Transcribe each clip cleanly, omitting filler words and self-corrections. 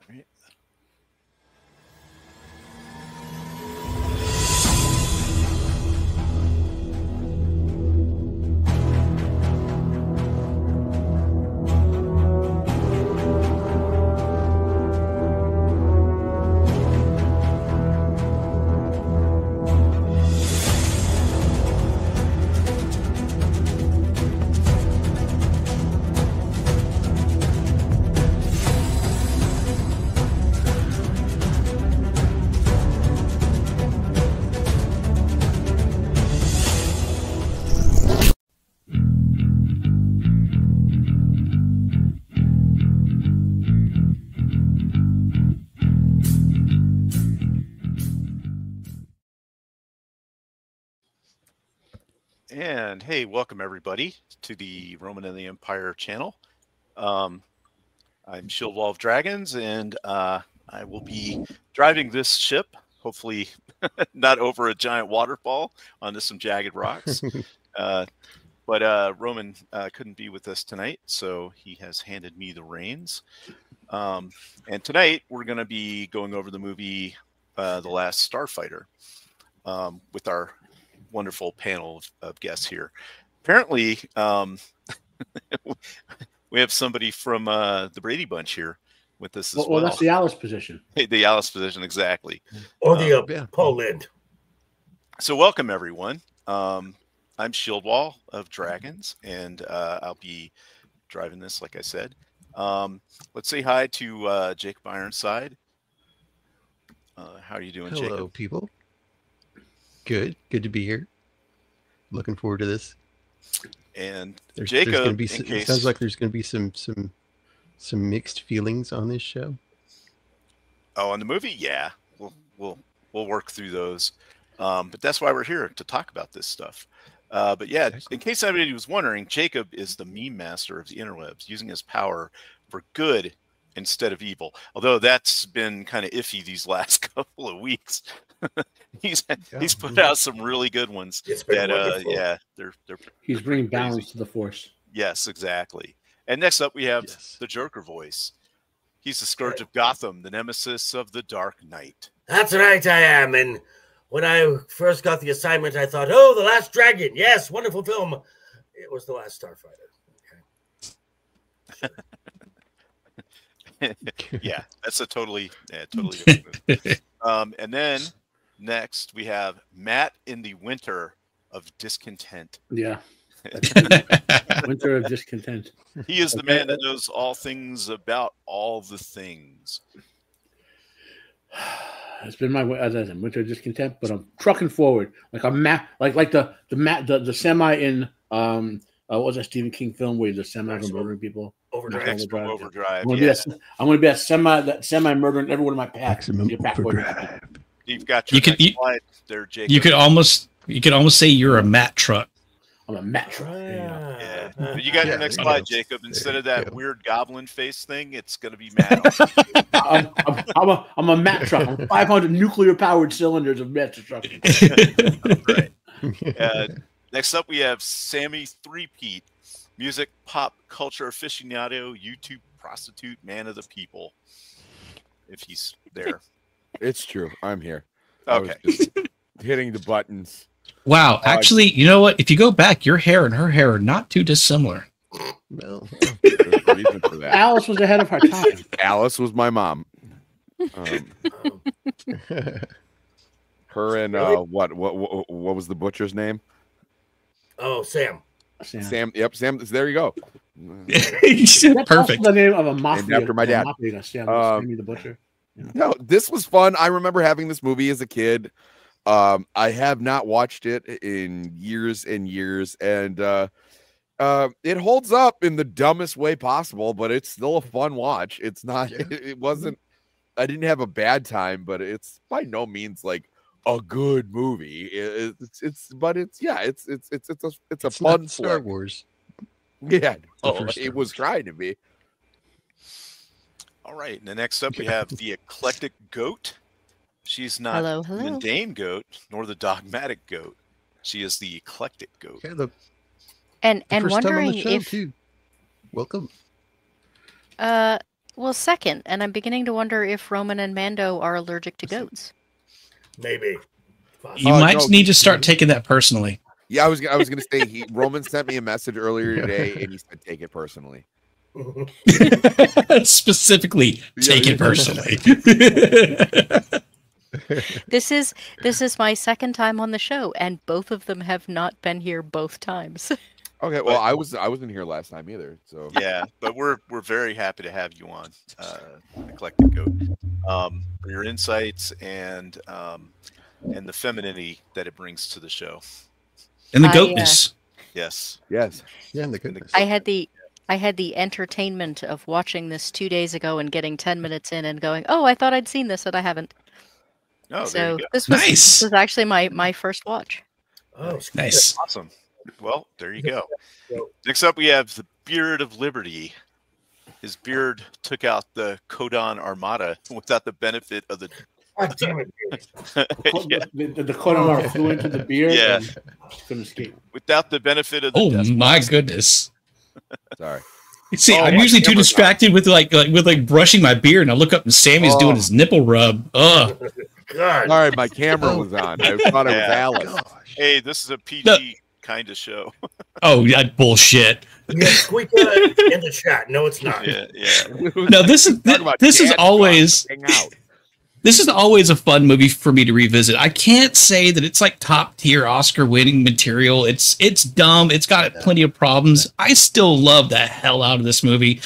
Right. And hey, welcome everybody to the Roman and the Empire channel. I'm Shieldwall of Dragons, and I will be driving this ship, hopefully not over a giant waterfall onto some jagged rocks. But Roman couldn't be with us tonight, so he has handed me the reins. And tonight we're going to be going over the movie The Last Starfighter with our wonderful panel of guests here. Apparently, we have somebody from the Brady Bunch here with us as well. Well, that's the Alice position. The Alice position, exactly. Or the Poland. So welcome, everyone. I'm Shieldwall of Dragons, and I'll be driving this, like I said. Let's say hi to Jacob Ironside. How are you doing, Jacob? Hello, people. Good to be here. Looking forward to this. And there's Jacob, gonna be it sounds like there's going to be some mixed feelings on this show. Oh, on the movie, yeah, we'll work through those. But that's why we're here, to talk about this stuff. But yeah, in case anybody was wondering, Jacob is the meme master of the interwebs, using his power for good instead of evil. Although that's been kind of iffy these last couple of weeks. He's put out some really good ones. It's been wonderful. Yeah, He's bringing balance to the force. Yes, exactly. And next up, we have the Joker voice. He's the Scourge of Gotham, the nemesis of the Dark Knight. That's right, I am. And when I first got the assignment, I thought, oh, The Last Dragon. Yes, wonderful film. It was The Last Starfighter. Okay. Yeah, that's a totally different movie. And then next, we have Matt in the Winter of Discontent. Yeah. Winter of Discontent. He is the man that knows all things about all the things. It's been my Winter of Discontent, but I'm trucking forward like a map, like the semi in what was that Stephen King film where the semi murdering people? Overdrive. Overdrive. I'm going to be a semi murdering everyone in my path. Maximum overdrive. You've got your slide there, Jacob. You could almost say you're a Matt truck. I'm a Matt truck. Yeah. You got your next slide, Jacob. Instead of that weird goblin face thing, it's going to be Matt. I'm a Matt truck. I'm 500 nuclear powered cylinders of Matt truck. Right. Next up, we have Sammy Threepeat, music, pop, culture aficionado, YouTube prostitute, man of the people. If he's there. It's true. I'm here. Okay. I was just hitting the buttons. Wow. Actually, you know what? If you go back, your hair and her hair are not too dissimilar. Well, There's a reason for that. Alice was ahead of her time. Alice was my mom. Her and what was the butcher's name? Oh, Sam. Sam. Yep, Sam. There you go. Perfect. That's the name of a mafia. Named after my dad. Sammy the Butcher. Yeah. No, this was fun. I remember having this movie as a kid. I have not watched it in years and years, and it holds up in the dumbest way possible, but it's still a fun watch. It's not. Yeah. It wasn't. I didn't have a bad time, but it's by no means like a good movie. It's a fun Star Wars. Yeah, it was trying to be. All right. And the next up, we have the Eclectic Goat. She's not the mundane goat, nor the dogmatic goat. She is the Eclectic Goat. Yeah, and first wondering time on the show, if too. Welcome. Well, second, and I'm beginning to wonder if Roman and Mando are allergic to goats. Maybe. You might need to start taking that personally. Yeah, I was gonna say Roman sent me a message earlier today, and he said take it personally. Specifically, take it personally. This is my second time on the show, and both of them have not been here both times. Okay, well, I wasn't here last time either, so Yeah, but we're very happy to have you on, Eclectic Goat, for your insights and the femininity that it brings to the show. And the goatness. Yes. yeah, and the goodness. I had the entertainment of watching this 2 days ago and getting 10 minutes in and going, "Oh, I thought I'd seen this, and I haven't." Oh, there So you go. this Nice. was actually my first watch. Oh, Nice. Awesome. Well, there you go. Next up, we have the Beard of Liberty. His beard took out the Ko-Dan Armada without the benefit of the. God damn it. Yeah. The Ko-Dan flew into the beard. Yeah. And couldn't escape. Without the benefit of the. Oh death my box. goodness. sorry. See, Oh, I'm my usually too camera's distracted with like brushing my beard, and I look up and Sammy's doing his nipple rub. Ugh. God. Sorry, my camera was on. I thought it was Yeah. Alice. Hey, this is a PG kind of show. Oh, yeah, bullshit. Yeah, Squeaka in the chat. No, it's not. Yeah, yeah. No, this is Talk about this is dad always hang out. this is always a fun movie for me to revisit. I can't say that it's like top tier Oscar winning material. It's dumb. It's got plenty of problems. I still love the hell out of this movie.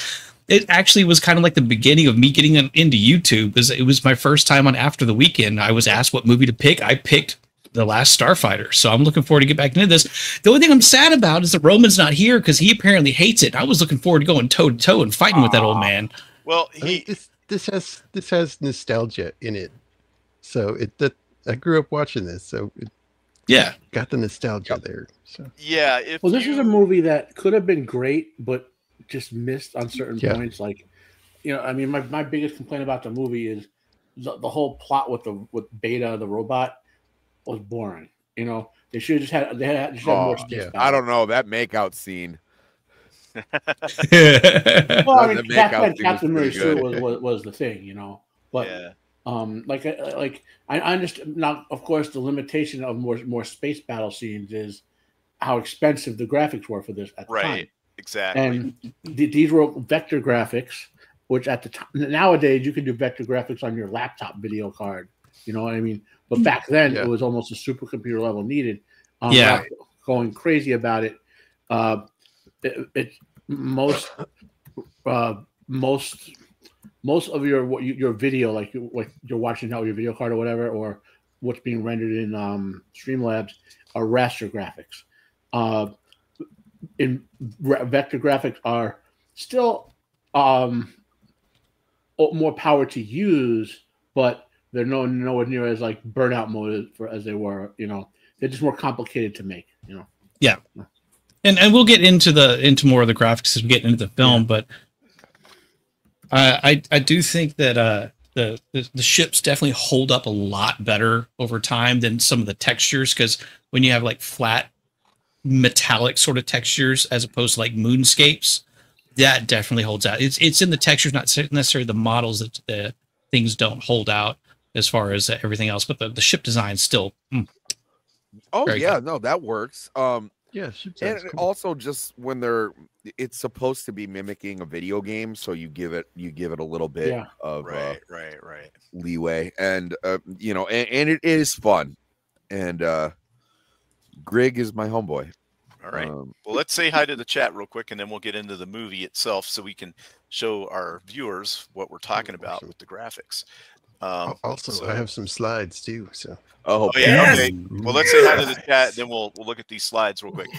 It actually was kind of like the beginning of me getting into YouTube, because it was my first time on After the Weekend. I was asked what movie to pick. I picked The Last Starfighter. So I'm looking forward to get back into this. The only thing I'm sad about is that Roman's not here, because he apparently hates it. I was looking forward to going toe to toe and fighting with that old man. Well, I mean, this has nostalgia in it, so I grew up watching this, so it Yeah. got the nostalgia there. So yeah. If Well, this you, is a movie that could have been great, but just missed on certain Yeah. points. Like, I mean, my biggest complaint about the movie is the whole plot with Beta, the robot, was boring. They should have just had more space. Yeah. battle. I don't know that makeout scene. Well, I The mean, makeout Captain scene was Mary pretty Stewart good. was the thing, But yeah. I understand now. Of course, the limitation of more space battle scenes is how expensive the graphics were for this at the time. Right. Exactly. And these were vector graphics, which at the time nowadays you can do vector graphics on your laptop video card. You know what I mean? But back then Yeah. it was almost a supercomputer level needed. Yeah. Without going crazy about it. Most of your video, like you're watching out your video card or whatever, or what's being rendered in Streamlabs, are raster graphics. Vector graphics are still more power to use, but they're nowhere near as like burnout mode as they were. They're just more complicated to make. Yeah. And we'll get into more of the graphics as we get into the film, but I do think that the ships definitely hold up a lot better over time than some of the textures, because when you have like flat metallic sort of textures as opposed to like moonscapes, that definitely holds out. It's in the textures, not necessarily the models, that the things don't hold out as far as everything else, but the ship design still. Oh Very yeah, good. no, that works. yeah, And also just when it's supposed to be mimicking a video game, so you give it a little bit of right. leeway, and and it is fun, and Grig is my homeboy. All right. Well, let's say hi to the chat real quick, and then we'll get into the movie itself, so we can show our viewers what we're talking about with the graphics. Also, I have some slides too. So Oh yeah. Yes. Okay. Well, let's say hi to the chat, then we'll look at these slides real quick.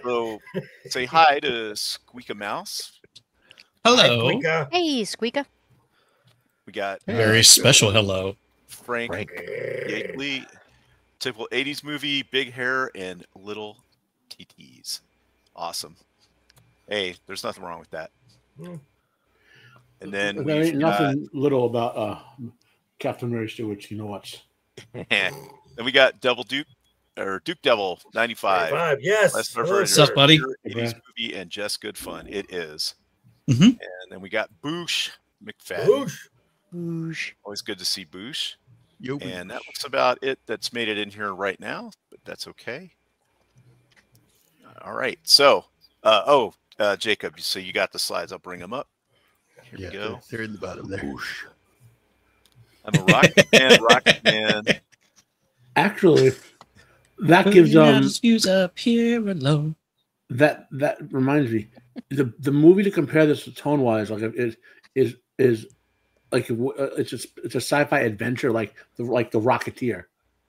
So say hi to Squeaka Mouse. Hello. Hey, Squeaka. We got Very special hello. Frank Yatley, typical 80s movie, big hair and little TTs. Awesome. Hey, there's nothing wrong with that. And then there ain't we've got, nothing little about Captain Mary Stewart. You know what? then we got Duke Devil 95. Yes. Last Hello, Starfighter, What's up, buddy? pure 80s movie and just good fun. It is. Mhm. And then we got Boosh McFadden. Whoosh. Whoosh. Always good to see Boosh. Yo, And that looks about it that's made it in here right now, but that's okay. All right. So, Jacob, so you got the slides. I'll bring them up. Here we go. They're in the bottom there. I'm a Rocket Man. Actually, that gives use up here alone. that reminds me, the movie to compare this to tone wise, like is like it's a sci-fi adventure like the Rocketeer,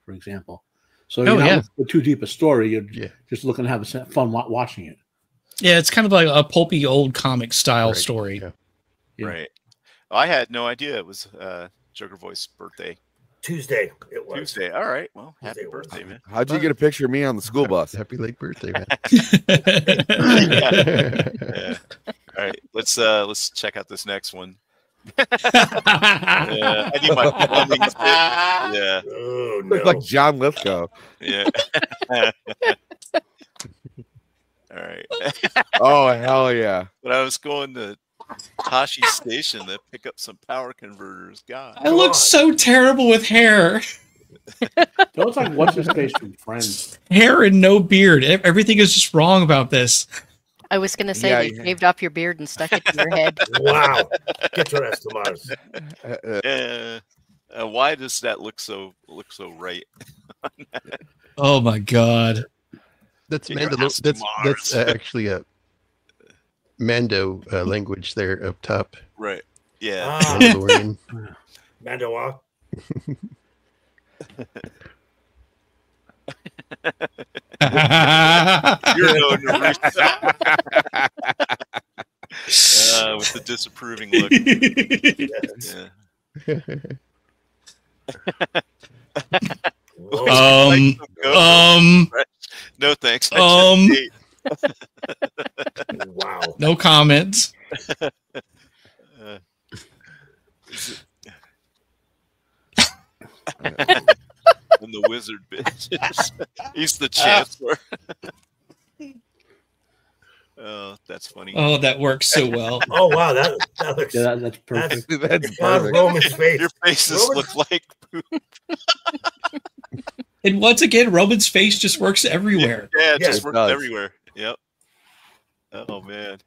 for example. So you're not looking for too deep a story. You're just looking to have fun watching it. Yeah, it's kind of like a pulpy old comic style story. Yeah. Right. Well, I had no idea it was Joker Voice birthday. Tuesday. It was. Tuesday. All right. Well, happy Tuesday birthday, man. How'd you get a picture of me on the school bus? Happy late birthday, man. Yeah. All right. Let's check out this next one. I need my plumbing fit. Yeah. Oh, Look no. like John Lithgow. Yeah. All right. Oh, hell yeah. When I was going to Tashi Station to pick up some power converters, God. I look so terrible with hair. Those like what's his face from Friends. Hair and no beard. Everything is just wrong about this. I was gonna say they shaved off your beard and stuck it to your head. Wow. Get your ass to Mars. Why does that look so right? Oh my god. That's Get your Mando. ass to That's Mars. actually a Mando language there up top. Right. Yeah. Mandalorian. Mandoa. You're no Naruto. With the disapproving look. Yeah. No thanks. Wow. No comments. And the wizard bitch. He's the chancellor. Oh, that's funny. Oh, that works so well. Oh wow, that looks. Yeah, that's perfect. That's God, perfect. Roman's face. Your faces look like poop. And once again, Roman's face just works everywhere. Yeah, it Yeah, just it works does. everywhere. Yep. Oh man.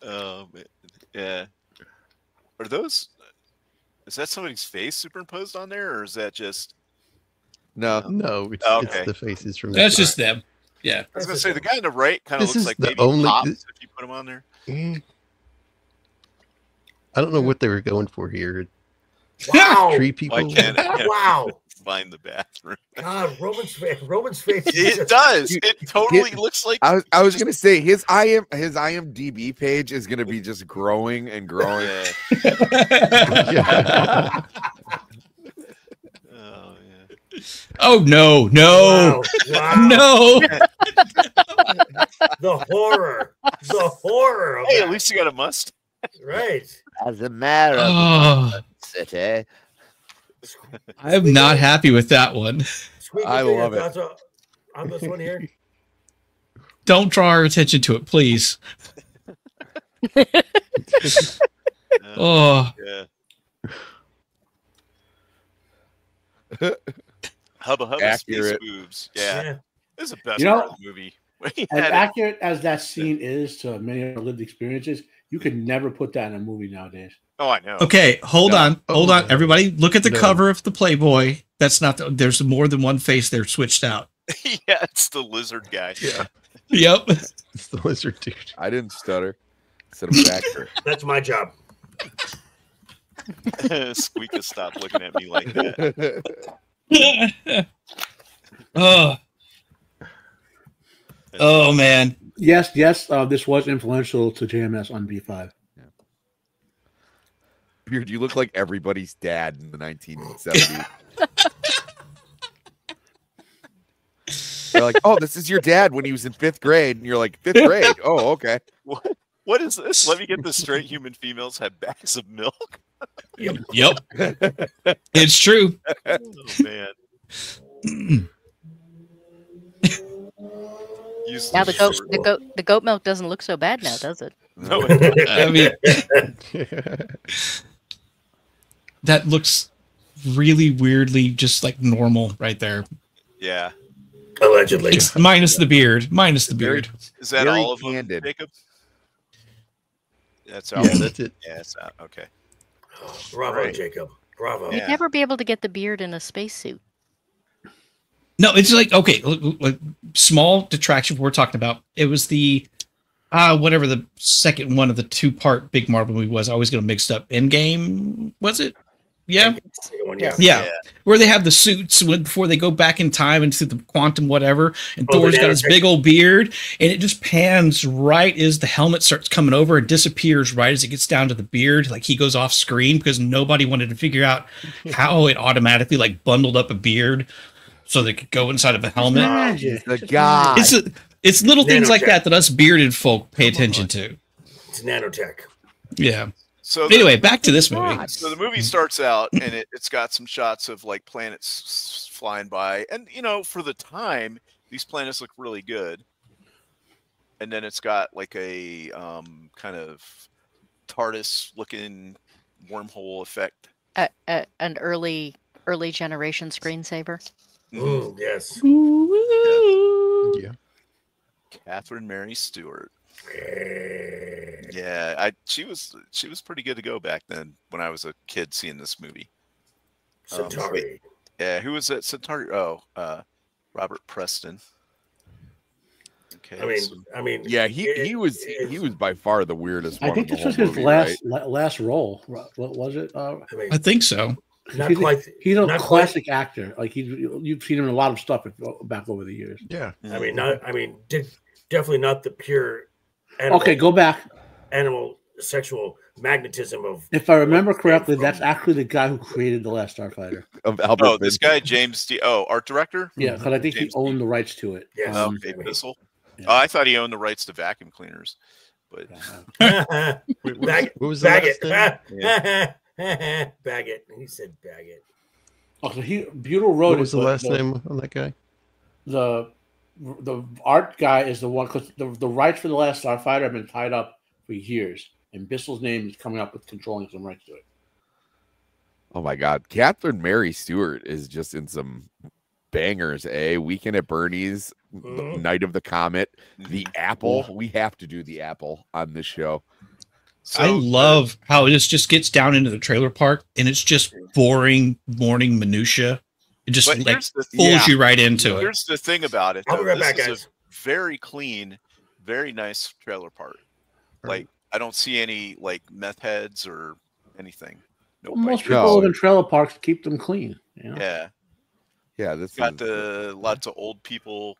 Oh man. Yeah. Are those? Is that somebody's face superimposed on there, or is that just? No. No, it's, Oh, okay. it's the faces from. That's the just them. Yeah. I was gonna say the guy on the right kind of This looks is like the maybe only- Pops if you put him on there. I don't know what they were going for here. Wow. Tree people. Why can't it Wow. find the bathroom? God, Roman's face. It does. It totally looks like. I was gonna say his IMDb page is gonna be just growing and growing. Yeah. Oh yeah. Oh no, no, Wow. no. The horror. The horror of Hey, that. at least you got a must. Right. As a matter of Oh, city, I'm not happy with that one. Squeaky I finger love it. thoughts on this one here. Don't draw our attention to it, please. Oh, Yeah. Hubba Hubba Space Accurate. Boobs. Yeah. This is the best You know, part of the movie. When he As had it. accurate as that scene is to many of our lived experiences, you could never put that in a movie nowadays. Oh, I know. okay. Hold No. on, hold on, everybody. Look at the No. cover of the Playboy. That's not. There's more than one face there switched out. Yeah, it's the lizard guy. Yeah, Yep. it's the lizard dude. I didn't stutter. Said it was accurate. That's my job. Squeaka, stop looking at me like that. Oh. Oh man. Yes, this was influential to JMS on B5. Beard, you look like everybody's dad in the 1970s. They're like, oh, this is your dad when he was in 5th grade. And you're like, 5th grade? Oh, okay. What is this? Let me get this straight. Human females have bags of milk. Yep. It's true. Oh man. Use Now the the goat milk doesn't look so bad now, does it? No, I mean, that looks really weirdly just like normal right there. yeah. Allegedly. Minus the beard. Minus the Very- beard. Is that Very all of them, candid. Jacob? That's Yeah, out. that's it. Yeah, it's out. Okay. Bravo, Right. Jacob. Bravo. Yeah. You'd never be able to get the beard in a spacesuit. No, it's like, okay, small detraction we're talking about. It was the whatever the second one of the 2-part big Marvel movie was. I always get them mixed up. Endgame, was it? Yeah. Yeah. Yeah, where they have the suits before they go back in time into the quantum whatever, and Thor's got his big old beard, and it just pans right as the helmet starts coming over and disappears right as it gets down to the beard, like he goes off screen because nobody wanted to figure out how it automatically like bundled up a beard so they could go inside of a helmet. Magic. The Just god. It's little things like Nanotech. that us bearded folk pay attention to. It's nanotech. Yeah. So Anyway, back to this movie. So the movie starts out and it's got some shots of like planets flying by, and you know, for the time, these planets look really good. And then it's got like a kind of TARDIS looking wormhole effect. An early generation screensaver. Yes. Yeah. Catherine Mary Stewart. Yeah, she was pretty good to go back then when I was a kid seeing this movie. Centauri. Yeah, who was that? Centauri? Oh, Robert Preston. Okay. I mean, Yeah, he was by far the weirdest one. I think of this the was whole his movie, last role. What was it? I think so. Not quite. He's a not classic actor. Like you've seen him in a lot of stuff back over the years. Yeah. Definitely not the pure. Okay, go back. Animal sexual magnetism of. If I remember correctly, that's actually the guy who created the Last Starfighter. Of Albert Oh, this Finney. guy James D. Oh, art director. Yeah, because I think James he owned the rights to it. Yes. Okay, Bissell. Yeah. Oh, I thought he owned the rights to vacuum cleaners, but Bag What was the bag last it. name? Bag it. He said bag it. Oh, so Buell wrote What it, was the but last name on that guy? The art guy is the one, because the rights for the Last Starfighter have been tied up for years, and Bissell's name is coming up with controlling some rights to it. Oh my God, Catherine Mary Stewart is just in some bangers. Weekend at Bernie's, Night of the Comet, The Apple. We have to do The Apple on this show. so, I love how it just gets down into the trailer park and it's just boring morning minutia. It just But like here's the pulls you right into it. Here's the thing about it. I'll Though. be right This back, is guys. a very clean, very nice trailer park. Like I don't see any like meth heads or anything. No Most bikers. people live in trailer parks to keep them clean. You know? Yeah, This got is lots of old people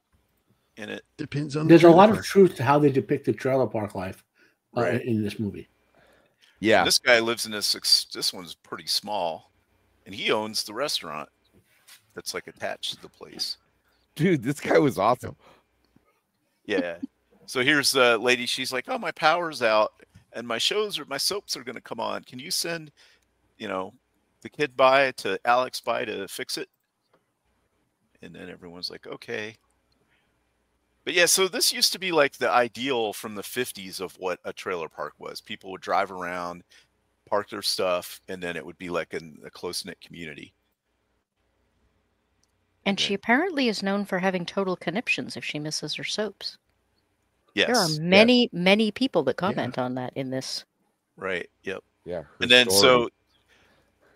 in it. Depends on. There's the a lot of trailer. truth to how they depicted trailer park life Right. in this movie. yeah. This guy lives in this one's pretty small, and he owns the restaurant that's like attached to the place. Dude, this guy was awesome. Yeah. So here's the lady. She's like, "Oh, my power's out, and my soaps are going to come on. Can you send, the kid to Alex by to fix it?" And then everyone's like, "Okay." But yeah, so this used to be like the ideal from the 50s of what a trailer park was. People would drive around, park their stuff, and then it would be like a close-knit community. And she apparently is known for having total conniptions if she misses her soaps. Yes. There are many people that comment on that in this. Right. Yep. Yeah. And then so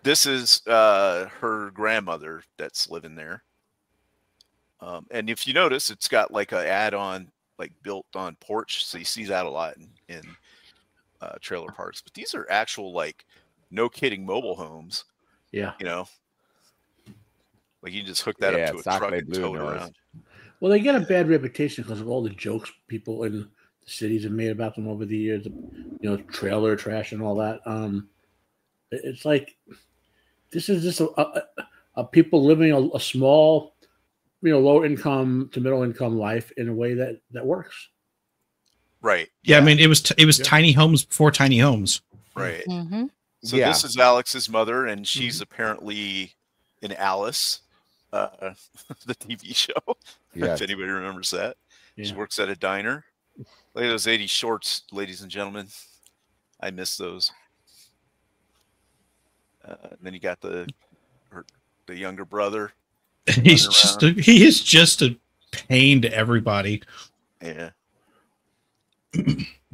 this is her grandmother that's living there. And if you notice, it's got like an add-on, like built-on porch. So you see that a lot in trailer parks. But these are actual, like, no kidding, mobile homes. Yeah. Like you just hook that up to a truck and tow it around. Well, they get a bad reputation because of all the jokes people in the cities have made about them over the years. Trailer trash and all that. It's like this is just a people living a small, low income to middle income life in a way that works. Right. Yeah, I mean it was tiny homes before tiny homes. Right. Mm-hmm. So this is Alex's mother, and she's apparently in Alice, the TV show. Yeah. If anybody remembers that. She Yeah. works at a diner. Look at those 80s shorts, ladies and gentlemen. I miss those. Then you got the younger brother. He around. is just a pain to everybody. Yeah.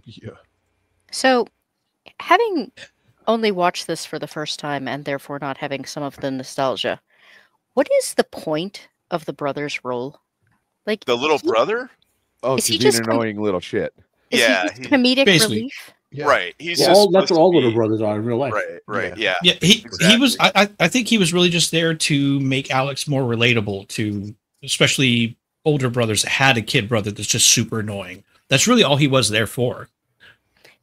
Yeah. So, having only watched this for the first time and therefore not having some of the nostalgia, what is the point of the brother's role? Like The little brother? Oh, Is he because he's just an annoying little shit. is Yeah, he just he- comedic basically. relief? Yeah. Right. He's Well, just that's supposed what all to little be- brothers are in real life. Right. Yeah. Yeah. Yeah, he was. Exactly. I think he was really just there to make Alex more relatable to, especially older brothers that had a kid brother that's just super annoying. That's really all he was there for.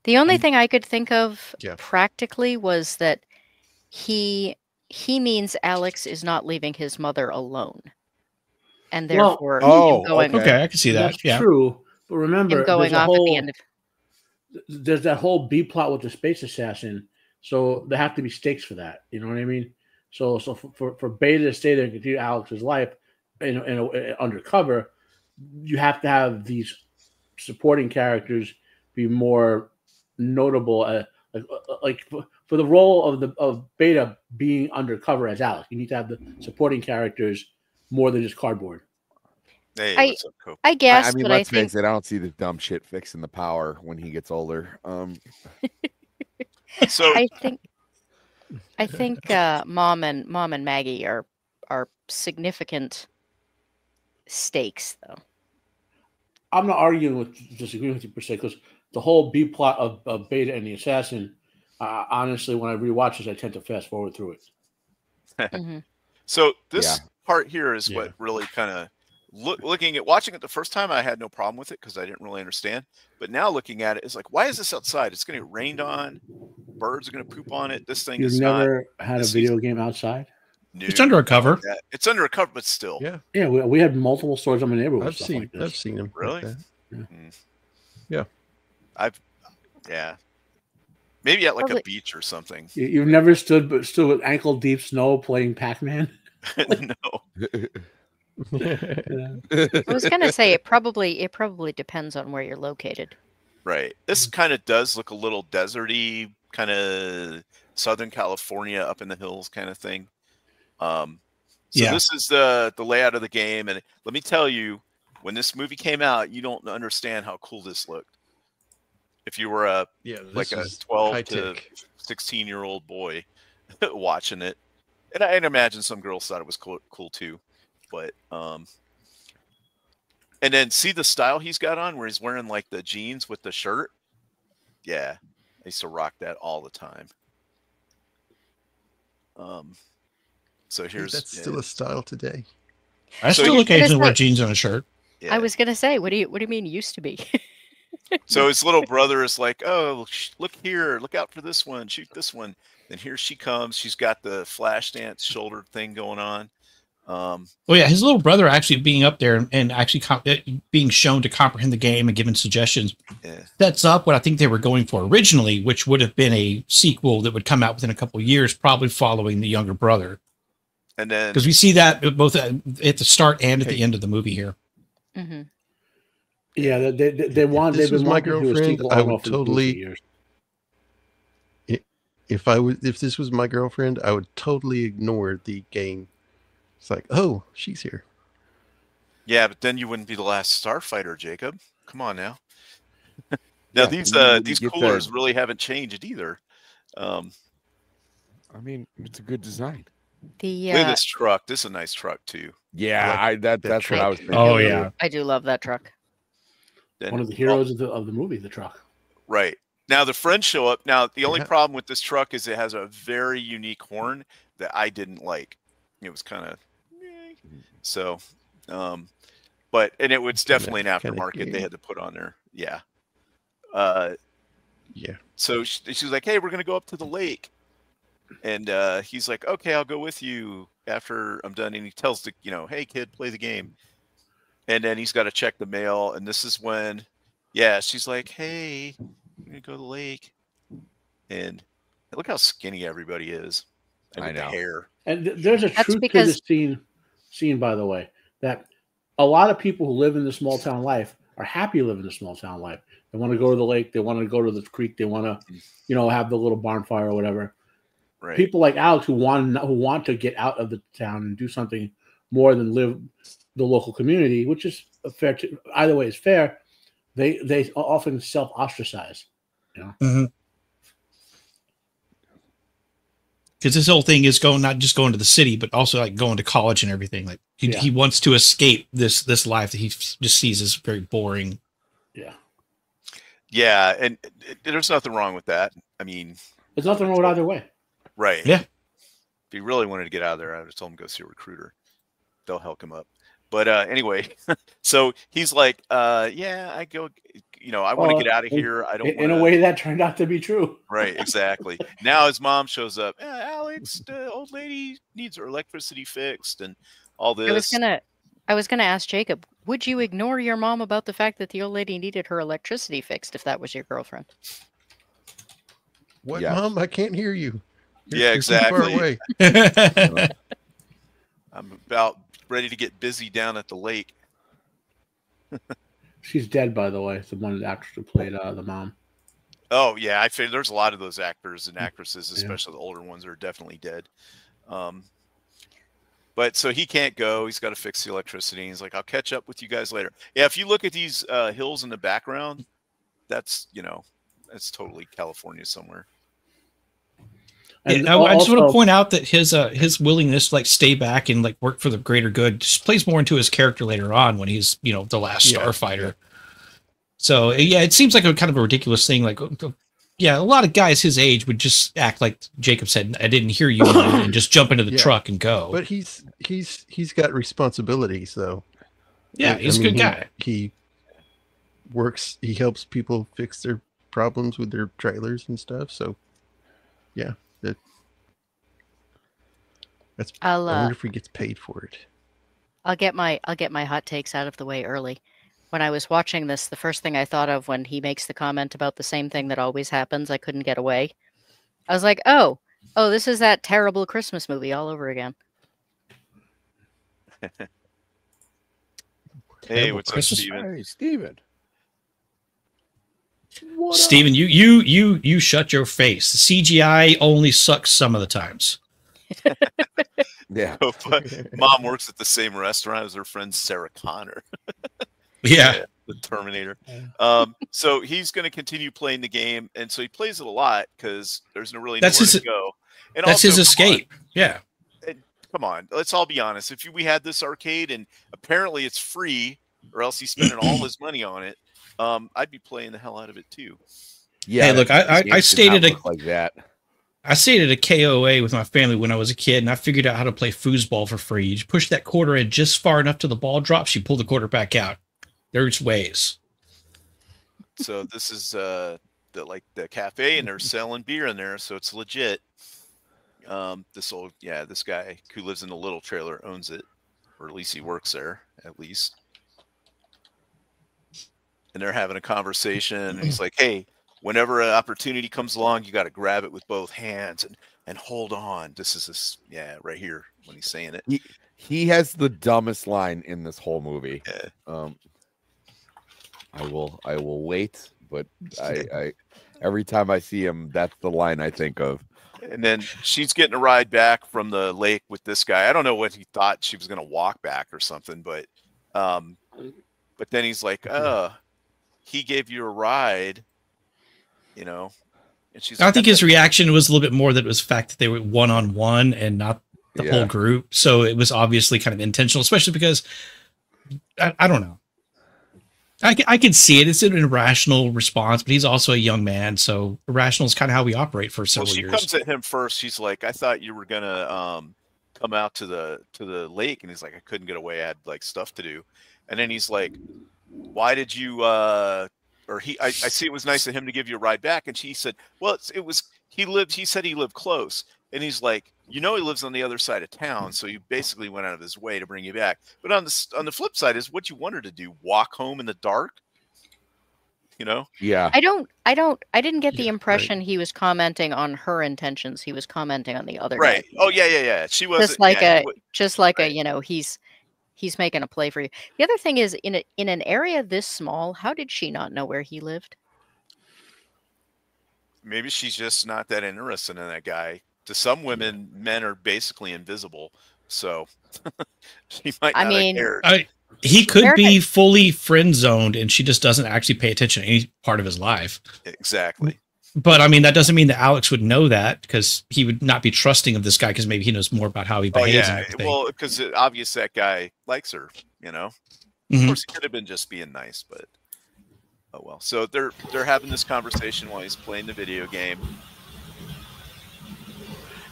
The only thing I could think of Yeah. practically was that he means Alex is not leaving his mother alone. And Well, therefore oh, him going, okay. Okay, I can see that. That's Yeah. true. But remember, him going there's a off at the whole end of there's that whole B plot with the space assassin. So there have to be stakes for that. You know what I mean? So for Beta to stay there and continue Alex's life undercover, you have to have these supporting characters be more notable. Like for the role of Beta being undercover as Alex, you need to have the supporting characters more than just cardboard. Hey, I- what's up, Cope? I guess, I mean, but I let's think face it. I don't see the dumb shit fixing the power when he gets older. So I think Mom and Maggie are significant stakes though. I'm not arguing with disagreeing with you per se because the whole B plot of Beta and the assassin. Honestly, when I rewatch this, I tend to fast forward through it. Mhm. So this Yeah. part here is Yeah. what really kind of watching it the first time. I had no problem with it because I didn't really understand. But now looking at it, it's like, why is this outside? It's going to get rained on. Birds are going to poop on it. This thing You've is never had a this video game outside? not It's under a new. cover. Yeah, it's under a cover, but still. Yeah. Yeah, we had multiple stores in my neighborhood. With I've stuff seen like this. I've seen him. Really? Like that. Yeah. Maybe at like Probably- a beach or something. You've never stood with ankle deep snow playing Pac-Man. No. I was gonna say it probably depends on where you're located. Right. This kind of does look a little deserty, kind of Southern California up in the hills kind of thing. So Yeah. this is the layout of the game, and let me tell you, when this movie came out, you don't understand how cool this looked. If you were a Yeah, like this a is 12 high to tech. 16-year-old boy watching it, and I'd imagine some girls thought it was cool too, but and then see the style he's got on, where he's wearing like the jeans with the shirt. Yeah, I used to rock that all the time. So I think here's that's still a style today. I So still you- occasionally wear It's jeans on a shirt. yeah. I was gonna say, what do you mean used to be? So his little brother is like, "Oh, look here! Look out for this one! Shoot this one!" Then here she comes. She's got the flash dance shoulder thing going on. Well, yeah, his little brother actually being up there and actually being shown to comprehend the game and given suggestions Yeah. sets up what I think they were going for originally, which would have been a sequel that would come out within a couple of years, probably following the younger brother. And then Because we see that both at the start and at the end of the movie here. hmm Yeah, they want. This They've been was my wanting to do a girlfriend, sequel I on would off for totally- years. If this was my girlfriend, I would totally ignore the game. It's like, oh, she's here. yeah, but then you wouldn't be the last Starfighter, Jacob. Come on now. Now Yeah, these you these get coolers the- really haven't changed either. I mean, it's a good design. The Look at this truck. This is a nice truck too. Yeah, that's what truck. I was thinking. Oh, yeah. I do love that truck. Then, One of the heroes of the movie, the truck. right. Now the friends show up. Now the only Yeah. problem with this truck is it has a very unique horn that I didn't like. It was kind of so, but it was definitely an Kinda aftermarket they gay. had to put on there. Yeah. Yeah. So she's like, "Hey, we're gonna go up to the lake," and he's like, "Okay, I'll go with you after I'm done." And he tells the, "Hey, kid, play the game." And then he's got to check the mail, and this is when, yeah, she's like, "Hey, I'm gonna go to the lake," and look how skinny everybody is, and I with the know. hair. And there's a That's truth to because- this scene, by the way, that a lot of people who live in the small town life are happy living a small town life. They want to go to the lake. They want to go to the creek. They want to, have the little barn fire or whatever. Right. People like Alex who want to get out of the town and do something more than live the local community, which is fair. Either way is fair. They often self ostracize. Mm-hmm. Because his whole thing is not just going to the city, but also like going to college and everything. Like he wants to escape this life that he just sees as very boring. Yeah. Yeah, and there's nothing wrong with that. I mean, there's nothing wrong with either way. Right. Yeah. If he really wanted to get out of there, I would have told him to go see a recruiter. They'll help him up. But anyway, so he's like, yeah, I go, I want to get out of here. I don't in a way that turned out to be true. Right, exactly. Now his mom shows up. Alex, the old lady needs her electricity fixed and all this. I was gonna ask Jacob, would you ignore your mom about the fact that the old lady needed her electricity fixed if that was your girlfriend? What, Mom? I can't hear you. You're exactly. Too far away. I'm about ready to get busy down at the lake. She's dead, by the way. It's the one actress who played the mom. Oh yeah, I feel there's a lot of those actors and actresses, especially the older ones, are definitely dead. But so he can't go. He's got to fix the electricity. He's like, I'll catch up with you guys later. Yeah, if you look at these hills in the background, that's that's totally California somewhere. And I just want to point out that his willingness to like stay back and like work for the greater good just plays more into his character later on when he's the last Starfighter. So yeah, it seems like a kind of a ridiculous thing. Like, yeah, a lot of guys his age would just act like Jacob said, "I didn't hear you," and just jump into the truck and go. But he's got responsibilities though. Yeah, he's a good guy. He works. He helps people fix their problems with their trailers and stuff. So yeah. I wonder if he gets paid for it. I'll get my hot takes out of the way early. When I was watching this, the first thing I thought of when he makes the comment about the same thing that always happens, I couldn't get away. I was like, oh, this is that terrible Christmas movie all over again. Hey, what's up, Steven? Hey, Steven. Steven, you shut your face. The CGI only sucks some of the times. Yeah. But Mom works at the same restaurant as her friend Sarah Connor. Yeah. The Terminator. So he's going to continue playing the game, and so he plays it a lot because there's nowhere to go. And that's his escape. Yeah. Come on, let's all be honest. If we had this arcade and apparently it's free, or else he's spending all his money on it, I'd be playing the hell out of it too. Yeah. Hey, look, I stated like that. I stayed at a KOA with my family when I was a kid, and I figured out how to play foosball for free. You push that quarter in just far enough till the ball drops, you pull the quarter back out. There's ways. So this is the cafe, and they're selling beer in there, so it's legit. This guy who lives in a little trailer owns it, or at least he works there, at least. And they're having a conversation, and he's like, hey, whenever an opportunity comes along, you got to grab it with both hands and hold on. This is right here when he's saying it. He has the dumbest line in this whole movie. Yeah. I will wait, but I every time I see him, that's the line I think of. And then she's getting a ride back from the lake with this guy. I don't know what he thought she was going to walk back or something, but then he's like, he gave you a ride. And she's. I think his reaction was a little bit more that it was the fact that they were one-on-one and not the whole group. So it was obviously kind of intentional, especially because I don't know. I can see it. It's an irrational response, but he's also a young man, so irrational is kind of how we operate for several years. She comes at him first. She's like, "I thought you were gonna come out to the lake," and he's like, "I couldn't get away. I had like stuff to do." And then he's like, "Why did you?" I see it was nice of him to give you a ride back, and she said, "Well, he said he lived close," and he's like, he lives on the other side of town, so he basically went out of his way to bring you back. But on the flip side is what you want her to do: walk home in the dark. Yeah. I didn't get the impression he was commenting on her intentions. He was commenting on the other guy. Right. Oh yeah. She was just like he's making a play for you. The other thing is, in an area this small, how did she not know where he lived? Maybe she's just not that interested in that guy. To some women, men are basically invisible, so she might not have cared. He could be fully friend zoned, and she just doesn't actually pay attention to any part of his life. Exactly. But I mean, that doesn't mean that Alex would know that, because he would not be trusting of this guy, because maybe he knows more about how he behaves. Oh, yeah. Well, because it's obvious that guy likes her, you know. Mm-hmm. Of course, he could have been just being nice, but oh well. So they're having this conversation while he's playing the video game.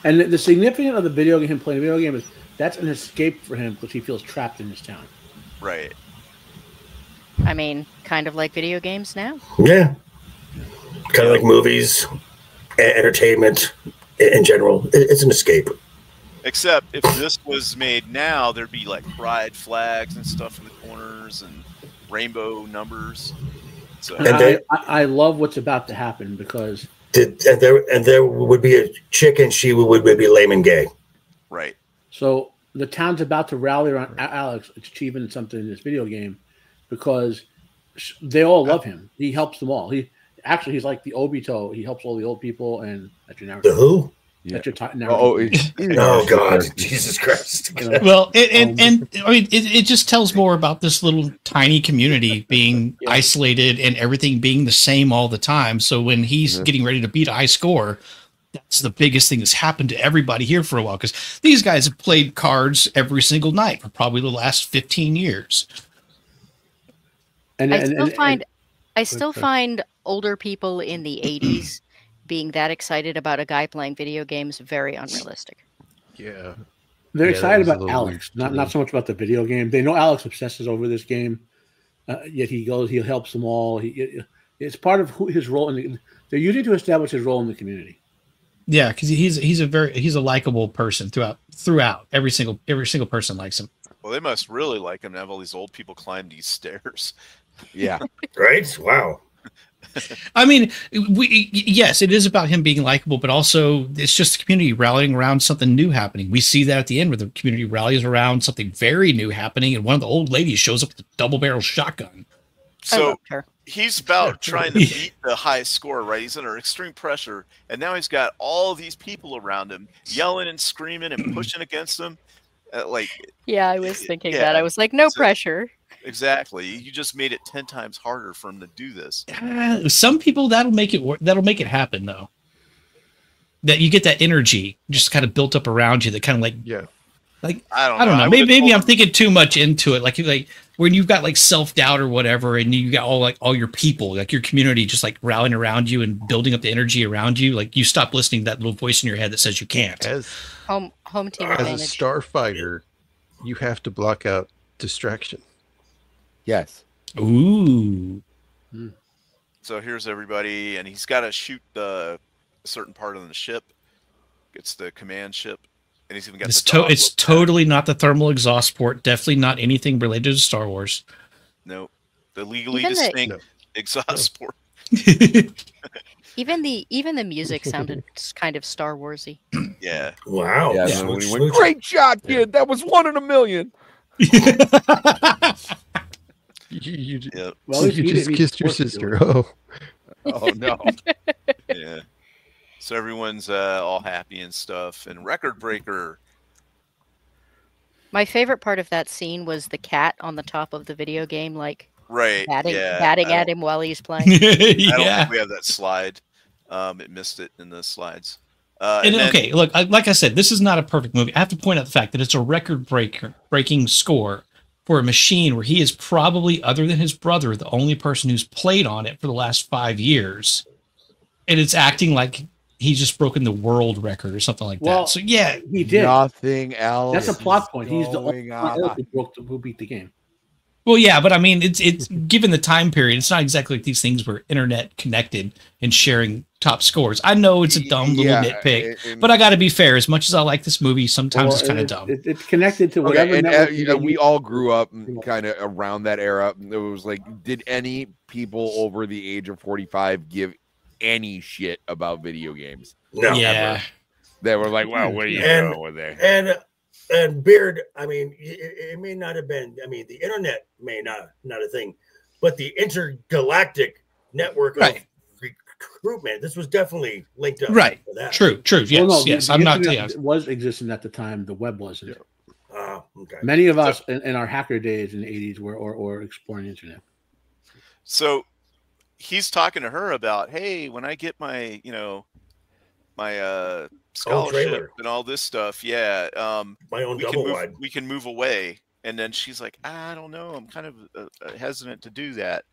And the significance of the video game, him playing the video game, is that's an escape for him because he feels trapped in his town. Right. I mean, kind of like video games now. Yeah. Kind of like movies, entertainment in general. It's an escape. Except if this was made now, there'd be like pride flags and stuff in the corners and rainbow numbers. So I love what's about to happen because there would be a chick and she would be lame and gay. Right. So the town's about to rally around Alex achieving something in this video game because they all love him. He helps them all. He's like the Obito. He helps all the old people and that's your narrative. The who? Yeah. That's your oh God, Jesus Christ! Well, and I mean, it just tells more about this little tiny community being isolated and everything being the same all the time. So when he's getting ready to beat a high score, that's the biggest thing that's happened to everybody here for a while, because these guys have played cards every single night for probably the last 15 years. I still find older people in the 80s being that excited about a guy playing video games very unrealistic. Yeah. They're excited about Alex, not so much about the video game. They know Alex obsesses over this game, yet he helps them all. It's part of his role they're using to establish his role in the community. Yeah, because he's a likable person throughout. Every single person likes him. Well, they must really like him to have all these old people climb these stairs. Yeah. Right? Wow. I mean, yes, it is about him being likable, but also it's just the community rallying around something new happening. We see that at the end where the community rallies around something very new happening, and one of the old ladies shows up with a double-barrel shotgun. So he's about trying to beat the high score, right? He's under extreme pressure, and now he's got all these people around him yelling and screaming and pushing against him. Yeah, I was thinking that. I was like, no pressure. Exactly. You just made it 10 times harder for him to do this. Some people that'll make it happen though. That you get that energy just kind of built up around you. That kind of I don't know. Maybe I'm thinking too much into it. Like when you've got like self-doubt or whatever, and you got all your people, like your community, just like rallying around you and building up the energy around you. Like you stop listening to that little voice in your head that says you can't. Home team as advantage. a starfighter, you have to block out distraction. Yes. Ooh. So here's everybody, and he's got to shoot a certain part of the ship. It's the command ship, and he's even got. It's totally not the thermal exhaust port. Definitely not anything related to Star Wars. No, the legally distinct exhaust port. Even the music sounded kind of Star Warsy. Yeah. Wow. Yeah. When he went, great shot, kid. That was 1 in a million. You just kissed your sister. Oh no. Yeah. So everyone's all happy and stuff. And Record Breaker. My favorite part of that scene was the cat on the top of the video game, batting at him while he's playing. I don't think we have that slide. It missed it in the slides. Look, like I said, this is not a perfect movie. I have to point out the fact that it's a record-breaking score for a machine where he is probably, other than his brother, the only person who's played on it for the last 5 years. And it's acting like he's just broken the world record or something like that. So yeah, he did. Nothing else. That's a plot point. He's the only one who beat the game. Well, yeah, but I mean, it's given the time period, it's not exactly like these things were internet connected and sharing top scores. I know it's a dumb little nitpick, but I got to be fair. As much as I like this movie, sometimes it's kind of dumb. It's connected to whatever. And we all grew up kind of around that era. It was like, did any people over the age of 45 give any shit about video games? No. Yeah. They were like, "Well, what are you doing with there?" And And Beard, I mean, it may not have been. I mean, the internet may not a thing, but the intergalactic network of recruitment. This was definitely linked up. Right. To that. True. Yes. Well, no, Yes. the I'm not. internet Yeah. was existing at the time. The web wasn't. Okay. Many of us in our hacker days in the 80s were or exploring the internet. So he's talking to her about, hey, when I get my, my scholarship and all this stuff, my own double wide, we can move away. And then she's like, I don't know, I'm kind of hesitant to do that.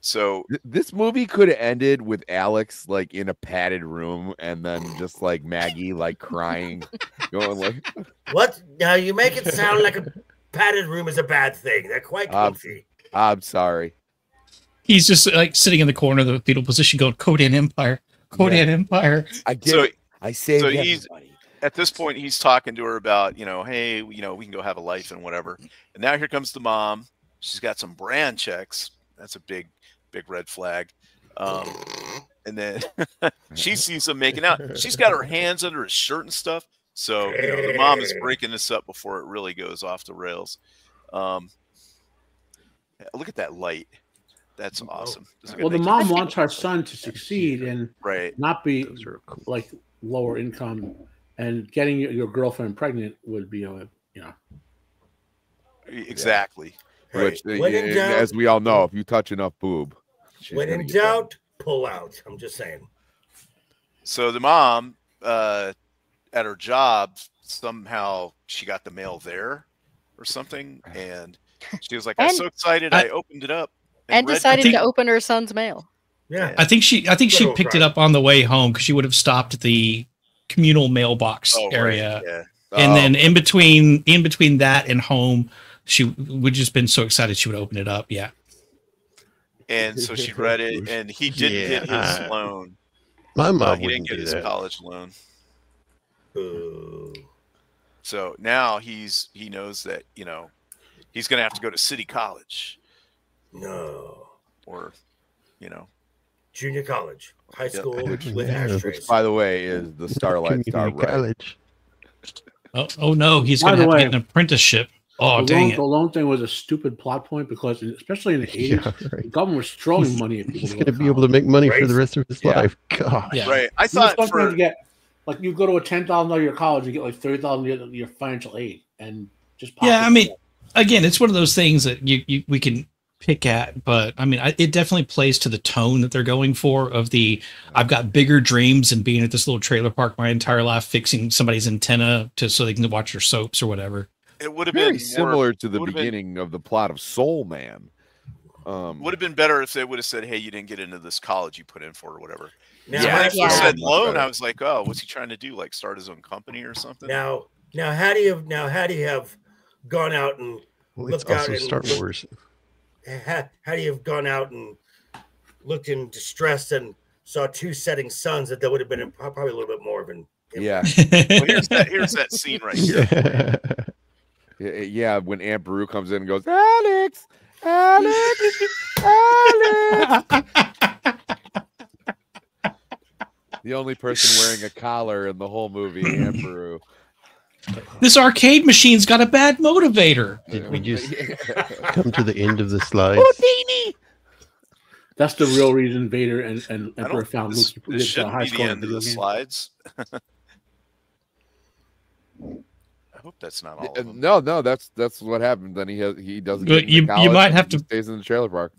So this movie could have ended with Alex like in a padded room, and then just like Maggie like crying, going like, "What? Now you make it sound like a padded room is a bad thing. They're quite comfy." I'm sorry. He's just like sitting in the corner of the fetal position, going, "Ko-Dan Empire, Ko-Dan Empire." I get it. I saved everybody. At this point, he's talking to her about, hey, we can go have a life and whatever. And now here comes the mom. She's got some brand checks. That's a big red flag. And then she sees him making out. She's got her hands under his shirt and stuff. So the mom is breaking this up before it really goes off the rails. Look at that light. That's awesome. Well, the mom wants her son to succeed and not be like lower income, and getting your girlfriend pregnant would be exactly. Which, as we all know, if you touch enough boob, when in doubt, pull out. I'm just saying. So the mom, at her job, somehow she got the mail there or something, and she was like, "I'm so excited! I opened it up and decided to open her son's mail." Yeah, I think she picked it up on the way home because she would have stopped at the communal mailbox area, and then in between that and home. She would just been so excited she would open it up. Yeah. And so she read it, and he didn't get his loan. My mom he didn't get his college loan. So now he knows that, he's going to have to go to city college. No. Or, junior college, high school with ashtrays. Which, by the way, is the Starlight Star College. Oh no, he's going to have to get an apprenticeship. Oh, dang it. The loan thing was a stupid plot point because, especially in the 80s, the government was throwing money at people. He's going to be able to make money for the rest of his life. God. Yeah. Right. I thought you get, like, you go to a $10,000 year college, you get like $30,000 your financial aid, and just I mean, again, it's one of those things that we can pick at, but I mean, it definitely plays to the tone that they're going for. Of I've got bigger dreams and being at this little trailer park my entire life, fixing somebody's antenna so they can watch their soaps or whatever. It would have been very similar to the beginning of the plot of Soul Man. Would have been better if they would have said, "Hey, you didn't get into this college you put in for or whatever." Now, when they said loan, I was like, "Oh, what's he trying to do? Like start his own company or something?" Now, how do you have gone out and looked out and Star Wars? How do you have gone out and looked in distress and saw two setting suns that would have been probably a little bit more of an Well, here's that scene right here. Yeah, when Aunt Beru comes in and goes, Alex. The only person wearing a collar in the whole movie, Aunt Beru. This arcade machine's got a bad motivator. Did we just come to the end of the slides? Houdini! That's the real reason Vader and Emperor found Luke. This shouldn't be the end of the slides. I hope that's not all of them. No, that's what happened. Then he doesn't. You might have to stays in the trailer park.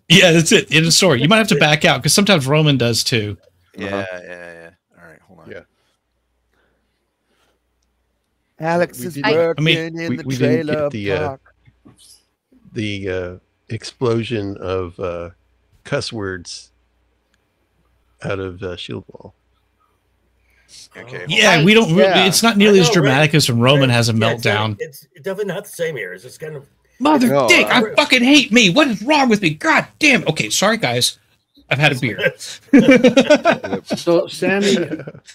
Yeah, that's it. In the story, you might have to back out because sometimes Roman does too. Yeah. All right, hold on. Yeah. Alex is working in the trailer park. The explosion of coss words out of Shieldwall. Okay. Yeah, we don't. Yeah. It's not nearly as dramatic as when Roman has a meltdown. It's definitely not the same here. It's just kind of mother dick. I fucking hate me. What is wrong with me? God damn. Okay, sorry guys. I've had a beer. So Sammy,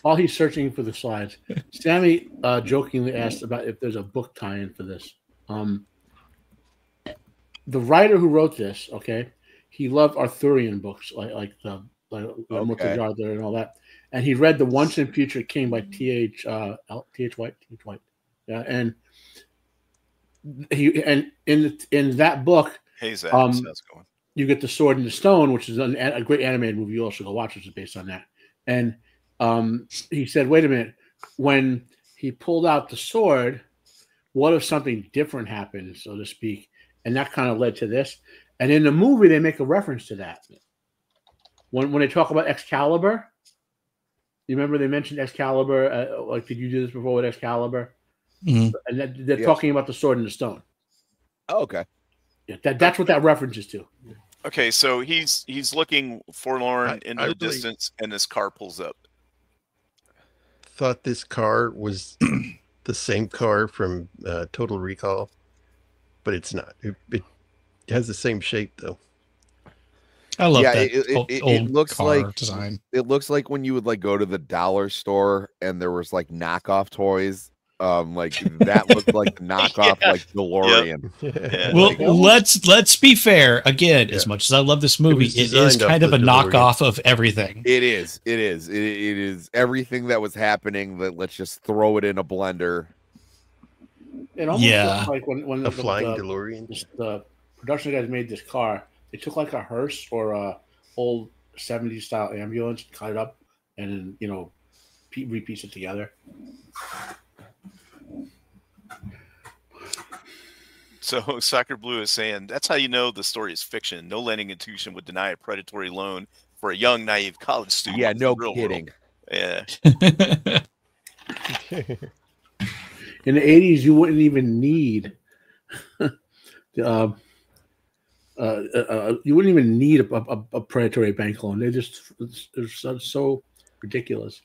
while he's searching for the slides, Sammy jokingly asked about if there's a book tie-in for this. The writer who wrote this, he loved Arthurian books like Arthur and all that. and he read The Once and Future King by T.H. White. Yeah, and in that book, Hey Zach, how's it going? you get The Sword and the Stone, which is a great animated movie. You also go watch, which is based on that. And he said, "Wait a minute, when he pulled out the sword, what if something different happened, so to speak?" And that kind of led to this. And in the movie, they make a reference to that. When they talk about Excalibur, you remember they mentioned Excalibur? Like, did you do this before with Excalibur? Mhm. And they're talking about the sword and the stone. Oh, okay. Yeah, that's what that references to. Okay, so he's looking forlorn into I the really distance, and this car pulls up. thought this car was the same car from Total Recall, but it's not. It has the same shape though. I love Yeah, that it old looks car like design. It looks like when you would like go to the dollar store and there was like knockoff toys. Like that looked like the knockoff Yeah. like DeLorean. Yeah. Well, Like, let's be fair. Again, as Yeah. much as I love this movie, was it is designed off kind of the a DeLorean. knockoff of everything. It is everything that was happening. That let's just throw it in a blender. it almost Yeah. looks like when A flying the DeLorean. production guys made this car, they took like a hearse or a old 70s style ambulance, cut it up, and then, repiece it together. So Soccer Blue is saying that's how you know the story is fiction. No lending institution would deny a predatory loan for a young, naive college student. Yeah, in the no real kidding. world. Yeah. In the 80s, you wouldn't even need you wouldn't even need a predatory bank loan. They're so ridiculous.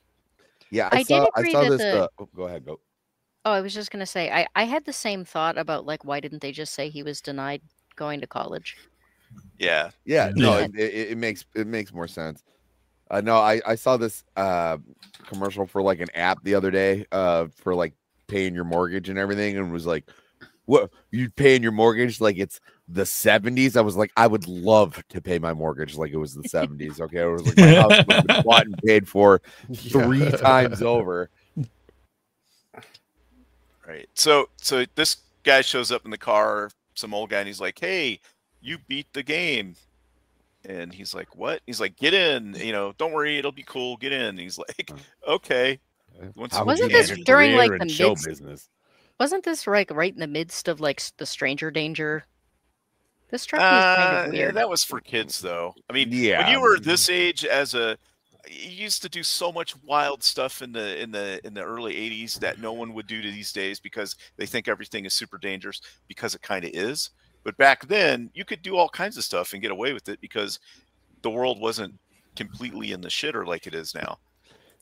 Yeah, I did agree saw that this. the- Go ahead, go. Oh, I was just gonna say, I had the same thought about like why didn't they just say he was denied going to college? Yeah. Yeah, no, Yeah. it makes more sense. No, I saw this commercial for like an app the other day for like paying your mortgage and everything, and was like, "What, you paying your mortgage like it's the 70s?" I was like, I would love to pay my mortgage like it was the 70s. Okay, it was like my house would have been bought and paid for 3 times over. Right. So this guy shows up in the car, some old guy, and he's like, "Hey, you beat the game." And he's like, "What?" He's like, "Get in, don't worry, it'll be cool. Get in." And he's like, "Okay." How Wasn't would you this get a during, like, career in the show midst- business? Wasn't this right in the midst of like the stranger danger? This struck me as kind of weird. That was for kids, though. I mean, when Yeah. you were this age, you used to do so much wild stuff in the early 80s that no one would do to these days because they think everything is super dangerous, because it kind of is. But back then, you could do all kinds of stuff and get away with it because the world wasn't completely in the shitter like it is now.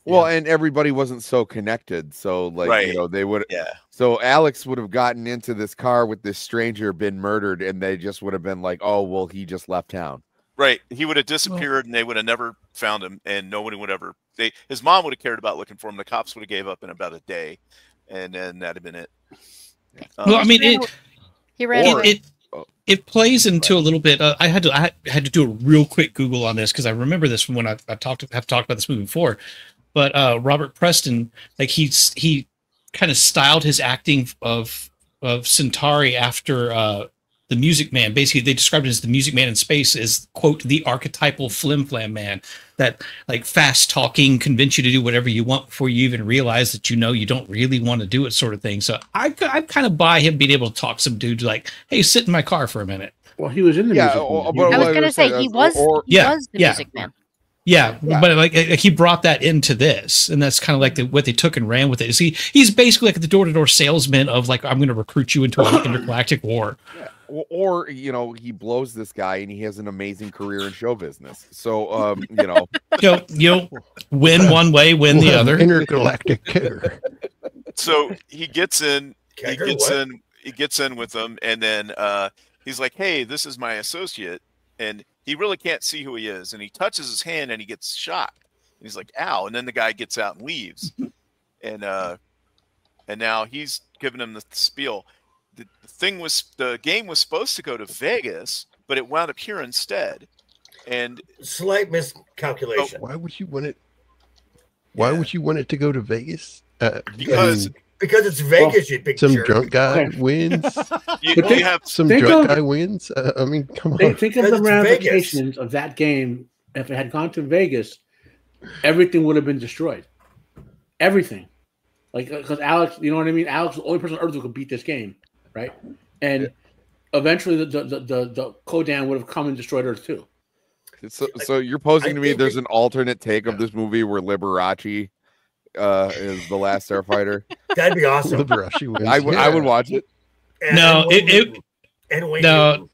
Well, and everybody wasn't so connected. So, like, Right. they would. Yeah. So Alex would have gotten into this car with this stranger, been murdered, and they just would have been like, "Oh, well, he just left town." Right. He would have disappeared and they would have never found him, and nobody would ever. His mom would have cared about looking for him. The cops would have gave up in about a day, and then that'd have been it. Well, I mean, He ran away. it plays into a little bit. I had to do a real quick Google on this because I remember this from when have talked about this movie before. But Robert Preston, like he kind of styled his acting of Centauri after the Music Man. Basically, they described it as the Music Man in space is, quote, the archetypal flim flam man that like fast talking, convince you to do whatever you want before you even realize that you don't really want to do it, sort of thing. So I kind of buy him being able to talk some dude like, "Hey, sit in my car for a minute." Well, he was in the Yeah, music. but Man. I was like gonna I say said, he was Yeah, the yeah. Music Man. Yeah, Yeah. but like he brought that into this, and that's kind of like what they took and ran with it. He's basically like the door-to-door salesman of like, I'm going to recruit you into an intergalactic war. Yeah. Or he blows this guy and he has an amazing career in show business. So Win one way, win the We'll have other. intergalactic care. So he gets in. He Kegger, gets what? in. He gets in with them, and then he's like, "Hey, this is my associate," and he really can't see who he is, and he touches his hand and he gets shot. And he's like, "Ow!" And then the guy gets out and leaves, and now he's giving him the spiel. The game was supposed to go to Vegas, but it wound up here instead. And Slight miscalculation. Why would you want it? Why Yeah. would you want it to go to Vegas? Because- I mean, Because it's Vegas, you big some jerk. drunk guy Okay. wins. you have Some Think drunk of- guy wins. I mean, come on. Think of Because the it's ramifications of that game. If it had gone to Vegas, everything would have been destroyed. Everything. Like, because Alex, you know what I mean? Alex was the only person on Earth who could beat this game, right? And eventually the Ko-Dan would have come and destroyed Earth too. So you're posing I to me think there's an alternate take of this movie where Liberace is the Last Starfighter. That'd be awesome. Liberace wins. I would watch it. No, Wayne it- Newton. And Wayne no. Newton.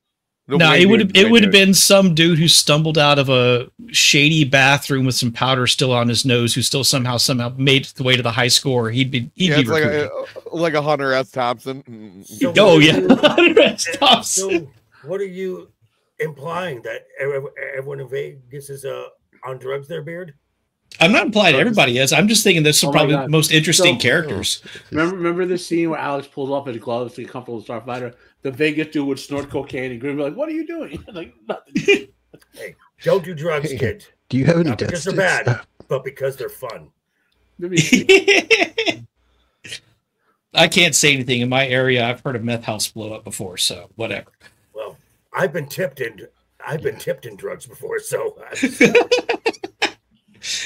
No, Wayne it would Newton, it Wayne would have Newton. been some dude who stumbled out of a shady bathroom with some powder still on his nose, who still somehow made the way to the high score. He'd be Yeah, it's recruited. like a Hunter S. Thompson. So Oh what yeah, are you- Stops. So what are you implying, that everyone in Vegas is on drugs there, Beard? I'm not implying everybody is. I'm just thinking there's some Oh my probably God. most interesting So- characters. Remember this scene where Alex pulls off his gloves to get comfortable with Starfighter? The Vegas dude would snort cocaine and grin, like, "What are you doing?" Like, nothing. Don't do drugs, Hey. kid. Do you have any Not death because they're sticks? bad, but because they're fun. I can't say anything in my area. I've heard of meth house blow up before, so whatever. Well, I've been tipped in drugs before, so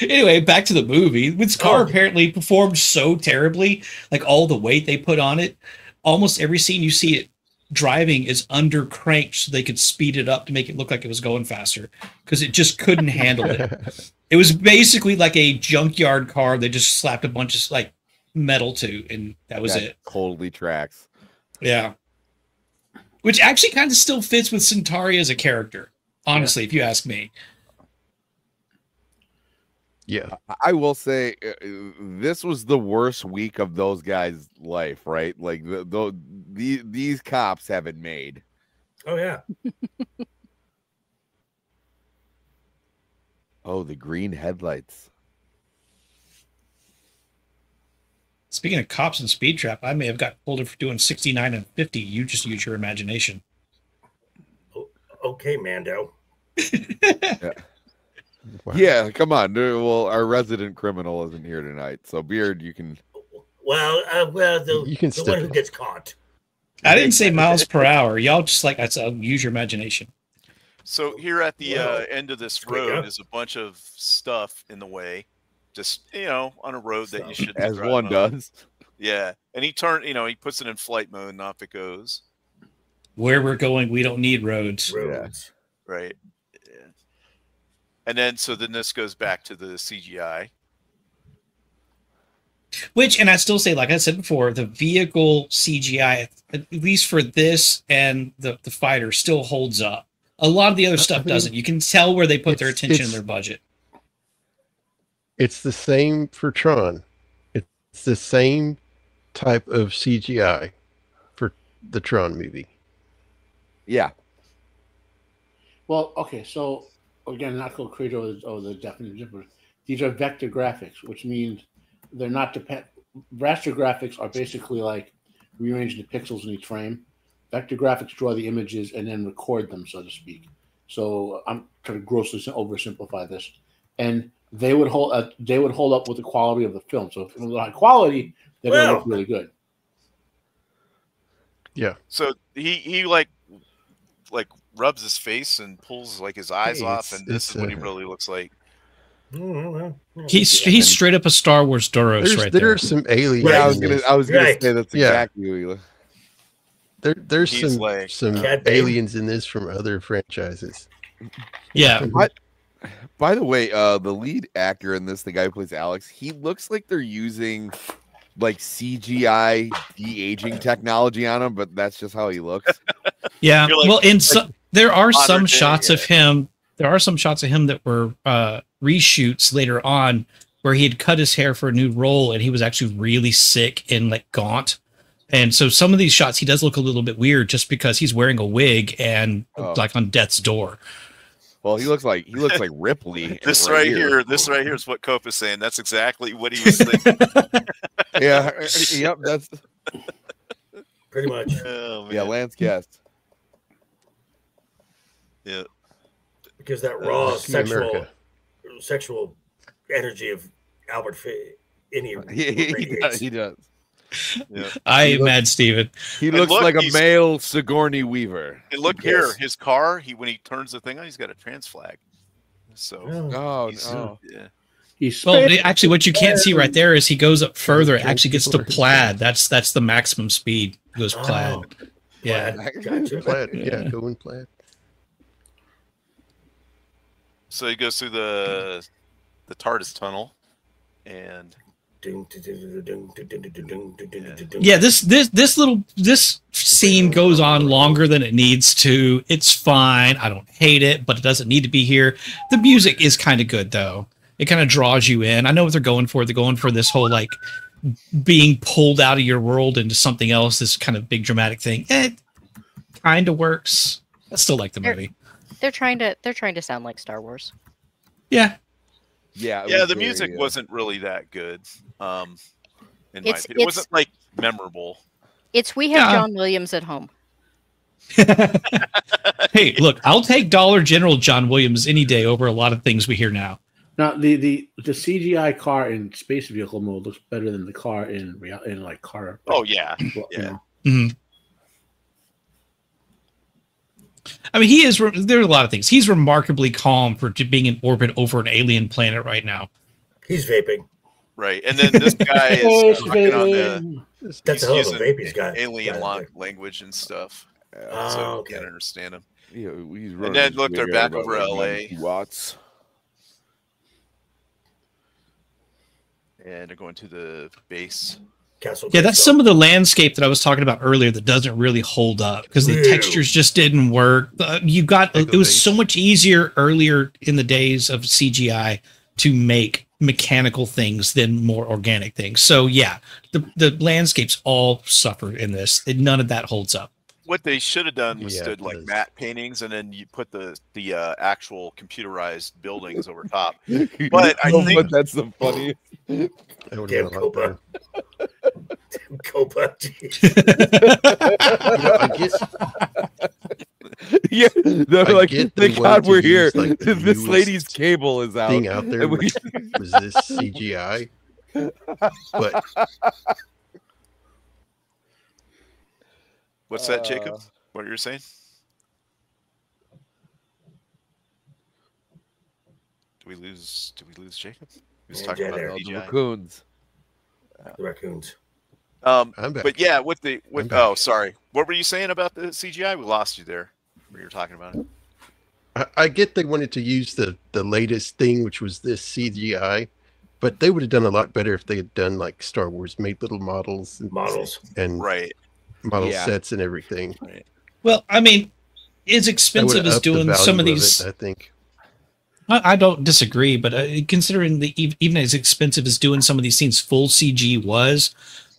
Anyway, back to the movie. This car Oh. apparently performed so terribly, like all the weight they put on it. Almost every scene you see it driving is under cranked so they could speed it up to make it look like it was going faster, because it just couldn't handle it. It was basically like a junkyard car they just slapped a bunch of like metal to, and that was it. Totally tracks. Yeah. Which actually kind of still fits with Centauri as a character, honestly, if you ask me. Yeah. I will say this was the worst week of those guys' life, right? Like these cops have it made. oh yeah. Oh, the green headlights. Speaking of cops and speed trap, I may have got pulled in for doing 69 and 50. You just use your imagination. Okay, Mando. Wow. Yeah, come on. Well, our resident criminal isn't here tonight, so Beard, you can. Well, the, You can the step one who in. gets caught. I didn't say miles per hour. Y'all just like I said, use your imagination. So here at the Well, end of this yeah. road is a bunch of stuff in the way, just on a road that you shouldn't As drive one on. does. Yeah, and he puts it in flight mode, and off it goes. Where we're going, we don't need roads. Roads. Right. Yeah. And then this goes back to the CGI. Which, and I still say, like I said before, the vehicle CGI, at least for this and the fighter, still holds up. A lot of the other stuff mean, doesn't. You can tell where they put their it's- attention in it's- their budget. It's the same for Tron. It's the same type of CGI for the Tron movie. Yeah. Well, okay, so again, not go crazy over the definition, but these are vector graphics, which means they're not raster graphics are basically like rearranging the pixels in each frame. Vector graphics draw the images and then record them, so to speak. So I'm trying to grossly oversimplify this, and they would hold up with the quality of the film. So if it was high quality, they're going to look really good. Yeah. So he like rubs his face and pulls like his eyes Hey, off, and this it's, is what he really looks like. He's straight up a Star Wars Doros right There there. are some aliens. Right, Yeah, in I was this. gonna Right. say that's Yeah. exactly what you There's He's some like- Cat Bane. aliens in this from other franchises. Yeah. By the way, the lead actor in this, the guy who plays Alex, he looks like they're using like CGI de-aging technology on him, but that's just how he looks. Yeah. You're like- Well, there are modern some day, shots yeah. of him. There are some shots of him that were reshoots later on where he had cut his hair for a new role and he was actually really sick and like gaunt. And so some of these shots, he does look a little bit weird just because he's wearing a wig and Oh. like on death's door. Well, he looks like Ripley. This right here is what Cope is saying. That's exactly what he was thinking. Yeah, yep, that's Pretty much. Oh, man. yeah, Lance Guest. Yeah. Because that raw See America. sexual energy of Albert Finney. He does. Yeah. I am mad, Steven. He And looks look, like a he's- male Sigourney Weaver. And look here, his car. When he turns the thing on, he's got a trans flag. So Oh he's, no! yeah. He's Well, actually, what you can't see right there is he goes up further. It actually gets to plaid. That's the maximum speed. He goes plaid. Oh, Yeah. Gotcha. Plaid, yeah, going plaid. So he goes through the TARDIS tunnel, and Yeah, this scene goes on longer than it needs to. It's fine. I don't hate it, but it doesn't need to be here. The music is kind of good though. It kind of draws you in. I know what they're going for. They're going for this whole like being pulled out of your world into something else, this kind of big dramatic thing. It kind of works. I still like the movie. They're trying to sound like Star Wars. Yeah. Yeah, yeah, the music wasn't really that good. In my opinion, it wasn't like memorable. We have John Williams at home. Hey, look, I'll take Dollar General John Williams any day over a lot of things we hear now. Now the CGI car in space vehicle mode looks better than the car in like car. Oh yeah, You yeah. know. Mm-hmm. I mean, he is. There are a lot of things. He's remarkably calm for being in orbit over an alien planet right now. He's vaping. Right, and then this guy is talking on the. That's a hell of a vape he's got. Alien language and stuff. So okay. you can't understand him. Yeah, he's And then look, they're back over LA. Watts. And they're going to the base. Castle. Yeah, that's some of the landscape that I was talking about earlier that doesn't really hold up because the textures just didn't work. It was so much easier earlier in the days of CGI to make mechanical things than more organic things. So yeah, the landscapes all suffered in this. None of that holds up. What they should have done was stood like does. matte paintings, and then you put the actual computerized buildings over top. But I think that's the funniest. That would have been a lot better. Copa. I guess Yeah, they're I like, get they thank wanted God to we're here. use, like, the This lady's newest cable is out. thing out there And we- was this CGI, but what's that, Jacob? What you're saying? Do we lose Jacob? He was talking about Yeah, the CGI. raccoons. The raccoons. I'm back. But yeah, I'm back. oh, sorry. What were you saying about the CGI? We lost you there. Where you were talking about it. I get they wanted to use the latest thing, which was this CGI, but they would have done a lot better if they had done like Star Wars, made little models and Right. model Yeah. sets and everything. Right. Well, I mean, as That expensive would've as upped the doing some of value these. it, I think. I don't disagree, but considering even as expensive as doing some of these scenes full CG was,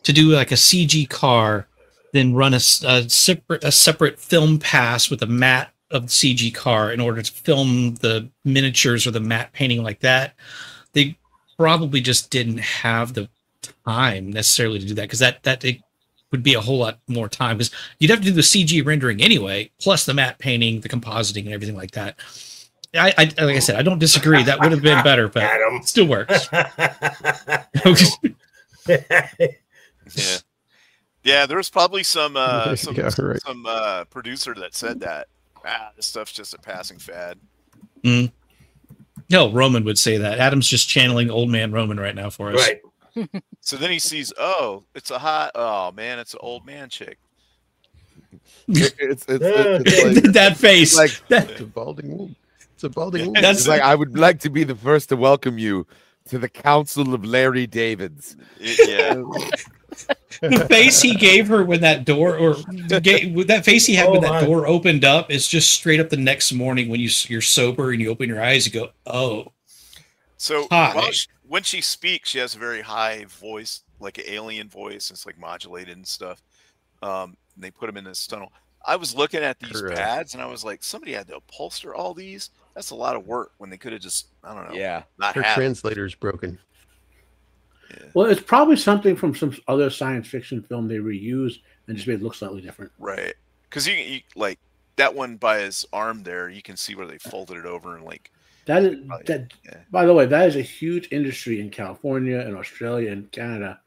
to do like a CG car, then run a separate film pass with a matte of the CG car in order to film the miniatures or the matte painting like that, they probably just didn't have the time necessarily to do that, because that it would be a whole lot more time, because you'd have to do the CG rendering anyway, plus the matte painting, the compositing, and everything like that. I like I said, I don't disagree. That would have been better, but it still works. Yeah. Yeah, there was probably some Yeah, right. some producer that said that. This stuff's just a passing fad. No, Roman would say that. Adam's just channeling old man Roman right now for us. Right. So then he sees, oh, it's an old man chick. It's like, That face. like It's a balding woman. It's a balding woman. That's it's like, I would like to be the first to welcome you to the Council of Larry Davids. Yeah. the face he gave her when that door, or that face he had when that door opened up, is just straight up the next morning when you're sober and you open your eyes, you go, oh. So Hi. when she speaks, she has a very high voice, like an alien voice. It's like modulated and stuff. And they put them in this tunnel. I was looking at these Correct. pads and I was like, somebody had to upholster all these. That's a lot of work when they could have just, I don't know. Yeah. Not Her have it. translator's broken. Well, it's probably something from some other science fiction film they reused and just made it look slightly different. Right. Because you like that one by his arm there, you can see where they folded it over and like That is Probably, that. yeah. By the way, that is a huge industry in California and Australia and Canada.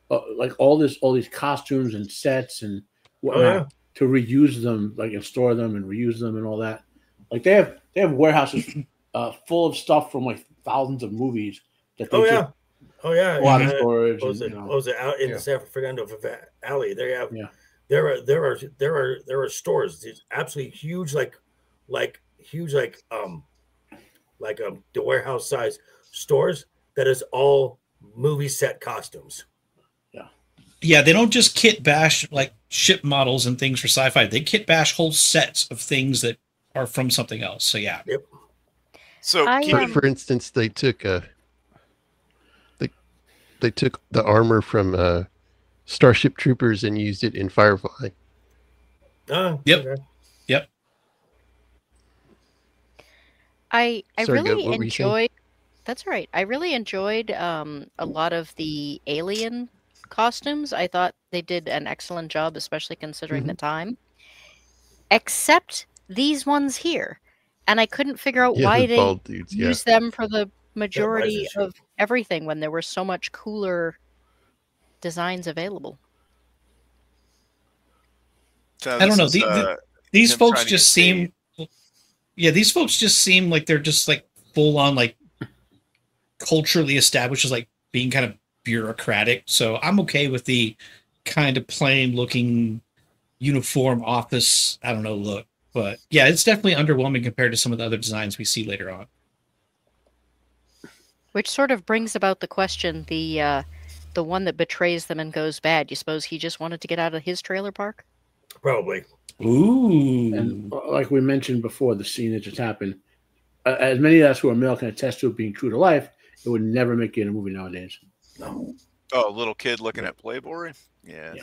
Like all these costumes and sets and whatnot to reuse them, like and store them and reuse them and all that. Like they have warehouses full of stuff from like thousands of movies that they just go out of storage. Was it out in the San Fernando Valley? There are stores. These absolutely huge, the warehouse size stores that is all movie set costumes. Yeah, they don't just kit bash like ship models and things for sci-fi. They kit bash whole sets of things that are from something else. So yeah. Yep. So for instance, they took they took the armor from Starship Troopers and used it in Firefly. Yep. Okay. Yep. I Sorry, really what were you saying? enjoyed. That's all right. I really enjoyed a lot of the alien costumes. I thought they did an excellent job, especially considering the time. Except these ones here, and I couldn't figure out why the they bald dudes, use them for the majority of everything when there were so much cooler designs available. So I don't know. this is, These him folks trying to just get seem. Yeah, these folks just seem like they're just like full on like culturally established as like being kind of bureaucratic. So I'm okay with the kind of plain looking uniform office, I don't know, look. But yeah, it's definitely underwhelming compared to some of the other designs we see later on. Which sort of brings about the question, the one that betrays them and goes bad. You suppose he just wanted to get out of his trailer park? Probably. Ooh. And like we mentioned before, the scene that just happened, as many of us who are male can attest to it being true to life, it would never make it in a movie nowadays. No. Oh, little kid looking at Playboy? Yeah.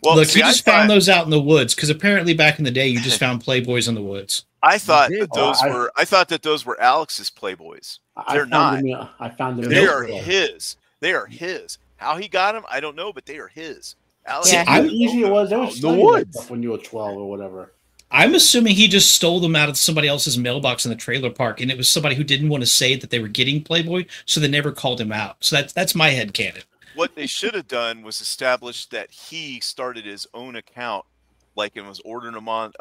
Well, look, see, you just found those out in the woods because apparently back in the day you just found Playboys in the woods. I thought that those were Alex's Playboys. They're not. I found them. They are his. They are his. How he got them, I don't know, but they are his. Alex, how easy it was. They was the woods when you were 12 or whatever. I'm assuming he just stole them out of somebody else's mailbox in the trailer park, and it was somebody who didn't want to say that they were getting Playboy, so they never called him out. So that's my headcanon. What they should have done was establish that he started his own account, like, and was ordering them on,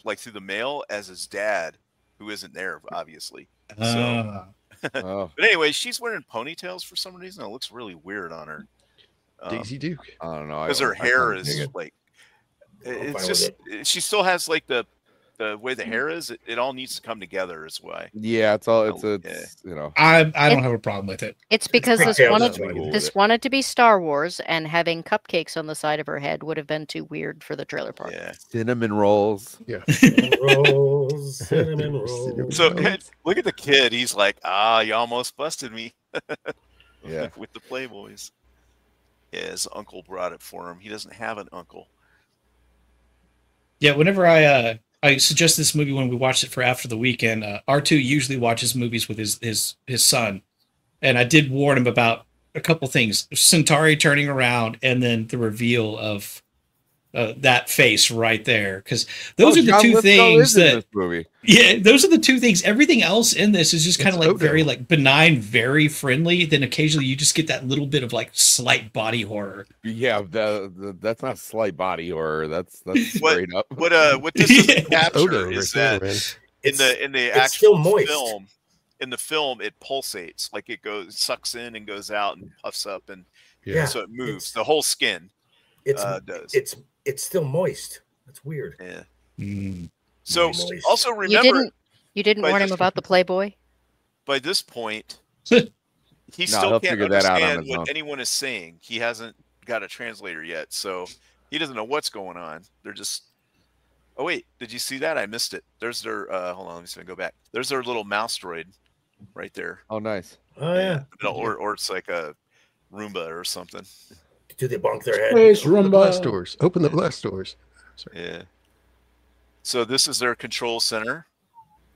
like through the mail as his dad, who isn't there, obviously. So, but anyway, she's wearing ponytails for some reason. It looks really weird on her. Daisy Duke. I don't know. Because her hair is like, it's just, she still has like the way the hair is. It all needs to come together is why. Yeah, it's all, it's you know. I don't have a problem with it. It's because this wanted to be Star Wars, and having cupcakes on the side of her head would have been too weird for the trailer park. Yeah. Cinnamon rolls. Yeah. Cinnamon rolls. So look at the kid. He's like, you almost busted me. Yeah. With the Playboys. Yeah, his uncle brought it for him. He doesn't have an uncle. Yeah, whenever I suggest this movie when we watched it for after the weekend, R2 usually watches movies with his son. And I did warn him about a couple things. Centauri turning around and then the reveal of that face right there. Because those are the two things that... movie. Yeah, those are the two things. Everything else in this is just kind of like very like benign, very friendly. Then occasionally you just get that little bit of like slight body horror. Yeah, that's not slight body horror. That's straight up. What this doesn't capture is that in the actual film, in the film, it pulsates, like it sucks in and goes out and puffs up, and so it moves. The whole skin does. It's still moist. That's weird. Yeah. Mm. So also remember, you didn't warn him about the Playboy. By this point, he still can't understand what anyone is saying. He hasn't got a translator yet, so he doesn't know what's going on. They're just. Oh wait, did you see that? I missed it. There's their. Hold on, let me see if I can go back. There's their little mouse droid, right there. Oh, nice. Oh yeah. Or it's like a Roomba or something. Do they bonk their head? Open the blast doors. Open the blast doors. Sorry. Yeah. So this is their control center.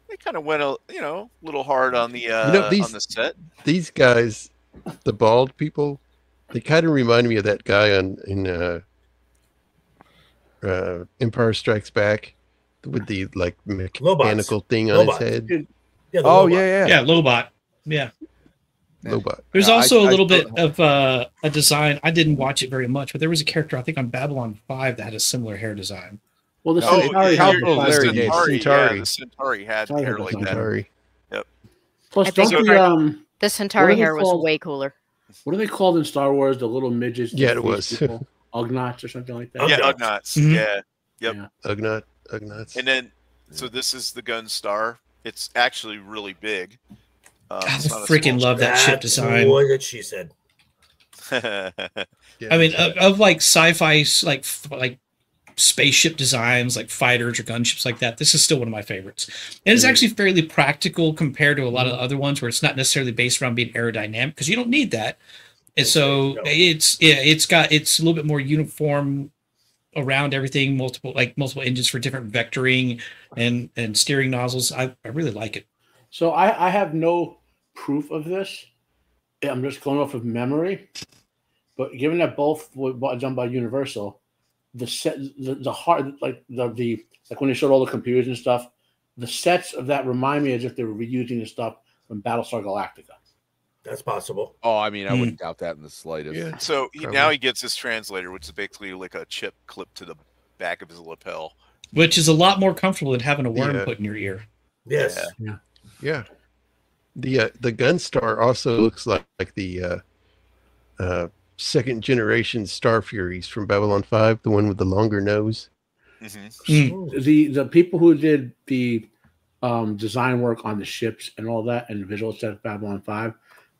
They kind of went a little hard on the on the set. These guys, the bald people, they kind of remind me of that guy in Empire Strikes Back with the like mechanical thing on his head. Yeah, the Oh Lobot. yeah. Lobot. Yeah. Lobot. There's Yeah, also a little still bit of a design. I didn't watch it very much, but there was a character I think on Babylon 5 that had a similar hair design. Well, the Oh, Centauri it's had Centauri. the Larry design. David. Centauri, the Centauri had Centauri hair had like design. that. Sorry. Plus, I don't beg your the pardon? The Centauri what are they hair was called? way cooler. what are they called in Star Wars? The little midgets. Yeah, the it was. people? Ugnaughts or something like that. Yeah, Ugnaughts. Ugnaughts. Mhm. Yeah. Yep. Yeah. Ugnaughts. And then, so this is the gun star. It's actually really big. I it's not a freaking small love that ship That's design. what she said. ship. Yeah, I mean, that's of like sci-fi, like spaceship designs, like fighters or gunships like that. This is still one of my favorites, and it's actually fairly practical compared to a lot of the other ones where it's not necessarily based around being aerodynamic because you don't need that. And so No. it's a little bit more uniform around everything, multiple engines for different vectoring and steering nozzles. I really like it. So I have no proof of this. I'm just going off of memory. But given that both were done by Universal, the set, the hard, like like when they showed all the computers and stuff, the sets of that remind me as if they were reusing the stuff from Battlestar Galactica. That's possible. Oh, I mean, I wouldn't doubt that in the slightest. Yeah. So Probably. now he gets his translator, which is basically like a chip clipped to the back of his lapel. Which is a lot more comfortable than having a worm Yeah. put in your ear. Yes. Yeah. The Gunstar also looks like the second generation Star Furies from Babylon 5, the one with the longer nose. Mm-hmm. The people who did the design work on the ships and all that and the visual set of Babylon 5,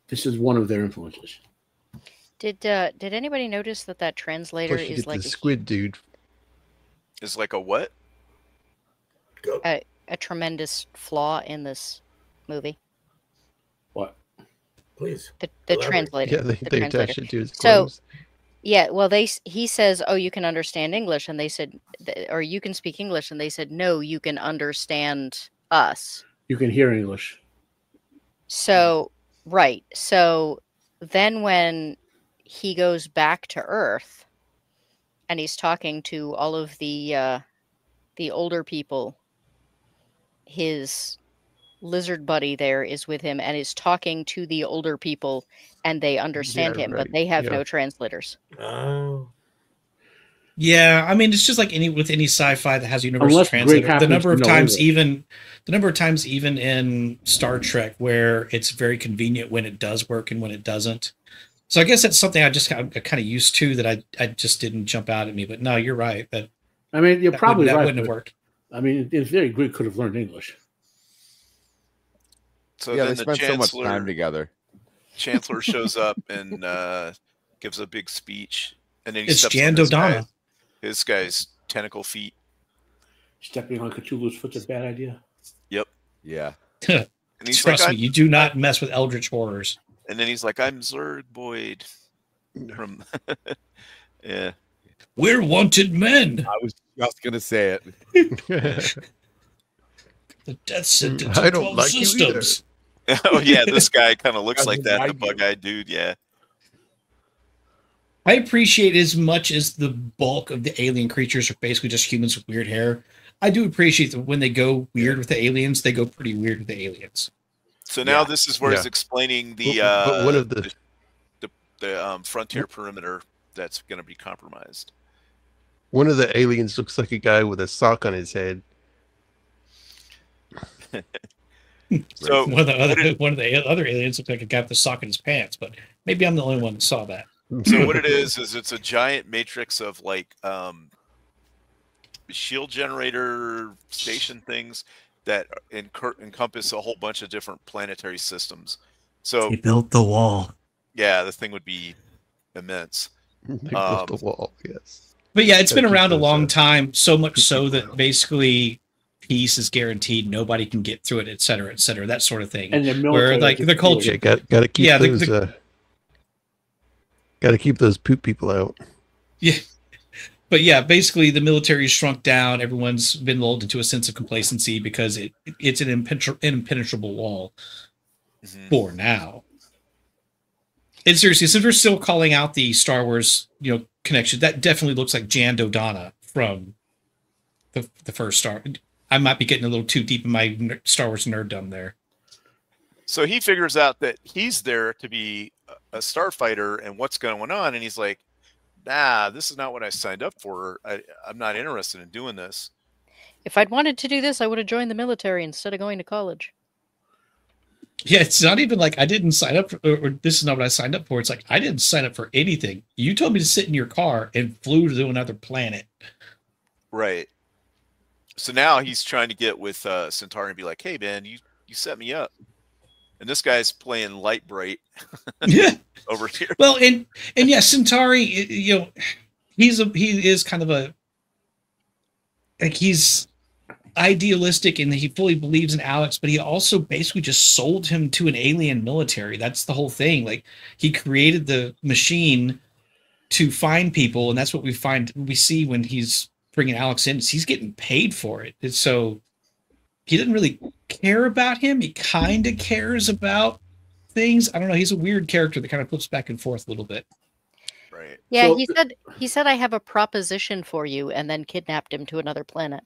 this is one of their influences. Did anybody notice that translator Plus you is get like the squid dude. Is like a what? Go. a tremendous flaw in this movie? What? Please. The Elaborate. translator. Yeah, they the translator. attach it to his So- clothes. Yeah, well, he says, "Oh, you can understand English," and they said, "Or you can speak English," and they said, "No, you can understand us." You can hear English. So, right. So then when he goes back to Earth and he's talking to all of the older people, his lizard buddy there is with him and is talking to the older people and they understand Yeah, him, right. but they have Yeah. no translators. Oh. Yeah, I mean, it's just like any sci-fi that has a universal Unless Greg translator. The happens number to of know times, English. even in Star Trek, where it's very convenient when it does work and when it doesn't. So I guess that's something I'm kind of used to that I just didn't jump out at me. But no, you're right. I mean, you're probably that right. wouldn't have but, worked. I mean, in theory, Greg could have learned English. So Yeah, then they the spent so much chancellor, time together. chancellor shows up and gives a big speech, and then he It's steps Jan on this Dodonna. His guy's tentacle feet. Stepping on Cthulhu's foot's a bad idea. Yeah. And he's Trust like, me, you do not mess with eldritch horrors. and then he's like, "I'm Zerg Boyd from." Yeah. We're wanted men. I was just gonna say it. The death sentence. I of don't 12 like you either. systems. Oh yeah, this guy kind of looks like Doesn't that. The like you. bug-eyed dude. Yeah. I appreciate as much as the bulk of the alien creatures are basically just humans with weird hair. I do appreciate that when they go weird with the aliens, they go pretty weird with the aliens. So now Yeah. this is where he's Yeah. explaining the But one of the frontier perimeter that's going to be compromised. aliens looks like a guy with a sock on his head. So One of the other aliens looked like a guy with a sock in his pants, but maybe I'm the only one that saw that. So what it is it's a giant matrix of like shield generator station things that encompass a whole bunch of different planetary systems. So He built the wall. yeah, the thing would be immense. They built the wall, yes. But yeah, it's been Gotta keep around a those, long time, so much keep so people that out. basically peace is guaranteed. Nobody can get through it, et cetera, that sort of thing. And the Where military, like the culture, Yeah, got to keep Yeah, those. Got to keep those poop people out. yeah. But yeah, basically the military's shrunk down. Everyone's been lulled into a sense of complacency because it's an impenetrable wall Mhm. for now. And seriously, since we're still calling out the Star Wars, connection, that definitely looks like Jan Dodonna from the first Star. I might be getting a little too deep in my Star Wars nerddom there. So he figures out that he's there to be a starfighter and what's going on, and he's like, "Nah, this is not what I signed up for. I'm not interested in doing this." If I'd wanted to do this, I would have joined the military instead of going to college. Yeah, it's not even like I didn't sign up for, or this is not what I signed up for. It's like I didn't sign up for anything. You told me to sit in your car and flew to another planet. Right. So now he's trying to get with Centauri and be like, "Hey, man, you set me up." And this guy's playing light bright Yeah. over here. Well, and yeah, Centauri, you know, he is kind of a, like, he's idealistic and he fully believes in Alex, but he also basically just sold him to an alien military. That's the whole thing. Like, he created the machine to find people, and that's what we see when he's bringing Alex in. Is he's getting paid for it. And so he didn't really care about him. He kind of cares about things. I don't know. He's a weird character that kind of flips back and forth a little bit. Right. Yeah, So- he said I have a proposition for you, and then kidnapped him to another planet.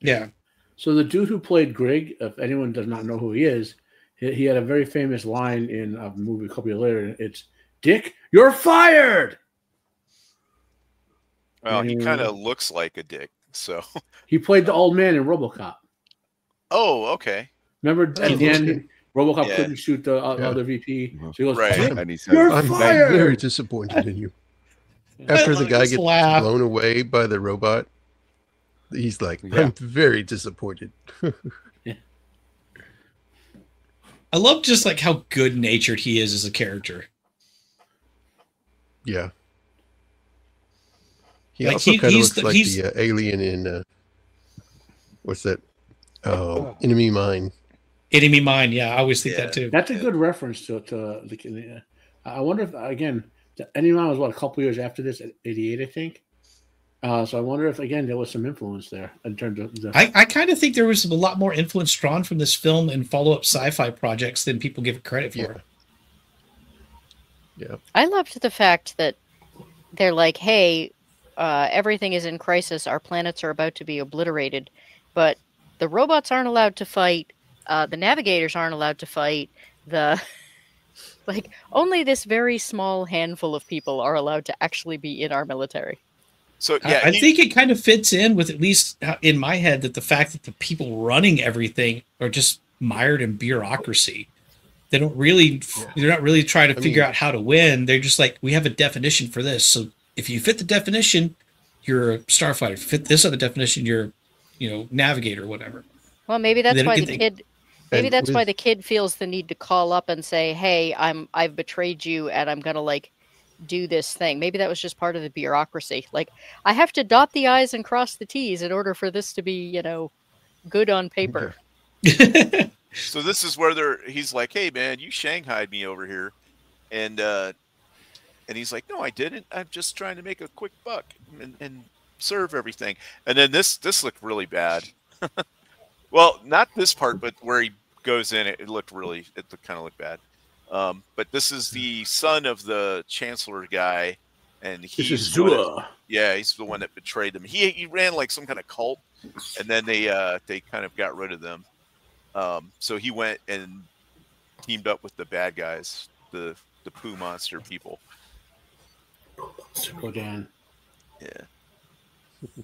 Yeah. So the dude who played Greg, if anyone does not know who he is, he had a very famous line in a movie a couple years later. It's, "Dick, you're fired." Well, he Anyone kind know? of looks like a dick. So, He played the old man in RoboCop. oh, okay. Remember at the end, RoboCop Yeah. couldn't shoot the other VP, so he goes, Right. "Dick, And he said, you're I'm fired." very disappointed in you. After the guy Just gets laugh. blown away by the robot, he's like, Yeah. I'm very disappointed. I love just like how good natured he is as a character. Yeah. He Like, also kind of he's looks like the alien in, what's that? Oh, Enemy Mine. Enemy Mine. Yeah, I always think Yeah. that too. That's a good reference to the. I wonder if again, anyone was what a couple years after this, at 88, I think. So I wonder if again there was some influence there in terms of the. I kind of think there was a lot more influence drawn from this film and follow-up sci-fi projects than people give it credit for. Yeah. I loved the fact that they're like, hey, everything is in crisis. Our planets are about to be obliterated. But the robots aren't allowed to fight. The navigators aren't allowed to fight. Like, only this very small handful of people are allowed to actually be in our military. So yeah, I think it kind of fits in with, at least in my head, that the fact that the people running everything are just mired in bureaucracy. They don't really, they're not really trying to figure out how to win. They're just like, we have a definition for this. So if you fit the definition, you're a starfighter. If you fit this other definition, you're, navigator or whatever. Well, maybe that's They don't why get the the- kid. Maybe And that's why with- the kid feels the need to call up and say, "Hey, I've betrayed you, and I'm gonna do this thing." Maybe that was just part of the bureaucracy. Like, I have to dot the I's and cross the T's in order for this to be, good on paper. So this is where he's like, "Hey man, you shanghaied me over here," and he's like, "No, I didn't. I'm just trying to make a quick buck and serve everything." And then this looked really bad. Well, not this part, but where he goes in, it kind of looked bad. But this is the son of the Chancellor guy, and This he's is the one that- Zua. yeah, he's the one that betrayed them. He ran like some kind of cult, and then they kind of got rid of them. So he went and teamed up with the bad guys, the poo monster people. Ko-Dan. Yeah. So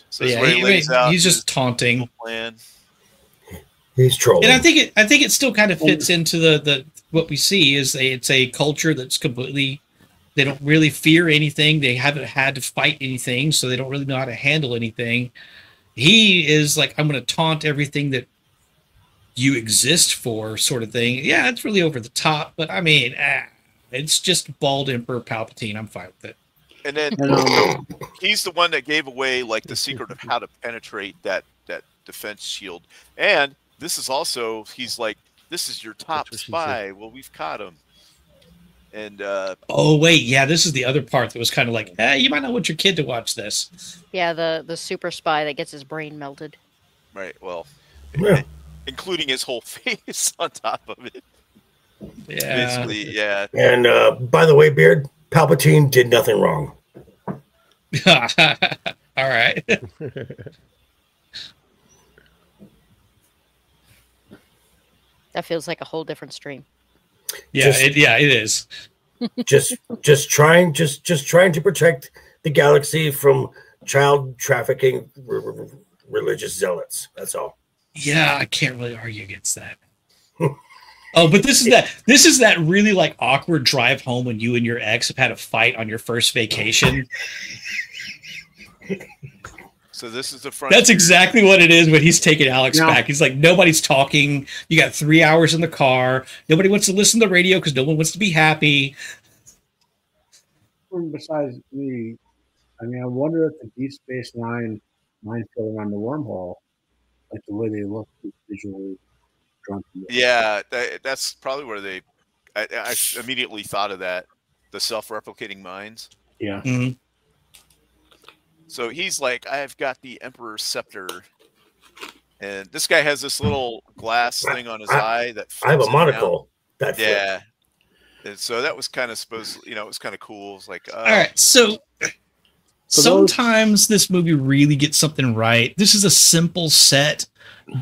So this is where he lays out he's his just taunting. plan. He's trolling. And I think it still kind of fits into the what we see is it's a culture that's completely, they don't really fear anything. They haven't had to fight anything, so they don't really know how to handle anything. He is like, I'm going to taunt everything that you exist for, sort of thing. Yeah, it's really over the top, but I mean, it's just bald Emperor Palpatine. I'm fine with it. And then And, he's the one that gave away like the secret of how to penetrate that defense shield. And this is also, he's like, this is your top what she spy. Well, we've caught him. And Oh wait, yeah, this is the other part that was kind of like, you might not want your kid to watch this. Yeah, the super spy that gets his brain melted. right, well, Yeah. including his whole face on top of it. Yeah. Basically, yeah. And by the way, Beard, Palpatine did nothing wrong. All right. That feels like a whole different stream. Yeah, it is. just trying to protect the galaxy from child trafficking religious zealots. That's all. Yeah, I can't really argue against that. Oh, but this is that really like awkward drive home when you and your ex have had a fight on your first vacation. So this is the front. That's exactly what it is when he's taking Alex back. He's like, nobody's talking. You got 3 hours in the car. Nobody wants to listen to the radio because no one wants to be happy. Besides me, I mean, I wonder if the Deep Space Nine minefield around the wormhole, like the way they look visually drunk. Yeah, that's probably where I immediately thought of that, the self-replicating mines. Yeah. Mm-hmm. So he's like, I've got the Emperor's scepter, and this guy has this little glass thing on his eye that I have a monocle. Yeah. And so that was kind of supposed, it was kind of cool. It's like, all right, so sometimes this movie really gets something right. This is a simple set,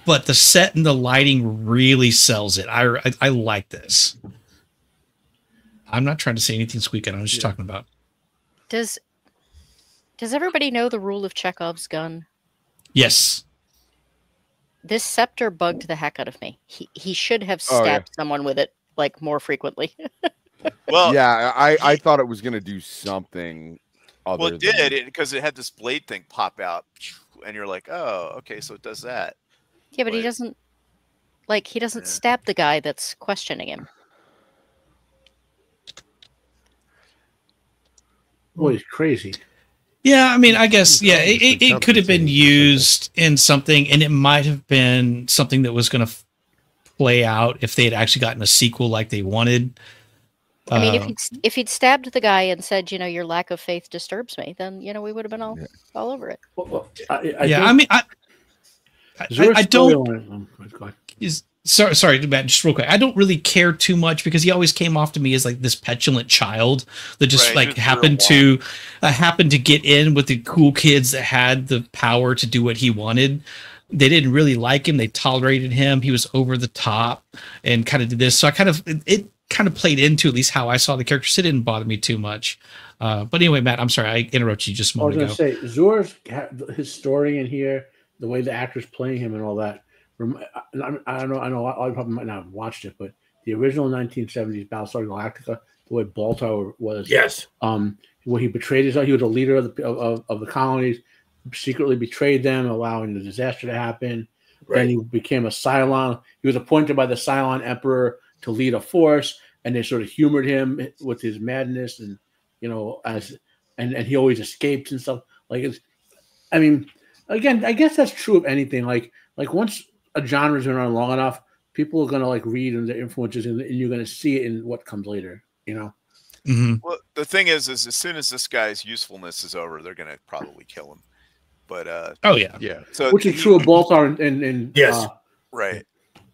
but the set and the lighting really sells it. I like this. I'm not trying to say anything squeaking. I was just talking about. Does everybody know the rule of Chekhov's gun? Yes. This scepter bugged the heck out of me. He should have stabbed someone with it like more frequently. Well, yeah, I thought it was going to do something. Well, it did because it had this blade thing pop out, and you're like, oh, okay, so it does that. Yeah, but he doesn't stab the guy that's questioning him. Boy, he's crazy. Yeah, I mean, I guess, it could have been used in something, and it might have been something that was going to play out if they had actually gotten a sequel like they wanted. I mean, if he'd stabbed the guy and said, your lack of faith disturbs me, then, we would have been all over it. I don't... Sorry, Matt, just real quick. I don't really care too much because he always came off to me as like this petulant child that just happened to get in with the cool kids that had the power to do what he wanted. They didn't really like him. They tolerated him. He was over the top and kind of did this. So it kind of played into at least how I saw the character. So it didn't bother me too much. But anyway, Matt, I'm sorry. I interrupted you just a moment ago. I was going to say, Zor's, his story in here, the way the actor's playing him and all that, I know a lot of people might not have watched it, but the original 1970s Battlestar Galactica, the way Baltar was, when he betrayed his, he was a leader of the colonies, secretly betrayed them, allowing the disaster to happen. Right. Then he became a Cylon. He was appointed by the Cylon Emperor to lead a force, and they sort of humored him with his madness, and and he always escaped and stuff. I mean, again, I guess that's true of anything. Like once a genre's been around long enough, people are gonna read and the influences, and you're gonna see it in what comes later. Mm-hmm. Well, the thing is as soon as this guy's usefulness is over, they're gonna probably kill him. But yeah. So which is true of Baltar and yes, right.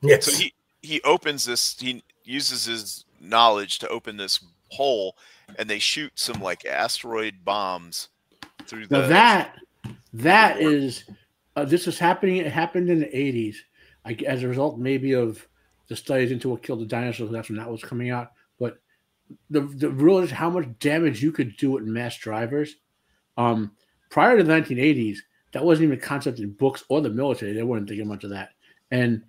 Yes. So he opens this. He uses his knowledge to open this hole, and they shoot some asteroid bombs through the. Now that is this is happening. It happened in the 80s. As a result, maybe of the studies into what killed the dinosaurs. That's when that was coming out. But the rule is how much damage you could do with mass drivers. Prior to the 1980s, that wasn't even a concept in books or the military. They weren't thinking much of that. And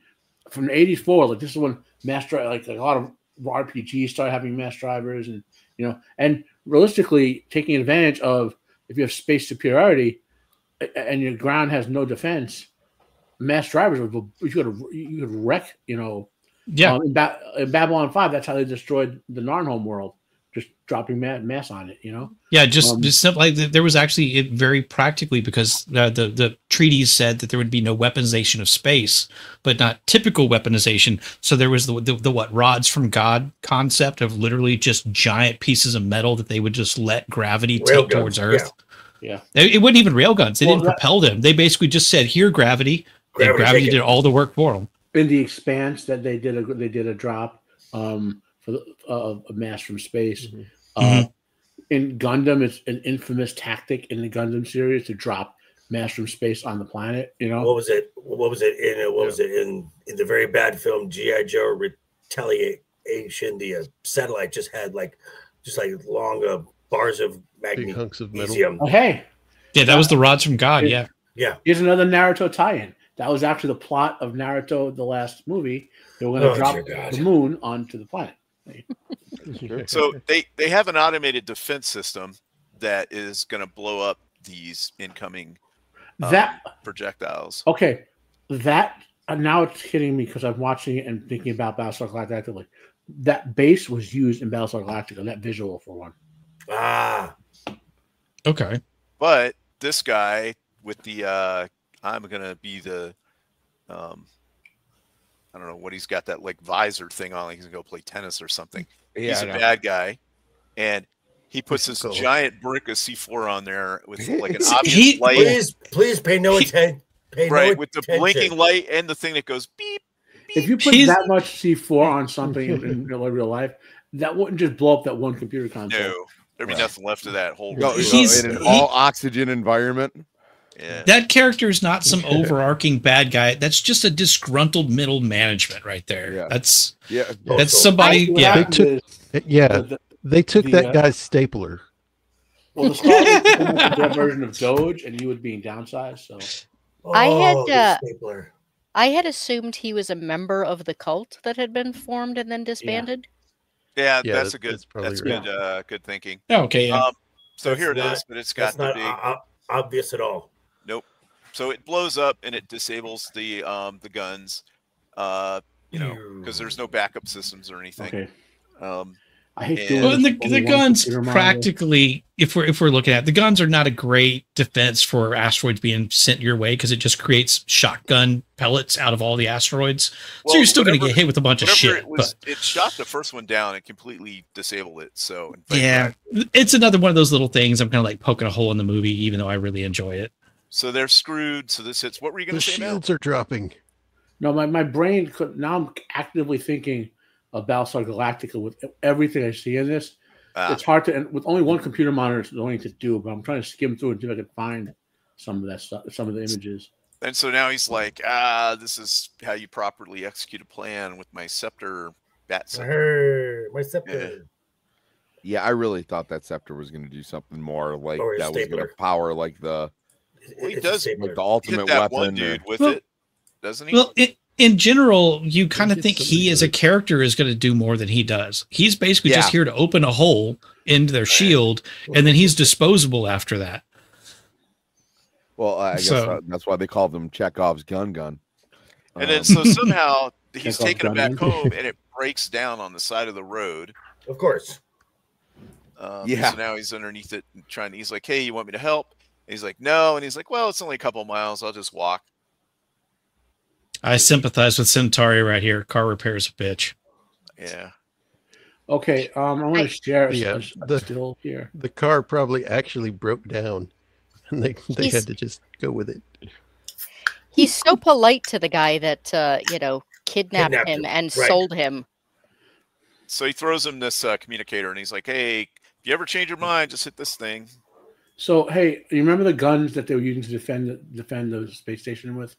from the 80s forward, this is when mass drive, a lot of RPGs started having mass drivers, and and realistically taking advantage of if you have space superiority and your ground has no defense. Mass drivers, you could wreck, Yeah. In Babylon 5, that's how they destroyed the Narnholm world, just dropping mass on it, Yeah, just simply, there was actually very practically, because the treaties said that there would be no weaponization of space, but not typical weaponization. So there was the what, rods from God concept of literally just giant pieces of metal that they would just let gravity take towards Earth. Yeah. It wasn't even railguns. They didn't propel them. They basically just said, "Here, gravity." And gravity did all the work for them. In The Expanse, that they did a drop for a mass from space. Mm-hmm. In Gundam, it's an infamous tactic in the Gundam series to drop master of space on the planet. You know, What was it? What was it in? What was it in the very bad film G.I. Joe Retaliation? The satellite just had like long bars of Big hunks of metal. magnesium. oh, hey, Yeah, that was the rods from God. Yeah. Yeah. here's another Naruto tie-in. That was actually the plot of Naruto, the last movie. They were going to drop dear God. the moon onto the planet. So they have an automated defense system that is going to blow up these incoming That projectiles. okay, that now it's hitting me because I'm watching it and thinking about Battlestar Galactica. That base was used in Battlestar Galactica. That visual for one. Ah. Okay. But this guy with the I'm gonna be the I don't know what he's got, that like visor thing on, like he's gonna go play tennis or something. Yeah, He's I a know. bad guy, and he puts this Cool. giant brick of C4 on there with like an He- obvious light, Please pay no attention. right? With the blinking light and the thing that goes beep. If you put He's- that much C4 on something in real life, that wouldn't just blow up that one computer console. No, there'd be nothing left of that whole. Go, room. He's- in an he- all oxygen environment. Yeah. That character is not some overarching bad guy. That's just a disgruntled middle management right there. Yeah. That's Yeah. somebody. What Yeah. happened is the- They took The, that guy's stapler. well, the Star was their version of Doge, and you would being downsized. So I had, the stapler. I had assumed he was a member of the cult that had been formed and then disbanded. Yeah, Yeah, that's a good. that's probably That's right. good. Good thinking. Okay. Yeah. So That's here it not- is, but it's got That's the not big. obvious at all. Nope. So it blows up and it disables the guns. You know, because there's no backup systems or anything. okay, Um, I hate And- doing Well, and this. the Only one guns computer monitor. practically, if we're looking at it, the guns are not a great defense for asteroids being sent your way because it just creates shotgun pellets out of all the asteroids. So well, you're still going to whatever- get hit with a bunch of whatever shit. it was, But it shot the first one down and completely disabled it. So in fact, yeah, it's another one of those little things. I'm kind of like poking a hole in the movie, even though I really enjoy it. so they're screwed. So this hits. What were you going The to say, Mel? shields are dropping. No, my brain could now. I'm actively thinking of Battlestar Galactica with everything I see in this. It's hard to, and with only one computer monitor, it's annoying to do. But I'm trying to skim through and see if I can find some of that stuff, some of the images. And so now he's like, this is how you properly execute a plan with my scepter, bat scepter. My scepter. Yeah, I really thought that scepter was going to do something more like Or a that was going stapler. to power like the Well, he It's a does stapler. like the Hit ultimate that weapon. one dude with Well- it, doesn't he? Well, in general, you kind of He think gets he, somebody as a good. character, is going to do more than he does. He's basically Yeah. just here to open a hole into their shield, and then he's disposable after that. Well, I guess So- that's why they called him Chekhov's gun. And then so somehow he's Check off taking it back gunman. home, and it breaks down on the side of the road. Of course. Yeah. So now he's underneath it, and trying. He's like, "Hey, you want me to help?" And he's like, "No." And he's like, "Well, it's only a couple miles. I'll just walk." I sympathize with Centauri right here. Car repair is a bitch. Yeah. Okay, I want to share Yeah, a still here. The car probably actually broke down, and they He's- had to just go with it. He's so polite to the guy that kidnapped Kidnapped him him, and right. sold him. So he throws him this communicator, and he's like, "Hey, if you ever change your mind, just hit this thing." So, hey, you remember the guns that they were using to defend the space station with?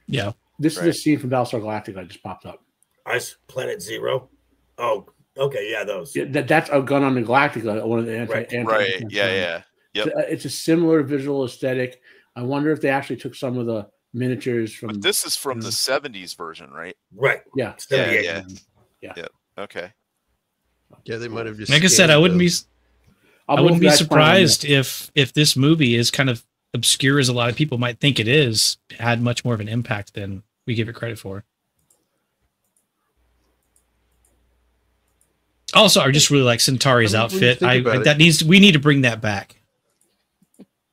Yeah. This Right. is a scene from Battlestar Galactica that just popped up. Ice Planet Zero. Oh, okay, yeah, those. Yeah, that's a gun on the Galactica, one of the Right, Right. Yeah. Yep. It's a similar visual aesthetic. I wonder if they actually took some of the miniatures from. But this is from Mm. the '70s version, right? Right. Yeah, 78. Okay. Yeah, they might have just. Like I said, scanned I wouldn't those. be I'll I wouldn't both be guys plan on surprised if this movie is kind of obscure as a lot of people might think it is, had much more of an impact than we give it credit for. Also, I just really like Centauri's I mean, when you outfit. think about it- We need to bring that back.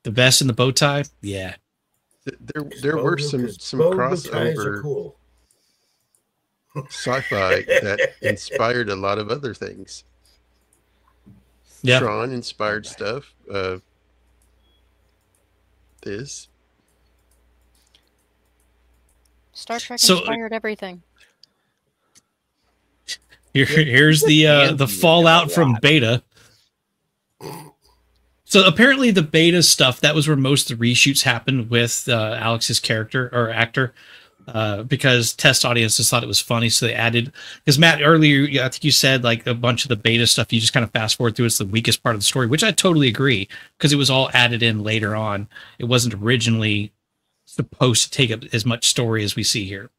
The vest and the bow tie, yeah. There were some Because bow ties are crossover cool. sci-fi that inspired a lot of other things. Yeah. Tron inspired stuff. This. Star Trek So- inspired everything. Here's the fallout from Beta. So apparently the beta stuff, that was where most of the reshoots happened with Alex's character or actor, because test audiences thought it was funny. So they added, because Matt, earlier, I think you said like a bunch of the beta stuff, you just kind of fast forward through. It's the weakest part of the story, which I totally agree, because it was all added in later on. It wasn't originally supposed to take up as much story as we see here.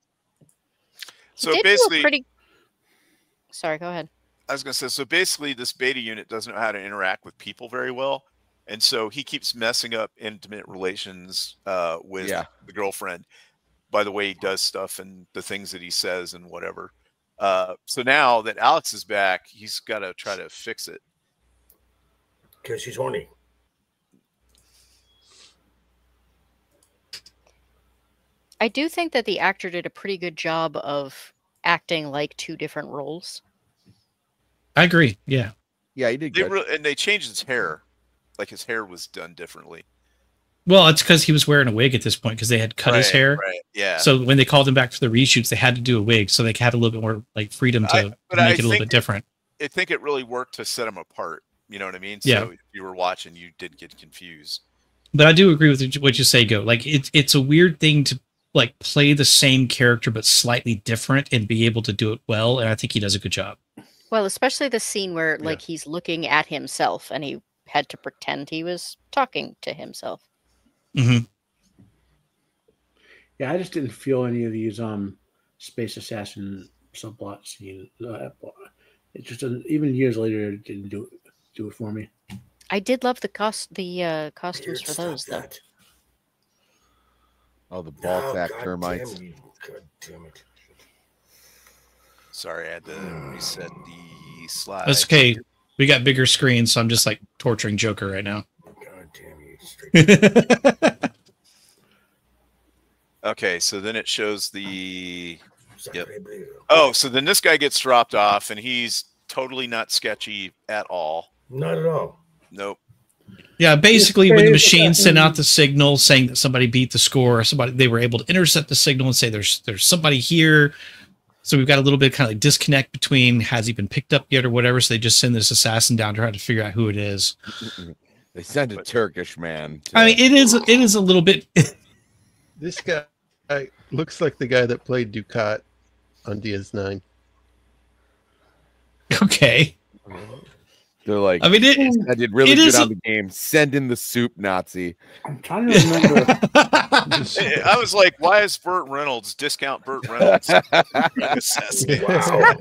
So basically, sorry, go ahead. I was going to say, so basically this beta unit doesn't know how to interact with people very well. And so he keeps messing up intimate relations with the girlfriend by the way he does stuff and the things that he says and whatever. So now that Alex is back, he's got to try to fix it. Because she's horny. I do think that the actor did a pretty good job of acting like two different roles. I agree. Yeah. Yeah, he did good. And they changed his hair. Like his hair was done differently. Well, it's because he was wearing a wig at this point because they had cut his hair. Right. Yeah. So when they called him back for the reshoots, they had to do a wig, so they had a little bit more like freedom to make it a little bit different. I think it really worked to set them apart. You know what I mean? Yeah. So if you were watching, you didn't get confused. But I do agree with what you say, Go. Like it's a weird thing to like play the same character but slightly different and be able to do it well, and I think he does a good job. Well, especially the scene where like he's looking at himself and he had to pretend he was talking to himself. Mm-hmm. Yeah, I just didn't feel any of these space assassin subplot scenes. It just doesn't, even years later, it didn't do it for me. I did love the costumes for those though. Oh, the ball sack termites. God damn it. Sorry, I had to reset the slide. That's okay. We got bigger screens, so I'm just like torturing Joker right now. God damn you. Okay, so then it shows the... Yep. Oh, so then this guy gets dropped off, and he's totally not sketchy at all. Not at all. Nope. Yeah, basically, when the machine sent out the signal saying that somebody beat the score, they were able to intercept the signal and say there's somebody here. So we've got a little bit kind of like disconnect between has he been picked up yet or whatever. So they just send this assassin down to try to figure out who it is. They sent a Turkish man. I mean, it is a little bit. This guy looks like the guy that played Ducat on DS9. Okay. They're like, I mean, I did really good on the game. Send in the soup, Nazi. I'm trying to remember. I was like, why is Burt Reynolds discount Burt Reynolds? Wow.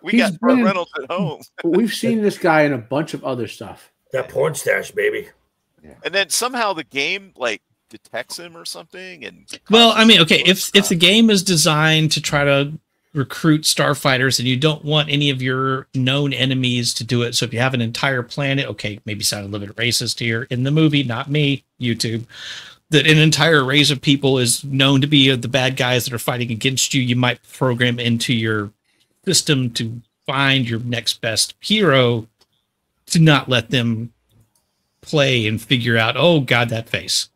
We got Burt Reynolds at home. We've seen this guy in a bunch of other stuff. That porn stash, baby. Yeah. And then somehow the game like detects him or something. And well, I mean, okay, if the game is designed to try to recruit starfighters and you don't want any of your known enemies to do it, so if you have an entire planet, okay, maybe sound a little bit racist here in the movie, not me, YouTube, that an entire race of people is known to be the bad guys that are fighting against you, you might program into your system to find your next best hero to not let them play and figure out, oh God, that face.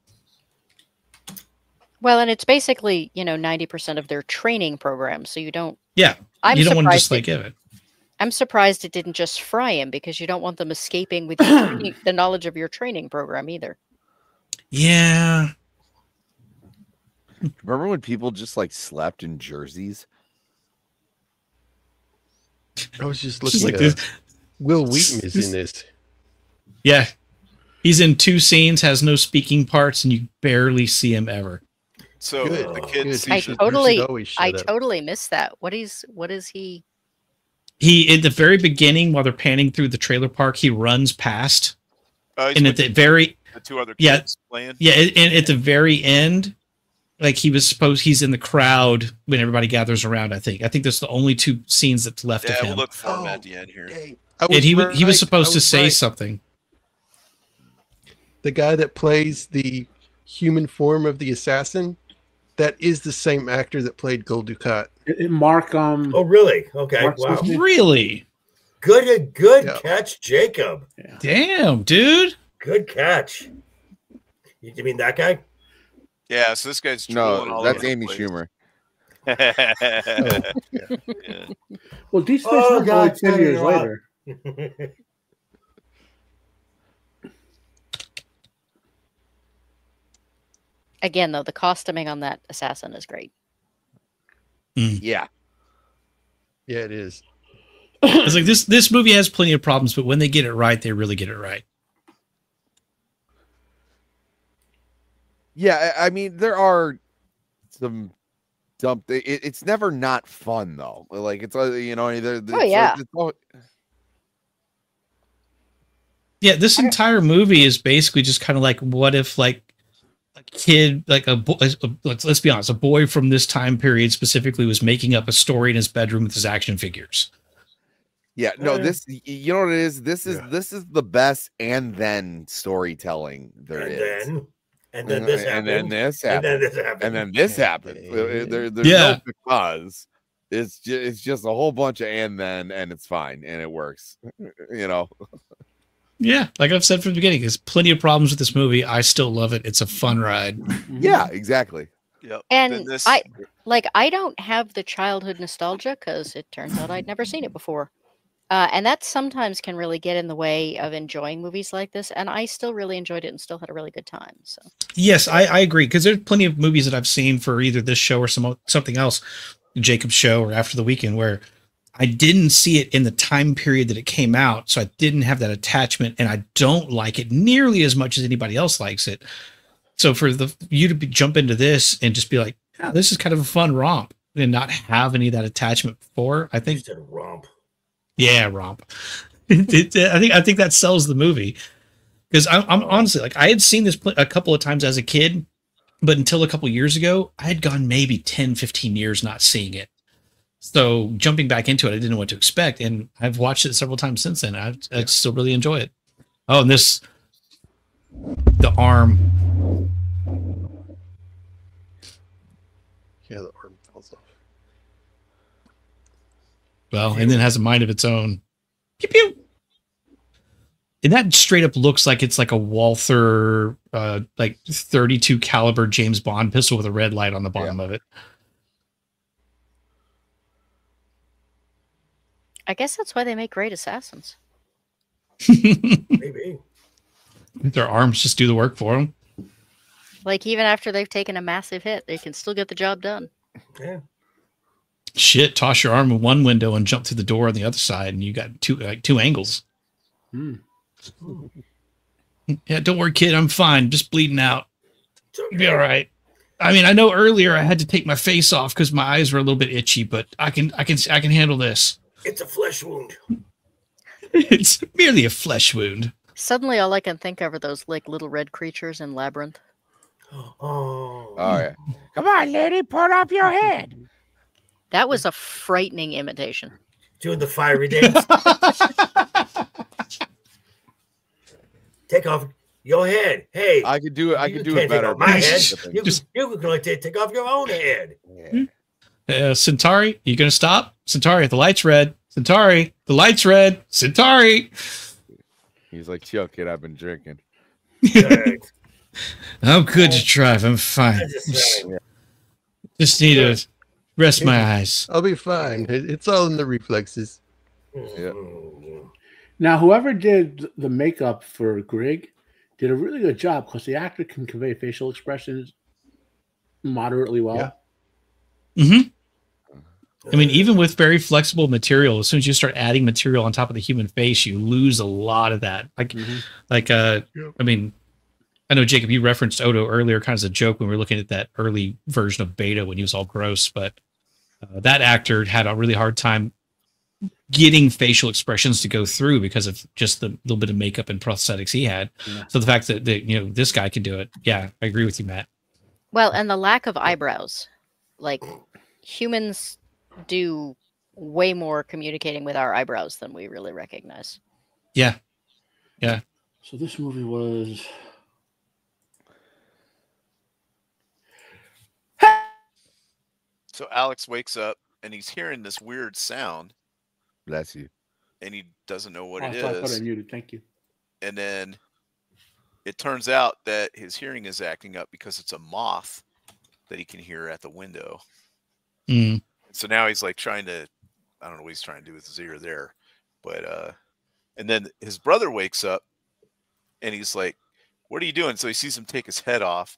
Well, and it's basically, 90% of their training program. So you don't. Yeah. You don't want to just like give it. I'm surprised it didn't just fry him because you don't want them escaping with the knowledge of your training program either. Yeah. Remember when people just like slept in jerseys? I was just looking at this. Will Wheaton is in this. Yeah. He's in 2 scenes, has no speaking parts, and you barely see him ever. So the kids, I totally missed that. What is he? He at the very beginning, while they're panning through the trailer park, he runs past, and at the 2 other kids playing. Yeah, and at the very end, like he's in the crowd when everybody gathers around. I think that's the only 2 scenes that's left of him. We'll look for him at the end here. And he was supposed to say something. The guy that plays the human form of the assassin, that is the same actor that played Gul Dukat. Mark. Oh, really? Okay. Mark wow. Really? Good catch, Jacob. Yeah. Damn, dude. Good catch. You mean that guy? Yeah. So this guy's that's Amy Schumer. Yeah. Well, Deep Space Nine 10 years later. Again, though, the costuming on that assassin is great. Yeah. Yeah, it is. It's like this movie has plenty of problems, but when they get it right, they really get it right. Yeah, I mean, there are some dumb. It's never not fun though. Like it's you know, yeah. Yeah, this entire movie is basically just kind of like, what if like a kid, like let's be honest, a boy from this time period specifically was making up a story in his bedroom with his action figures. Yeah, no, this, you know what it is? This is the best and then storytelling there is. And then this happened. And then this happened. And then this happened. And then this happened. There's Yeah. no because. It's just a whole bunch of and then, and it's fine and it works. You know. Yeah, like I've said from the beginning, there's plenty of problems with this movie. I still love it. It's a fun ride. Yeah, exactly. Yep. And I don't have the childhood nostalgia because it turns out I'd never seen it before. And that sometimes can really get in the way of enjoying movies like this. And I still really enjoyed it and still had a really good time. So Yes, I agree, because there's plenty of movies that I've seen for either this show or something else, Jacob's show or After the Weekend, where I didn't see it in the time period that it came out, so I didn't have that attachment, and I don't like it nearly as much as anybody else likes it. So for you to jump into this and just be like, yeah, this is kind of a fun romp, and not have any of that attachment before, I think. You said romp. Yeah, romp. I think that sells the movie, because I'm honestly, like, I had seen this a couple of times as a kid, but until a couple of years ago, I had gone maybe 10, 15 years not seeing it. So jumping back into it, I didn't know what to expect, and I've watched it several times since then. I still really enjoy it. Oh, and the arm. Yeah, the arm falls off. Well, and then has a mind of its own. Pew pew. And that straight up looks like it's like a Walther, like 32 caliber James Bond pistol with a red light on the bottom of it. I guess that's why they make great assassins. Maybe. Their arms just do the work for them. Like, even after they've taken a massive hit, they can still get the job done. Yeah. Shit, toss your arm in one window and jump through the door on the other side, and you got two angles. Yeah, don't worry, kid. I'm fine. Just bleeding out. You'll be all right. I mean, I know earlier I had to take my face off because my eyes were a little bit itchy, but I can handle this. It's a flesh wound. It's merely a flesh wound. Suddenly, all I can think of are those like little red creatures in Labyrinth. Oh yeah. Come on, lady, put up your head. That was a frightening imitation. Doing the fiery dance. Take off your head. Hey, I could do it. I you could do can't it better. Take off my head. You Just- can like take off your own head. Centauri, you gonna stop? Centauri, the light's red. Centauri, the light's red. Centauri. He's like, chill, kid. I've been drinking. Right. I'm good to drive. I'm fine. Just need to rest my eyes. I'll be fine. It's all in the reflexes. Yeah. Now, whoever did the makeup for Greg did a really good job because the actor can convey facial expressions moderately well. Yeah. Mm-hmm. I mean, even with very flexible material, as soon as you start adding material on top of the human face, you lose a lot of that. I mean, I know, Jacob, you referenced Odo earlier kind of as a joke when we were looking at that early version of Beta when he was all gross, but that actor had a really hard time getting facial expressions to go through because of just the little bit of makeup and prosthetics he had. Yeah. So the fact that this guy could do it, yeah, I agree with you, Matt. Well, and the lack of eyebrows, like humans do way more communicating with our eyebrows than we really recognize. Yeah. So this movie was... So Alex wakes up and he's hearing this weird sound. Bless you. And he doesn't know what it I thought I is. muted. Thank you. And then it turns out that his hearing is acting up because it's a moth that he can hear at the window. Mm. So now he's like trying to, I don't know what he's trying to do with his ear there, but and then his brother wakes up and he's like, what are you doing? So he sees him take his head off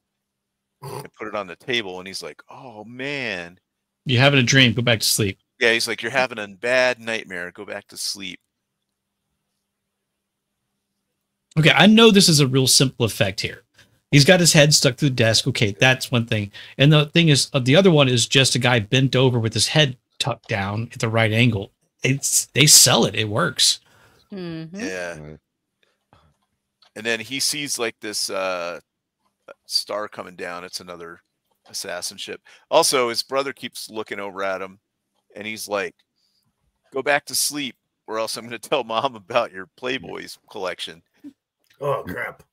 and put it on the table, and he's like, "Oh man, You're having a dream. Go back to sleep. yeah." He's like, "You're having a bad nightmare. Go back to sleep." Okay, I know this is a real simple effect here. He's got his head stuck through the desk. Okay, that's one thing. And the thing is, the other one is just a guy bent over with his head tucked down at the right angle. They sell it. It works. Mm-hmm. Yeah. And then he sees like this star coming down. It's another assassin ship. Also, his brother keeps looking over at him, and he's like, "Go back to sleep, or else I'm going to tell Mom about your Playboys collection." Oh crap!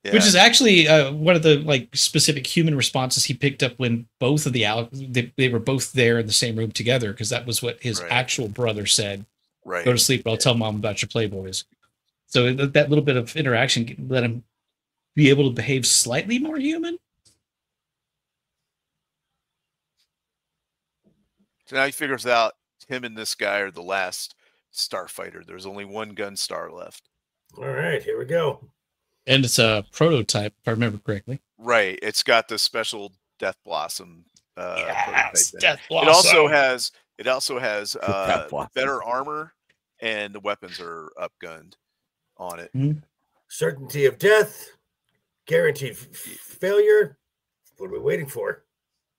Yeah. Which is actually one of the like specific human responses he picked up when both of they were both there in the same room together, because that was what his actual brother said. Right. Go to sleep, but I'll tell Mom about your Playboys. So that little bit of interaction let him be able to behave slightly more human. So now he figures out him and this guy are the last starfighter. There's only one gun star left. All right, here we go. And it's a prototype, if I remember correctly. Right. It's got the special Death Blossom. Yes, prototype. Death It also Blossom. has Death Blossom. better armor, and the weapons are upgunned on it. Certainty of death, guaranteed failure. What are we waiting for?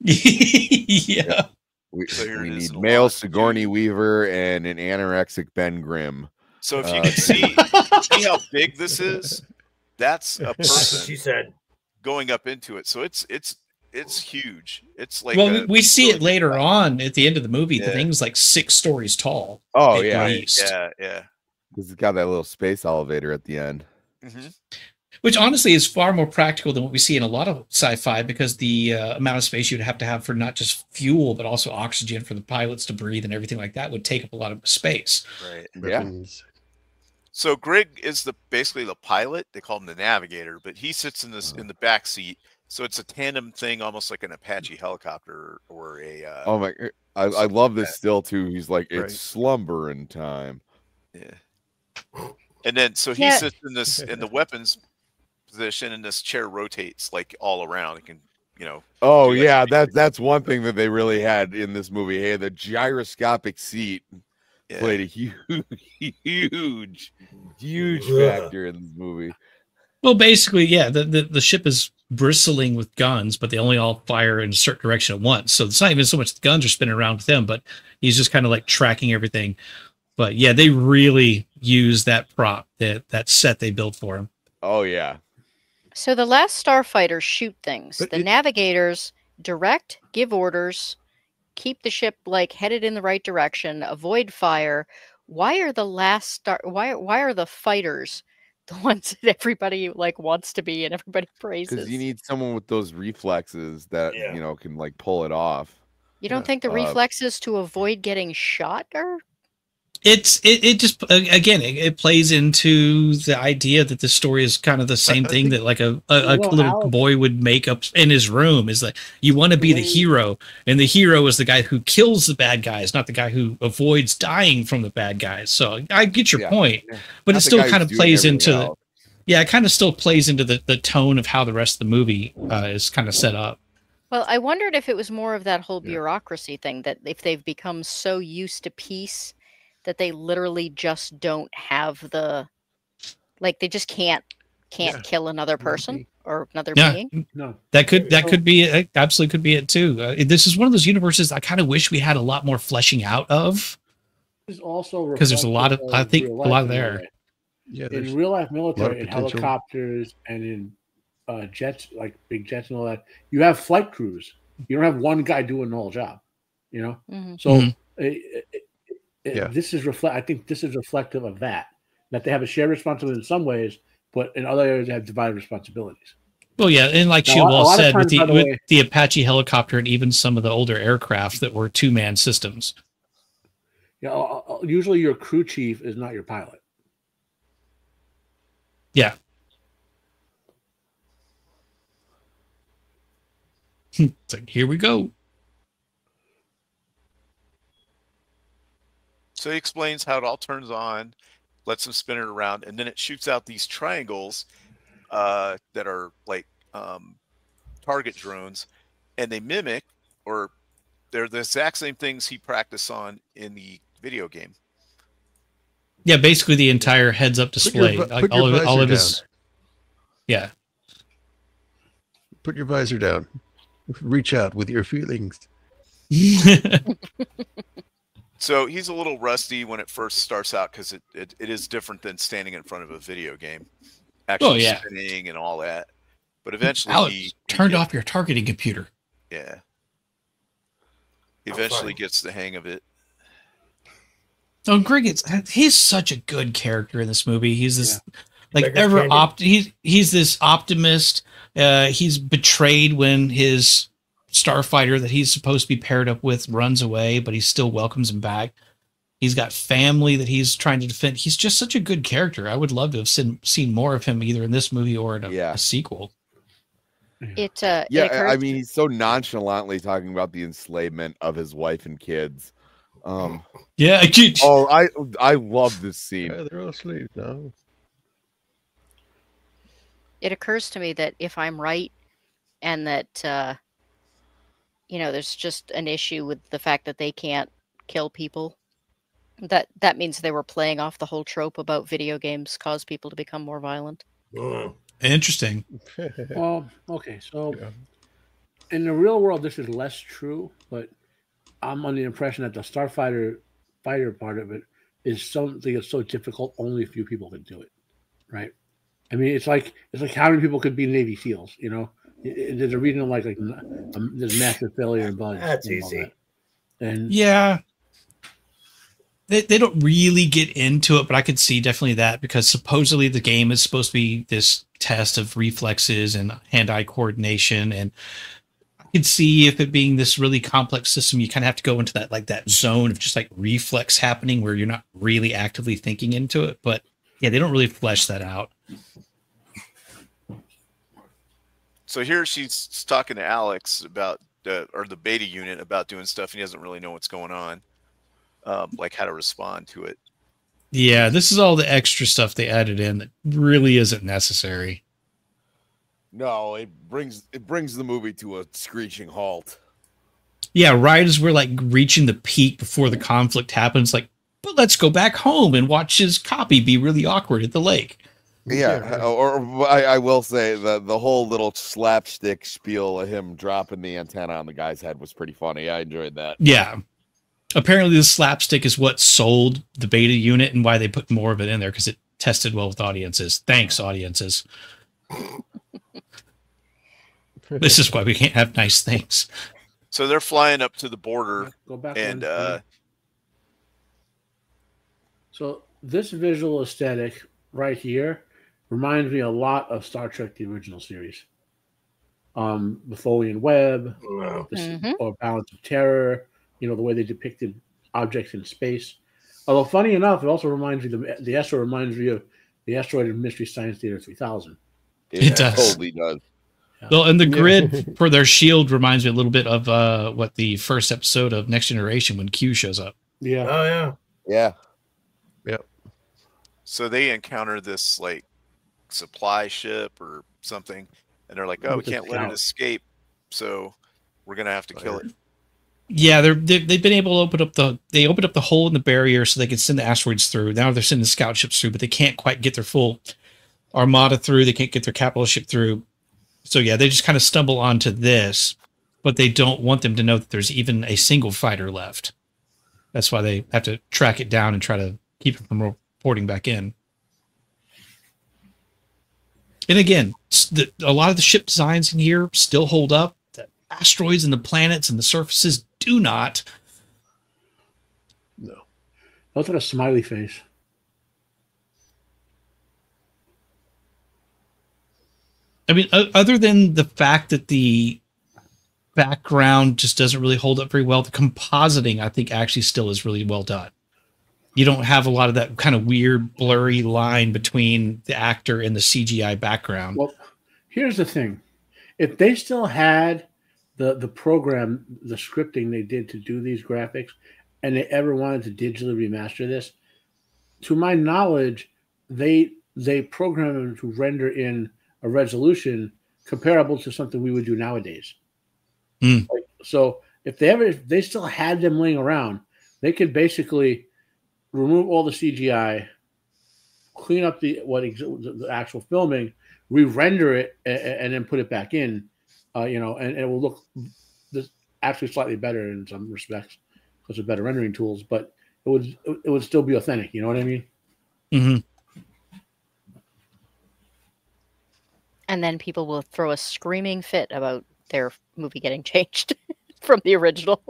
Yeah. We it is need in male lot, Sigourney too. Weaver and an anorexic Ben Grimm. So if you can see how big this is, that's a She person said. going up into it. So it's huge. It's like Well, we see really it later big on at the end of the movie. Yeah. The thing's like 6 stories tall. Oh at yeah, least. Yeah. because it's got that little space elevator at the end. Mm-hmm. Which honestly is far more practical than what we see in a lot of sci-fi, because the amount of space you'd have to have for not just fuel, but also oxygen for the pilots to breathe and everything like that would take up a lot of space. Right. Weapons. So Greg is basically the pilot. They call him the navigator, but he sits in the back seat. So it's a tandem thing, almost like an Apache helicopter or a. Oh my! I love this that. still too. He's like, it's Right. slumbering time. Yeah. And then so he Yeah. sits in the weapons position, and this chair rotates like all around. It can, Oh do like yeah, anything. that's one thing that they really had in this movie. Hey, the gyroscopic seat played a huge factor in this movie. Well, basically, yeah, the ship is bristling with guns, but they only all fire in a certain direction at once. So it's not even so much the guns are spinning around with them, but he's just kind of like tracking everything. But yeah, they really use that prop, that set they built for him. Oh yeah. So the last starfighters shoot things. But The it- navigators direct, give orders, keep the ship like headed in the right direction, avoid fire. Why are the why are the fighters the ones that everybody like wants to be and everybody praises? Because you need someone with those reflexes that Yeah. can like pull it off. You don't think the reflexes to avoid getting shot are? It just again it plays into the idea that the story is kind of the same thing that like a little boy would make up in his room, is that you want to be the hero, and the hero is the guy who kills the bad guys, not the guy who avoids dying from the bad guys. So I get your point, but it still kind of plays into it kind of still plays into the tone of how the rest of the movie is kind of set up. Well, I wondered if it was more of that whole bureaucracy thing, that if they've become so used to peace that they literally just don't have they just can't kill another person or another being. No, that could be it. Absolutely could be it too. This is one of those universes I kind of wish we had a lot more fleshing out of. Is also because there's a lot of a lot there. Yeah, in real life military, in potential. helicopters and in jets, like big jets and all that, you have flight crews. You don't have one guy doing the whole job. So this is I think this is reflective of that they have a shared responsibility in some ways, but in other areas they have divided responsibilities. Well, yeah, and like Shieldwall said, with the Apache helicopter and even some of the older aircraft that were 2-man systems. Yeah, usually your crew chief is not your pilot. Yeah. It's like, here we go. So he explains how it all turns on, lets them spin it around, and then it shoots out these triangles that are like target drones, and they mimic, or they're the exact same things he practiced on in the video game. Yeah, basically the entire heads-up display, put your visor all of down. his. Yeah. Put your visor down. Reach out with your feelings. So he's a little rusty when it first starts out because it is different than standing in front of a video game, actually spinning and all that. But eventually, Alex, turned off your targeting computer. Yeah. He eventually gets the hang of it. Oh, Greg, he's such a good character in this movie. He's this he's this optimist. He's betrayed when his starfighter that he's supposed to be paired up with runs away, but he still welcomes him back. He's got family that he's trying to defend. He's just such a good character. I would love to have seen more of him either in this movie or in a sequel. I mean, he's so nonchalantly talking about the enslavement of his wife and kids. I love this scene. Yeah, they're all asleep now. It occurs to me that if I'm right, and that there's just an issue with the fact that they can't kill people, that means they were playing off the whole trope about video games cause people to become more violent. Interesting. Well, okay, so in the real world, this is less true, but I'm on the impression that the fighter part of it is something that's so difficult, only a few people can do it, right? I mean, it's like how many people could be Navy SEALs, you know? There's a reason like there's massive failure in bugs. That's easy. And they don't really get into it, but I could see definitely that, because supposedly the game is supposed to be this test of reflexes and hand-eye coordination, and I could see if it being this really complex system, you kind of have to go into that zone of just like reflex happening where you're not really actively thinking into it. But yeah, they don't really flesh that out. So here she's talking to Alex about the beta unit about doing stuff, and he doesn't really know what's going on, like how to respond to it. Yeah, this is all the extra stuff they added in that really isn't necessary. No, it brings the movie to a screeching halt. Yeah, right as we're like reaching the peak before the conflict happens, like, but let's go back home and watch his copy be really awkward at the lake. Yeah, or I will say the whole little slapstick spiel of him dropping the antenna on the guy's head was pretty funny. I enjoyed that. Yeah. Apparently the slapstick is what sold the beta unit and why they put more of it in there, because it tested well with audiences. Thanks, audiences. This is why we can't have nice things. So they're flying up to the border, go back and so this visual aesthetic right here reminds me a lot of Star Trek: The Original Series. The Tholian Web, or Balance of Terror. You know, the way they depicted objects in space. Although, funny enough, it also reminds me the asteroid reminds me of the asteroid in Mystery Science Theater 3000. It does. Totally does. Yeah. Well, and the grid for their shield reminds me a little bit of what the first episode of Next Generation when Q shows up. Yeah. Oh yeah. Yeah. Yep. So they encounter this like supply ship or something, and they're like, "Oh, we can't let it escape, so we're gonna have to kill it." Yeah, they've been able to opened up the hole in the barrier so they can send the asteroids through. Now they're sending scout ships through, but they can't quite get their full armada through. They can't get their capital ship through. So yeah, they just kind of stumble onto this, but they don't want them to know that there's even a single fighter left. That's why they have to track it down and try to keep it from reporting back in. And again, a lot of the ship designs in here still hold up. The asteroids and the planets and the surfaces do not. No. Looks like a smiley face. I mean, other than the fact that the background just doesn't really hold up very well, the compositing, I think, actually still is really well done. You don't have a lot of that kind of weird, blurry line between the actor and the CGI background. Well, here's the thing. If they still had the program, the scripting they did to do these graphics, and they ever wanted to digitally remaster this, to my knowledge, they programmed them to render in a resolution comparable to something we would do nowadays. Mm. Like, so if they still had them laying around, they could basically remove all the CGI, clean up the actual filming, re-render it, and then put it back in. And it will look actually slightly better in some respects because of better rendering tools, but it would still be authentic. You know what I mean? Mm-hmm. And then people will throw a screaming fit about their movie getting changed from the original.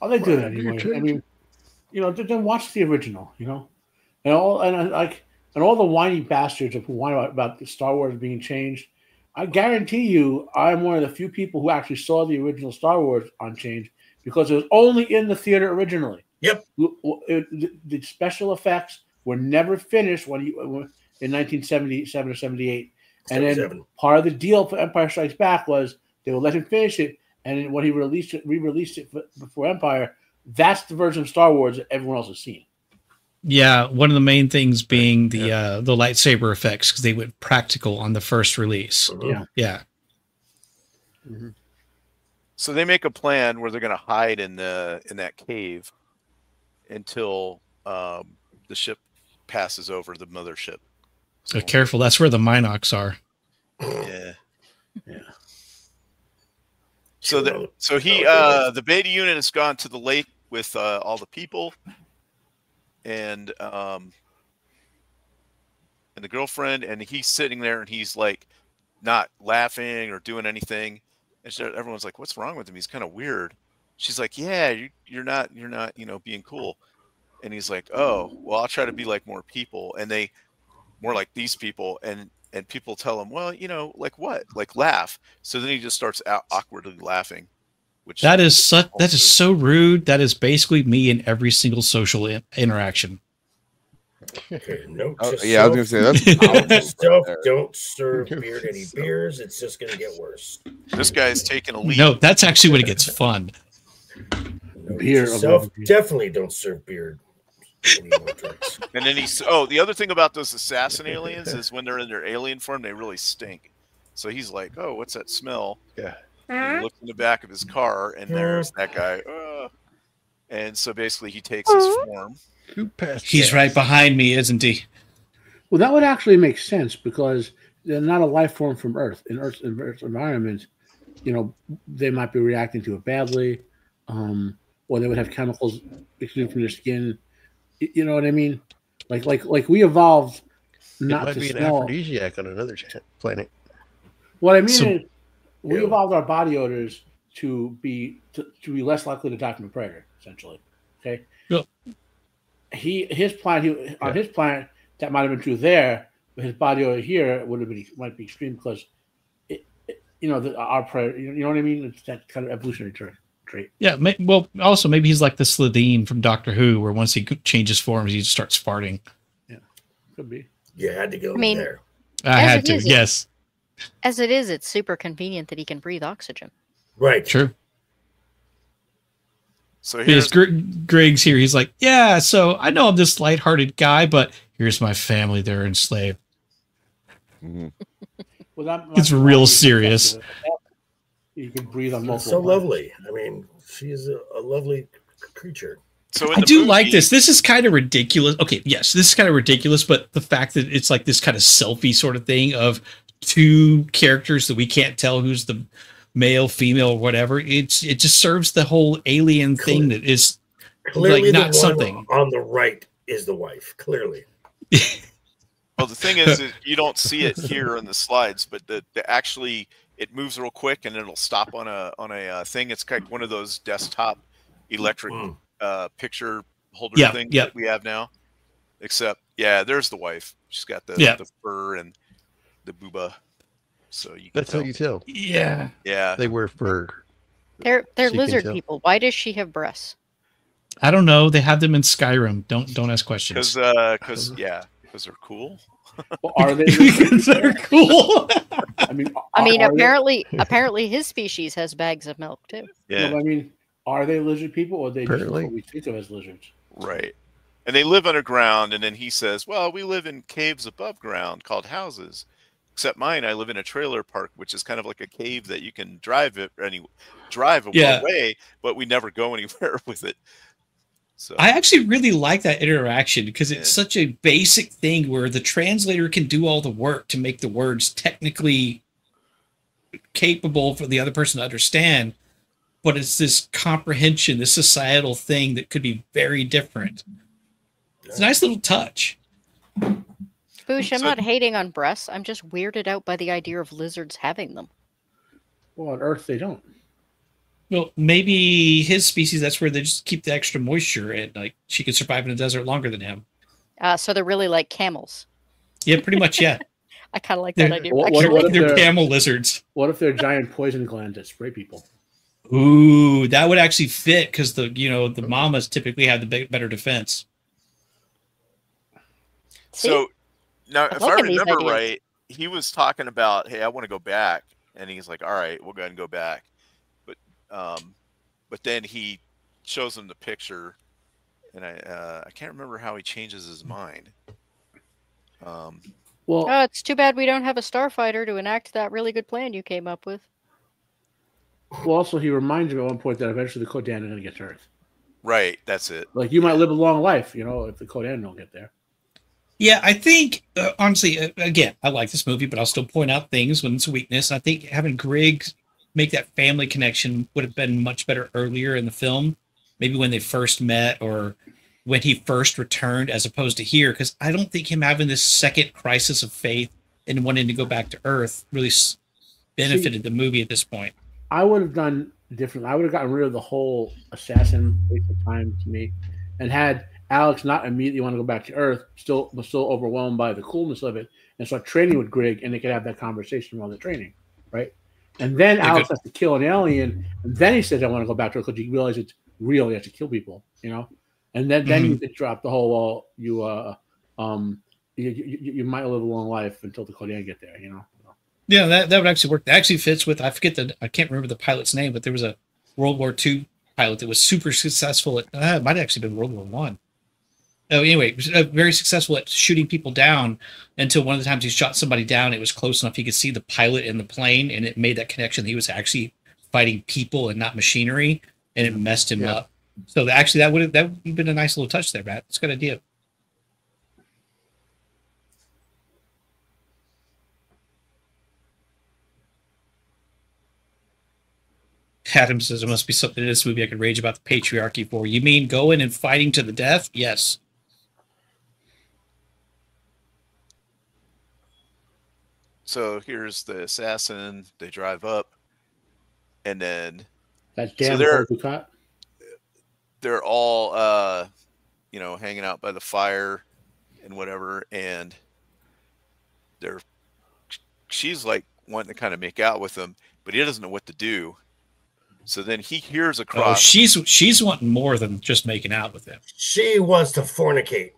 Oh, they do that anyway. I mean, then watch the original. And all the whiny bastards who whine about the Star Wars being changed. I guarantee you, I'm one of the few people who actually saw the original Star Wars unchanged because it was only in the theater originally. Yep. The special effects were never finished in 1977 or 78. And then part of the deal for Empire Strikes Back was they would let him finish it, and then when he re-released it before Empire, that's the version of Star Wars that everyone else has seen. Yeah, one of the main things being the lightsaber effects because they went practical on the first release. Yeah. Mm-hmm. So they make a plan where they're going to hide in that cave until the ship passes over the mothership. So careful, that's where the Minox are. Yeah. Yeah. So the beta unit has gone to the lake with all the people and the girlfriend, and he's sitting there and he's like not laughing or doing anything. And so everyone's like, "What's wrong with him? He's kind of weird." She's like, "Yeah, you're not, being cool." And he's like, "Oh, well, I'll try to be like more people." And they more like these people, and people tell him, "Well, like what? Like laugh." So then he just starts awkwardly laughing, which that is so rude. That is basically me in every single social interaction. Okay, note I was gonna say that's stuff. Don't serve Beard any beers. It's just gonna get worse. This guy's taking a lead. No, that's actually when it gets fun. Beer definitely don't serve Beard. And then the other thing about those assassin aliens is when they're in their alien form, they really stink. So he's like, "Oh, what's that smell?" Yeah. And he looks in the back of his car, and there's that guy. And so basically, he takes his form. He's right behind me, isn't he? Well, that would actually make sense because they're not a life form from Earth. In Earth's environment, they might be reacting to it badly, or they would have chemicals exuding from their skin. You know what I mean? Like we evolved not to be smell. an aphrodisiac on another planet. What I mean is, we evolved our body odors to be less likely to die from a predator. Essentially, okay. Yep. His planet that might have been true there, but his body odor here might be extreme because our predator. You know what I mean? It's that kind of evolutionary trait. Yeah, well, also maybe he's like the Slitheen from Doctor Who, where once he changes forms, he just starts farting. Yeah, could be. You had to go there. I had to, yes. As it is, it's super convenient that he can breathe oxygen. Right. True. So here's Greg's here. He's like, "Yeah, so I know I'm this lighthearted guy, but here's my family. They're enslaved." Mm-hmm. Well, it's real serious. You can breathe on multiple. So lovely. I mean, she is a lovely creature. So I do like this. This is kind of ridiculous. Okay, yes, this is kind of ridiculous, but the fact that it's like this kind of selfie sort of thing of two characters that we can't tell who's the male, female, or whatever. It just serves the whole alien thing that is clearly like not the one something on the right is the wife. Clearly. Well, the thing is you don't see it here in the slides, but the actually it moves real quick and it'll stop on a thing. It's kind of one of those desktop electric picture holder things that we have now. Except, there's the wife. She's got the fur and the booba. So that's how you tell. Yeah. They wear fur. They're lizard people. Why does she have breasts? I don't know. They have them in Skyrim. Don't ask questions. Because they're cool. Well, are they? Because they're cool. I mean, apparently his species has bags of milk too. Yeah. No, I mean, are they lizard people, or are they just what we think of as lizards? Right. And they live underground, and then he says, "Well, we live in caves above ground called houses." except mine, I live in a trailer park, which is kind of like a cave that you can drive Yeah. away, but we never go anywhere with it. So I actually really like that interaction because it's Yeah. such a basic thing where the translator can do all the work to make the words technically capable for the other person to understand, but it's this comprehension, this societal thing that could be very different. It's a nice little touch. Boosh, I'm So- not hating on breasts. I'm just weirded out by the idea of lizards having them. Well, on Earth they don't. Well, maybe his species, that's where they just keep the extra moisture and like she can survive in the desert longer than him. So they're really like camels. Yeah, pretty much, yeah. I kind of like They're- that idea. What- actually. what if They're they're- camel lizards. What if they're giant poison glands that spray people? Ooh, that would actually fit because the mamas typically have the better defense. See? So now, I'm if I liking these remember ideas. right, he was talking about, hey, I want to go back, and he's like, all right, we'll go ahead and go back. But then he shows him the picture, and I can't remember how he changes his mind. Well, Oh, it's too bad we don't have a starfighter to enact that really good plan you came up with. also he reminds you at one point that eventually the Ko-Dan are going to get to Earth. Right, that's it. Like you might live a long life, if the Ko-Dan don't get there. Yeah, I think, honestly, again, I like this movie, but I'll still point out things when it's a weakness. I think having Griggs make that family connection would have been much better earlier in the film, maybe when they first met or when he first returned, as opposed to here, because I don't think him having this second crisis of faith and wanting to go back to Earth really benefited the movie at this point. I would have done different. I would have gotten rid of the whole assassin waste of time to me, and had Alex not immediately want to go back to Earth, was still overwhelmed by the coolness of it, and start training with Grig, and they could have that conversation while they're training, right? And then Alex has to kill an alien, and then he says, "I want to go back to Earth," because you realize it's real. You have to kill people, And then you could drop the whole, you might live a long life until the Ko-Dan get there, Yeah, that would actually work. That actually fits with, I can't remember the pilot's name, but there was a World War II pilot that was super successful at, it might have actually been World War One. Oh, anyway, very successful at shooting people down until one of the times he shot somebody down, it was close enough he could see the pilot in the plane, and it made that connection. He was actually fighting people and not machinery, and it messed him up. So that would have been a nice little touch there, Matt. It's a good idea. Adam says there must be something in this movie I could rage about the patriarchy for. You mean going and fighting to the death? Yes. So here's the assassin. They drive up, and then That damn Ducat. they're all hanging out by the fire and whatever, and she's like wanting to kind of make out with him, but he doesn't know what to do. So then he hears across. Oh, she's wanting more than just making out with him. She wants to fornicate.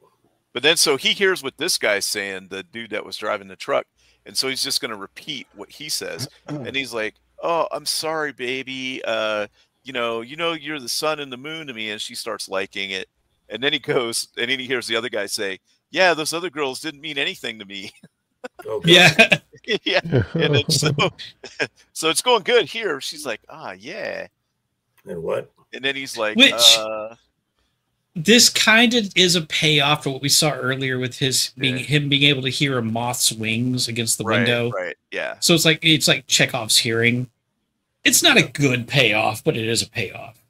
But then so he hears what this guy's saying, the dude that was driving the truck, and so he's just going to repeat what he says, and he's like, "Oh, I'm sorry, baby. You're the sun and the moon to me," and she starts liking it. And then he goes, and then he hears the other guy say, "Yeah, those other girls didn't mean anything to me." Okay. Yeah. Yeah. And then so it's going good here. She's like, yeah. And what? And then he's like, Which this kind of is a payoff for what we saw earlier with him being able to hear a moth's wings against the window. Right. Yeah. So it's like Chekhov's hearing. It's not a good payoff, but it is a payoff.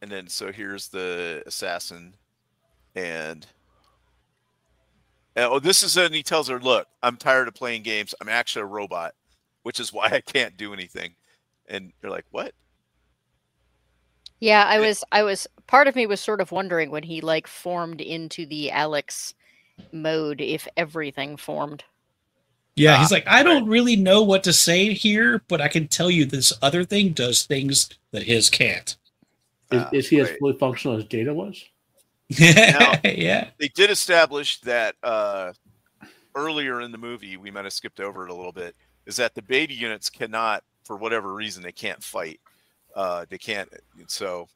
And then so here's the assassin, and this is when he tells her, "Look, I'm tired of playing games. I'm actually a robot, which is why I can't do anything." And you're like, "What?" Yeah, I was part of me was sort of wondering when he formed into the Alex mode if everything formed. Yeah, he's like, I don't really know what to say here, but I can tell you this other thing does things that his can't. Is he as fully functional as Data was? Now, yeah. They did establish that earlier in the movie, we might have skipped over it a little bit, is that the beta units cannot, for whatever reason, they can't fight. They can't. So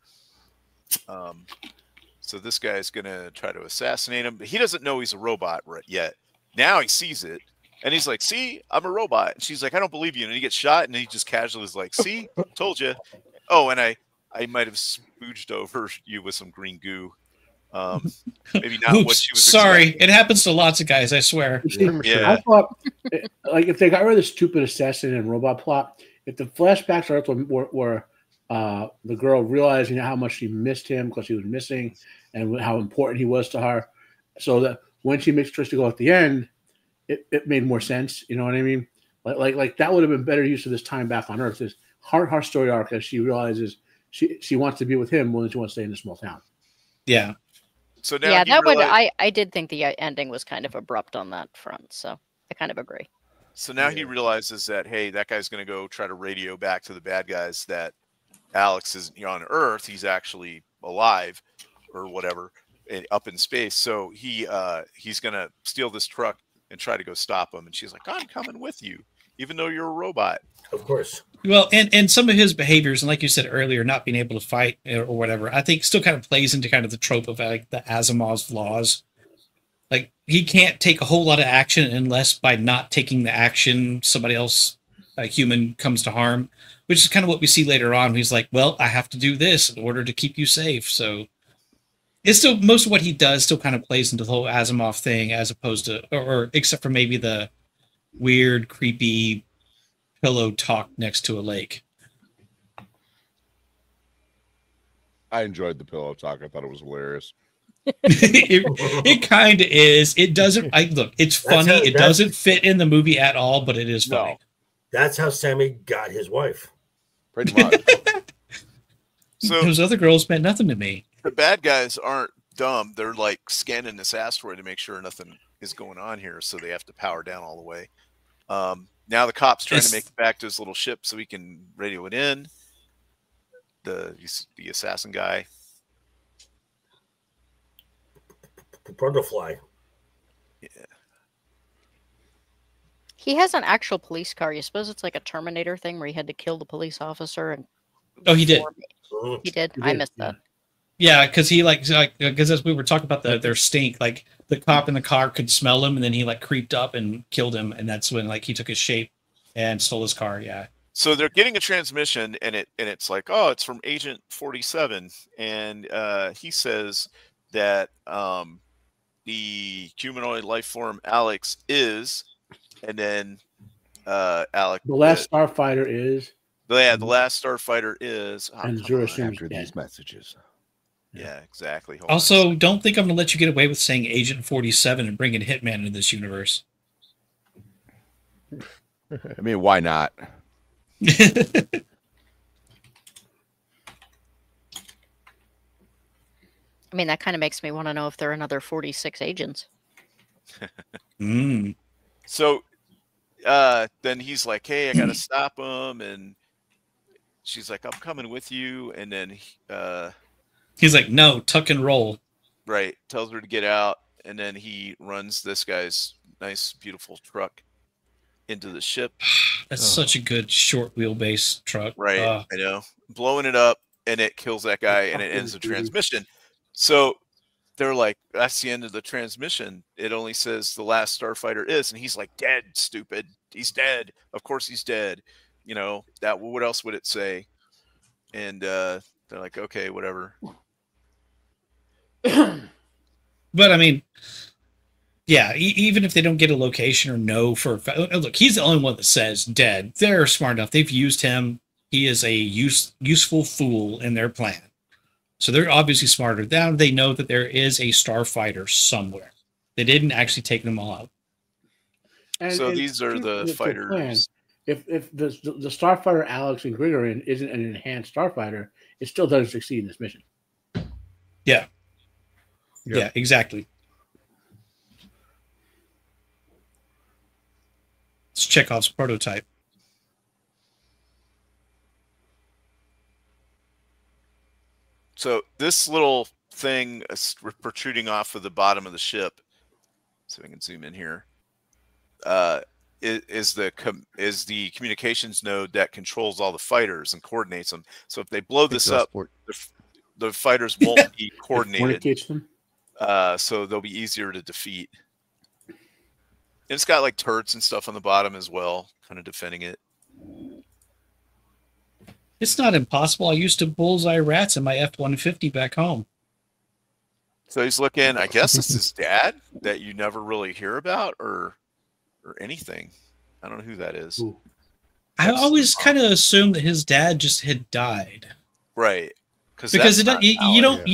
this guy's going to try to assassinate him, but he doesn't know he's a robot yet. Now he sees it, And he's like, see, I'm a robot. And she's like, I don't believe you. And he gets shot, and he just casually is like, see, told you. Oh, and I might have spooged over you with some green goo. Maybe not what Oops, she was sorry. expecting. It happens to lots of guys, I swear. Yeah. I thought, like, if they got rid of the stupid assassin and robot plot, if the flashbacks are were the girl realizing how much she missed him because he was missing and how important he was to her, so that when she makes choice to go at the end, it made more sense. You know what I mean? Like that would have been better use of this time back on Earth. This her story arc as she realizes she wants to be with him more than she wants to stay in a small town. Yeah. So now Yeah, he that would. realized- I did think the ending was kind of abrupt on that front, so I kind of agree. So now he realizes that, hey, that guy's going to go try to radio back to the bad guys that Alex is on Earth. He's actually alive or whatever up in space. So he's going to steal this truck and try to go stop him. And she's like, I'm coming with you, even though you're a robot. Of course. Well, and some of his behaviors, and like you said earlier, not being able to fight or whatever, I think still kind of plays into kind of the trope of like the Asimov's laws. Like he can't take a whole lot of action unless by not taking the action, somebody else, a human, comes to harm, which is kind of what we see later on. He's like, well, I have to do this in order to keep you safe. So it's still, most of what he does still kind of plays into the whole Asimov thing, as opposed to, or except for maybe the weird, creepy pillow talk next to a lake. I enjoyed the pillow talk. I thought it was hilarious. it kind of is. It doesn't. Look. It's funny. It doesn't fit in the movie at all, but it is funny. No, that's how Sammy got his wife. Pretty much. So those other girls meant nothing to me. The bad guys aren't dumb. They're like scanning this asteroid to make sure nothing is going on here, so they have to power down all the way. Now the cop's trying to make it back to his little ship so he can radio it in. The assassin guy. Butterfly. Yeah. He has an actual police car. You suppose it's like a Terminator thing where he had to kill the police officer and. Oh, he did. He did. I missed that. Yeah, because he because as we were talking about their stink, like the cop in the car could smell him, and then he like creeped up and killed him, and that's when like he took his shape and stole his car. Yeah. So they're getting a transmission, and it's like, oh, it's from Agent 47, and he says that the humanoid life form Alex is, and then Alex. The last Starfighter is. Yeah, the last Starfighter is. And Zero After these messages. Yeah, exactly. Hold also, don't think I'm going to let you get away with saying Agent 47 and bringing Hitman into this universe. I mean, why not? I mean, that kind of makes me want to know if there are another 46 agents. So then he's like, hey, I got to stop him. And she's like, I'm coming with you. And then he's like, no, tuck and roll. Right. Tells her to get out. And then he runs this guy's nice, beautiful truck into the ship. That's such a good short wheelbase truck. Right. I know. Blowing it up, and it kills that guy, and it ends the transmission. So they're like, that's the end of the transmission. It only says the last Starfighter is, and he's like, dead, stupid. He's dead. Of course he's dead. You know, that, what else would it say? And they're like, okay, whatever. But I mean, yeah, even if they don't get a location or know for look, he's the only one that says dead. They're smart enough. They've used him. He is a useful fool in their plan. So they're obviously smarter. Now they know that there is a Starfighter somewhere. They didn't actually take them all out. So these are the fighters. If the Starfighter Alex and Grigorin isn't an enhanced Starfighter, it still doesn't succeed in this mission. Yeah. Yeah, exactly. It's Chekhov's prototype. So this little thing is protruding off of the bottom of the ship, so we can zoom in here, is the communications node that controls all the fighters and coordinates them. So if they blow this up, the fighters won't be coordinated. Them. So they'll be easier to defeat. it's got like turrets and stuff on the bottom as well, kind of defending it. It's not impossible. I used to bullseye rats in my F-150 back home. So he's looking. I guess it's his dad that you never really hear about, or anything. I don't know who that is. Ooh. I That's always the mom. kind of assumed that his dad just had died. Right. Because that's it, not you valid. don't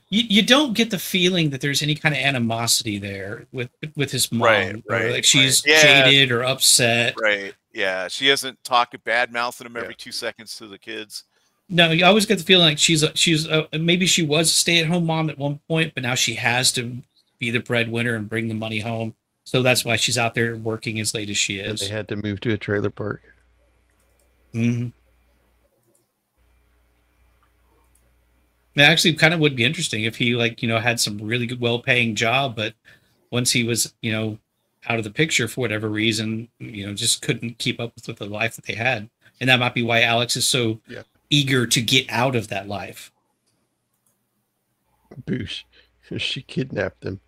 you don't get the feeling that there's any kind of animosity there with his mom, Right, or right, like she's right. Yeah. jaded or upset. Right. Yeah. She hasn't talked bad mouthing him every Yeah. 2 seconds to the kids. No, you always get the feeling like she's maybe she was a stay-at-home mom at one point, but now she has to be the breadwinner and bring the money home. So that's why she's out there working as late as she And is. they had to move to a trailer park. Mm-hmm. It actually kind of would be interesting if he had some really good, well-paying job, but once he was, out of the picture for whatever reason, just couldn't keep up with the life that they had. And that might be why Alex is so eager to get out of that life. Boosh. She kidnapped him.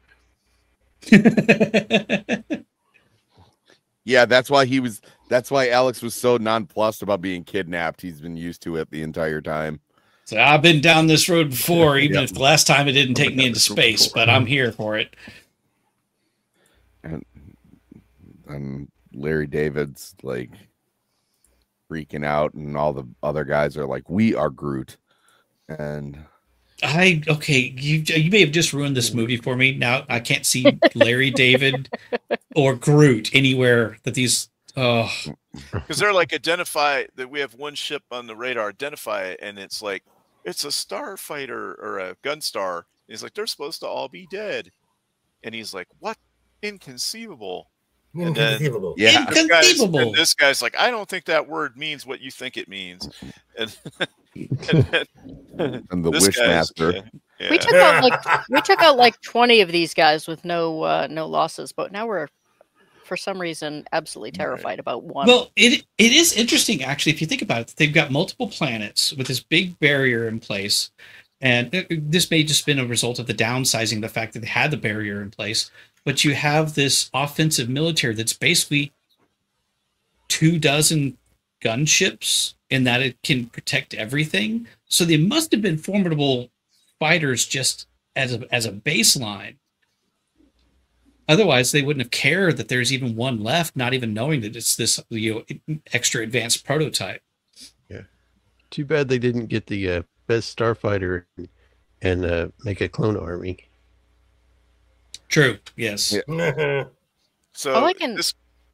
Yeah, that's why Alex was so nonplussed about being kidnapped. He's been used to it the entire time. So I've been down this road before, even Yep. if the last time it didn't take me down into this road space, before. but I'm here for it. And Larry David's like freaking out, and all the other guys are like, "We are Groot." And you may have just ruined this movie for me. Now I can't see Larry David or Groot anywhere that these. Oh, Because they're like, identify that we have one ship on the radar, identify it, and it's like, it's a starfighter or a Gunstar. And he's like, they're supposed to all be dead. And he's like, what? Inconceivable. And then- Inconceivable. yeah, inconceivable. This guy's like, I don't think that word means what you think it means. And then, and the this guy's- Wishmaster. yeah. We took out like 20 of these guys with no losses, but now we're for some reason absolutely terrified about one. Well, it is interesting actually if you think about it. They've got multiple planets with this big barrier in place, and this may just been a result of the downsizing, the fact that they had the barrier in place. But you have this offensive military that's basically 24 gunships, in that it can protect everything. So they must have been formidable fighters just as a baseline. Otherwise, they wouldn't have cared that there's even one left, not even knowing that it's this extra advanced prototype. Yeah. Too bad they didn't get the best starfighter and make a clone army. True. Yes. Yeah. So All I can-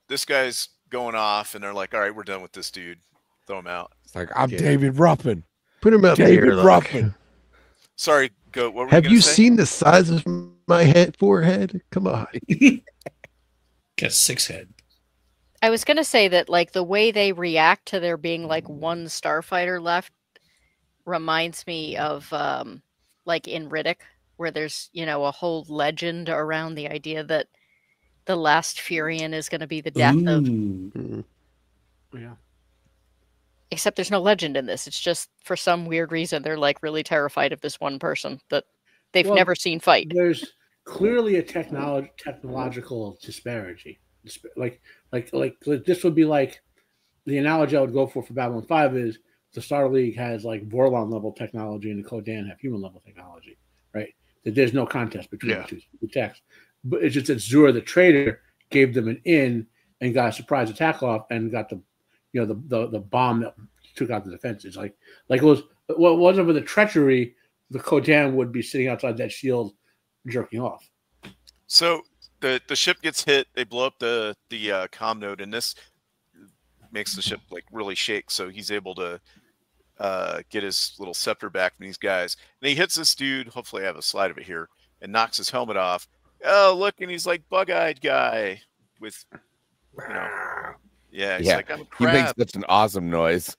this guy's going off, and they're like, all right, we're done with this dude. Throw him out. It's like, I'm Yeah. David Ruffin. Put him up David here. Ruffin. Sorry, go. What were Have gonna you say? seen the size of my forehead? Come on. Got a 6 head. I was going to say that like the way they react to there being like one starfighter left reminds me of like in Riddick, where there's, a whole legend around the idea that the last Furion is going to be the death of, Ooh. Mm. Yeah. except there's no legend in this. It's just for some weird reason they're like really terrified of this one person that they've Well, never seen fight. There's clearly a technological disparity. Like this would be like the analogy I would go for Babylon 5 is the Star League has like Vorlon level technology and the Ko-Dan have human level technology, right? That there's no contest between the two techs. But it's just that Zur the traitor gave them an in and got a surprise attack off and got the bomb that took out the defenses. Like it was, what wasn't for the treachery, the Ko-Dan would be sitting outside that shield jerking off. So the ship gets hit. They blow up the comm node, and this makes the ship like really shake. So he's able to get his little scepter back from these guys. And he hits this dude. Hopefully, I have a slide of it here, and knocks his helmet off. Oh, look, and he's like bug-eyed guy with, yeah. He's like, I'm a He makes crab. such an awesome noise.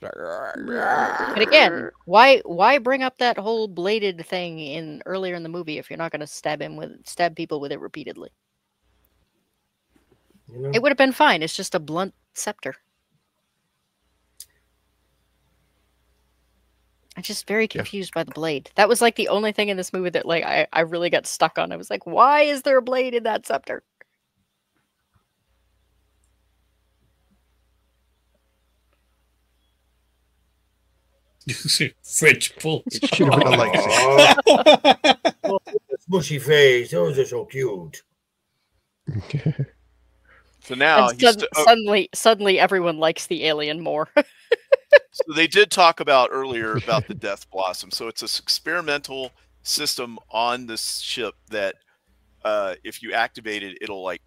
But again, why bring up that whole bladed thing in earlier in the movie if you're not going to stab people with it repeatedly? It would have been fine. It's just a blunt scepter. I'm just very confused by the blade. That was like the only thing in this movie that like I really got stuck on. I was like, why is there a blade in that scepter? French pulls. It should have been a lightsaber. Oh, smushy face. Those are so cute. So now And suddenly everyone likes the alien more. So they did talk about earlier about the Death Blossom. So it's an experimental system on this ship that if you activate it, it'll like,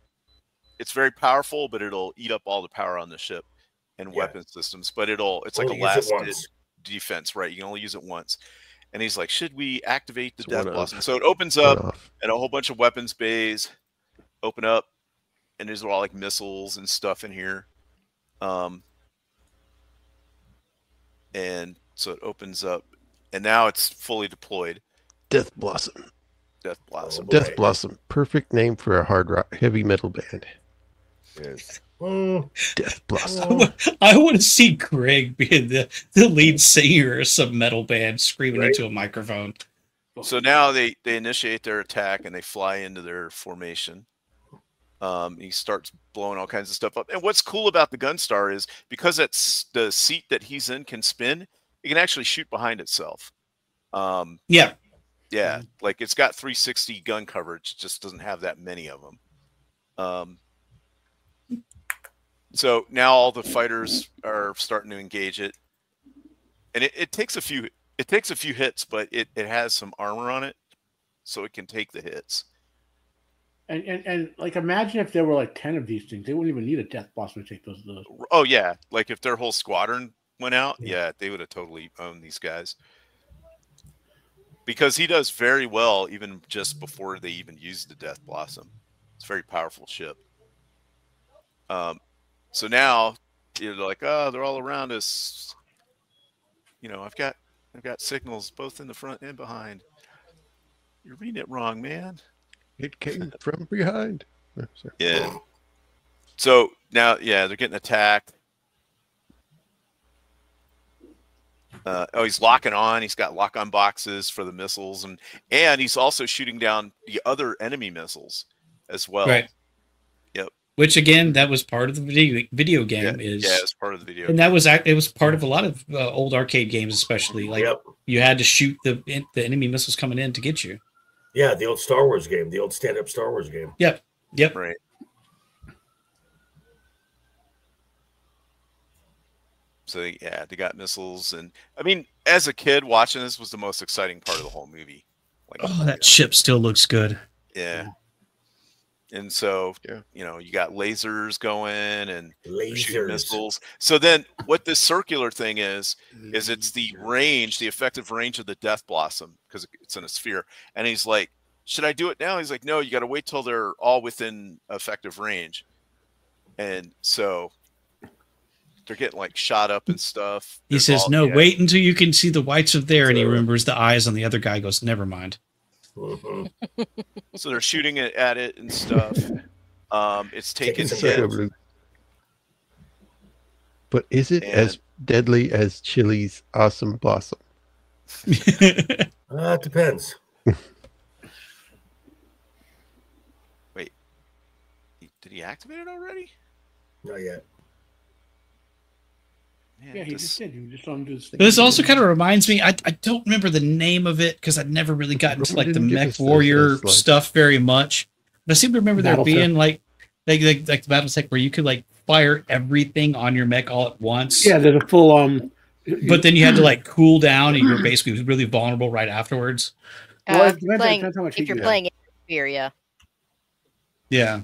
it's very powerful, but it'll eat up all the power on the ship and weapon systems. But it's like a last defense, right? You can only use it once. And he's like, should we activate the Death Blossom? So it opens up and a whole bunch of weapons bays open up, and there's all like missiles and stuff in here. And so it opens up, and now it's fully deployed. Death Blossom. Death Blossom. Oh, Death Blossom. Perfect name for a hard rock, heavy metal band. Yes. Death Blossom. I want to see Greg being the lead singer of some metal band screaming into a microphone. So now they initiate their attack, and they fly into their formation. He starts blowing all kinds of stuff up. And what's cool about the Gunstar is because it's the seat that he's in can spin, it can actually shoot behind itself. Yeah. Yeah. Like it's got 360 gun coverage, just doesn't have that many of them. So now all the fighters are starting to engage it. And it takes a few hits, but it has some armor on it, so it can take the hits. And like imagine if there were like 10 of these things, they wouldn't even need a Death Blossom to take those. Oh yeah, like if their whole squadron went out, yeah, they would have totally owned these guys. Because he does very well even just before they even use the Death Blossom. It's a very powerful ship. So now you're like, oh, they're all around us. You know, I've got signals both in the front and behind. You're reading it wrong, man. It came from behind. Oh, yeah. So now, yeah, they're getting attacked. He's locking on. He's got lock-on boxes for the missiles, and he's also shooting down the other enemy missiles as well. Right. Yep. Which again, that was part of the video game. Yeah, it's part of the video. And that was it was part of a lot of old arcade games, especially like you had to shoot the enemy missiles coming in to get you. Yeah, the old Star Wars game, the old stand-up Star Wars game. Yep. Right. So yeah, they got missiles, and I mean, as a kid watching this was the most exciting part of the whole movie. Like, oh, that ship still looks good. Yeah. And so, you know, you got lasers going and shooting missiles. So then what this circular thing is it's the range, the effective range of the Death Blossom, because it's in a sphere. And he's like, should I do it now? He's like, no, you got to wait till they're all within effective range. And so they're getting like shot up and stuff. He says, no, wait until you can see the whites of there. And he remembers the eyes on the other guy, goes, never mind. So they're shooting at it and stuff. It's taking hits. But is it as deadly as Chili's Awesome Blossom? It depends. Wait, did he activate it already? Not yet. Man, yeah, he just did. He just on this thing. This also kind of reminds me. I don't remember the name of it because I'd never really gotten into like the Mech Warrior stuff very much. But I seem to remember there being like the Battletech where you could like fire everything on your mech all at once. Yeah, there's a full But then you had to like cool down, and you were basically really vulnerable right afterwards. If you're playing Inferior, yeah.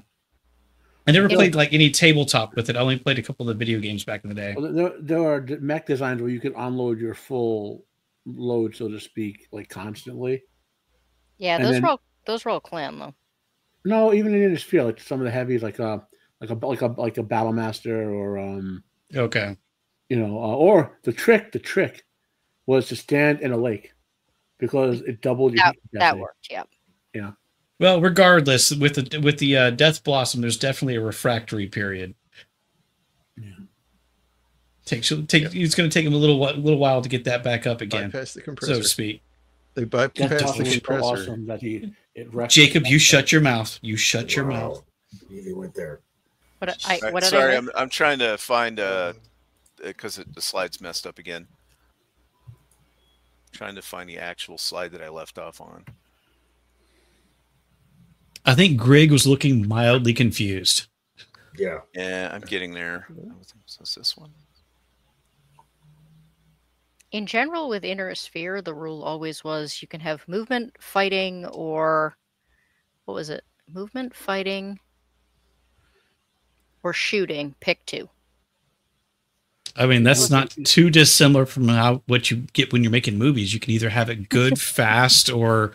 I never played like any tabletop with it. I only played a couple of the video games back in the day. Well, there are mech designs where you can unload your full load, so to speak, like constantly. Yeah, those roll clan though. No, even in this field, like some of the heavies, like a Battle Master or okay, you know, or the trick was to stand in a lake because it doubled your heat capacity. That worked. Yeah. Well, regardless, with the Death Blossom, there's definitely a refractory period. Yeah. It's going to take him a little while to get that back up again, bypass the compressor, so to speak. They bypass That the toss was so compressor. awesome that Jacob, you shut your mouth. You shut your mouth. He went there. What All right, did sorry, I miss? I'm trying to find because the slide's messed up again. Trying to find the actual slide that I left off on. I think Greg was looking mildly confused. Yeah. Yeah, I'm getting there. So it's this one. In general, with Inner Sphere, the rule always was you can have movement, fighting, or what was it? Movement, fighting, or shooting. Pick two. I mean, that's not too dissimilar from what you get when you're making movies. You can either have it good, fast, or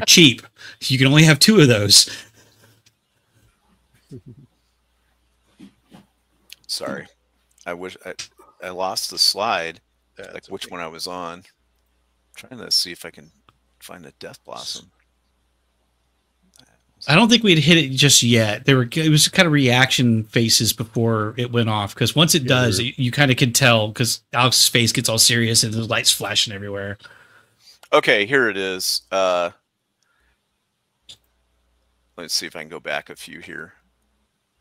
cheap. You can only have two of those. Sorry, I wish I lost the slide. That's Like which one I was on. I'm trying to see if I can find the Death Blossom. I don't think we'd hit it just yet. It was kind of reaction faces before it went off, because once it does, you kind of can tell, because Alex's face gets all serious and the lights flashing everywhere. Okay, here it is. Let's see if I can go back a few here.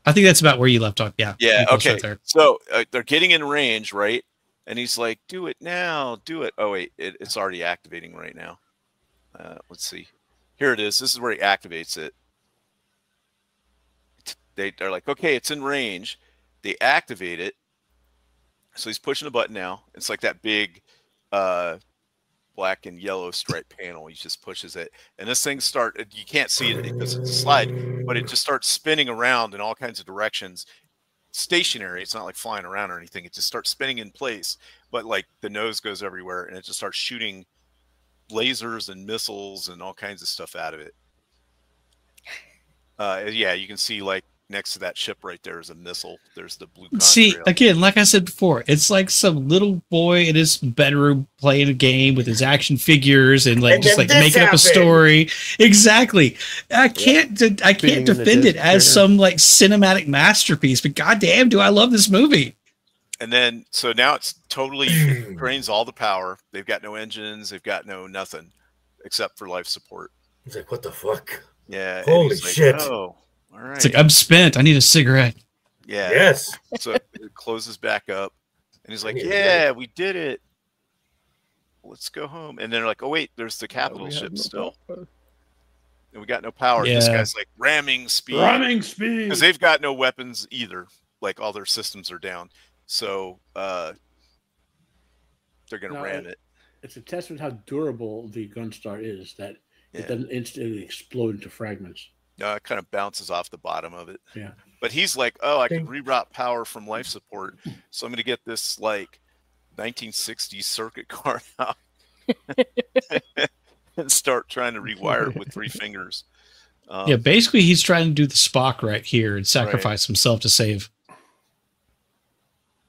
I think that's about where you left off. Yeah. Yeah. Okay. Right there. So they're getting in range, right? And he's like, "Do it now, do it." Oh wait, it's already activating right now. Let's see. Here it is. This is where he activates it. They're like, "Okay, it's in range." They activate it. So he's pushing a button now. It's like that big black and yellow striped panel. He just pushes it, and this thing you can't see it because it's a slide, but it just starts spinning around in all kinds of directions. Stationary. It's not like flying around or anything. It just starts spinning in place, but like the nose goes everywhere, and it just starts shooting lasers and missiles and all kinds of stuff out of it. Yeah, you can see like next to that ship right there is a missile. There's the blue contrail. See, again, like I said before, it's like some little boy in his bedroom playing a game with his action figures and like just like making up a story. Exactly. I can't defend it as some like cinematic masterpiece, but goddamn, do I love this movie. And then, so now it's totally drains all the power. They've got no engines. They've got nothing except for life support. He's like, what the fuck? Yeah. Holy shit. Like, oh, all right. It's like, I'm spent. I need a cigarette. Yeah. Yes. So it closes back up. And he's like, yeah, we did it. Let's go home. And then they're like, oh, wait, there's the capital ship still. And we got no power. Yeah. This guy's like ramming speed. Ramming speed. Because they've got no weapons either. Like all their systems are down. So they're going to ram it. It's a testament how durable the Gunstar is that it doesn't instantly explode into fragments. No, it kind of bounces off the bottom of it. Yeah. But he's like, oh, I can reroute power from life support. So I'm going to get this like 1960s circuit card out and start trying to rewire it with 3 fingers. Yeah, basically he's trying to do the Spock right here and sacrifice himself to save.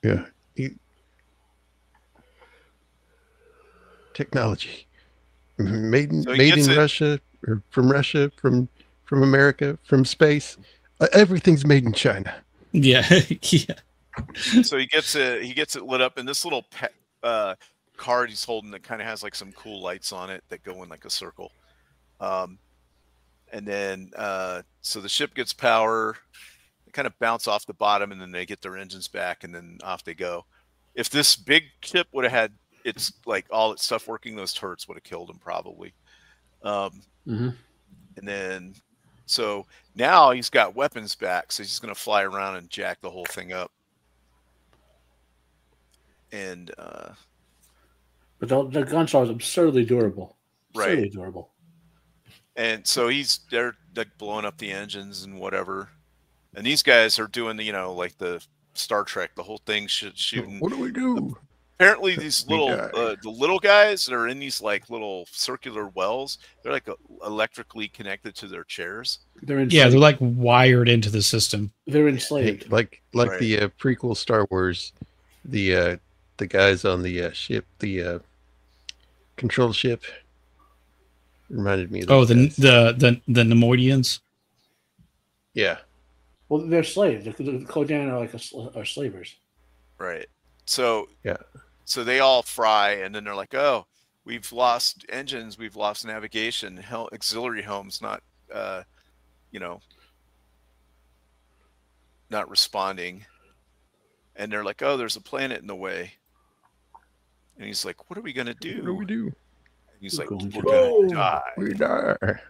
Yeah. Technology. Made in Russia, or from Russia, from America, from space. Everything's made in China. Yeah. Yeah. So he gets it lit up, and this little card he's holding that kind of has like some cool lights on it that go in like a circle. And then so the ship gets power. They kind of bounce off the bottom, and then they get their engines back, and then off they go. If this big ship would have had its like all its stuff working, those turrets would have killed him probably. And then so now he's got weapons back, so he's going to fly around and jack the whole thing up. And but the Gunstar is absurdly durable. Absurdly durable. And so they're like blowing up the engines and whatever. And these guys are doing the, like the Star Trek, the whole thing shooting. What do we do? Apparently these the little guys that are in these like little circular wells, they're like electrically connected to their chairs. They're they're like wired into the system. They're enslaved. Like the prequel Star Wars, the guys on the ship, the control ship, reminded me of the Nemoidians. Yeah. Well, they're slaves. The Ko-Dan are like are slavers. Right. So Yeah. So they all fry, and then they're like, "Oh, we've lost engines, we've lost navigation, auxiliary homes not, you know, not responding." And they're like, "Oh, there's a planet in the way." And he's like, "What are we gonna What do do?" we do? And he's like, We're going "We're to gonna die." die." We die.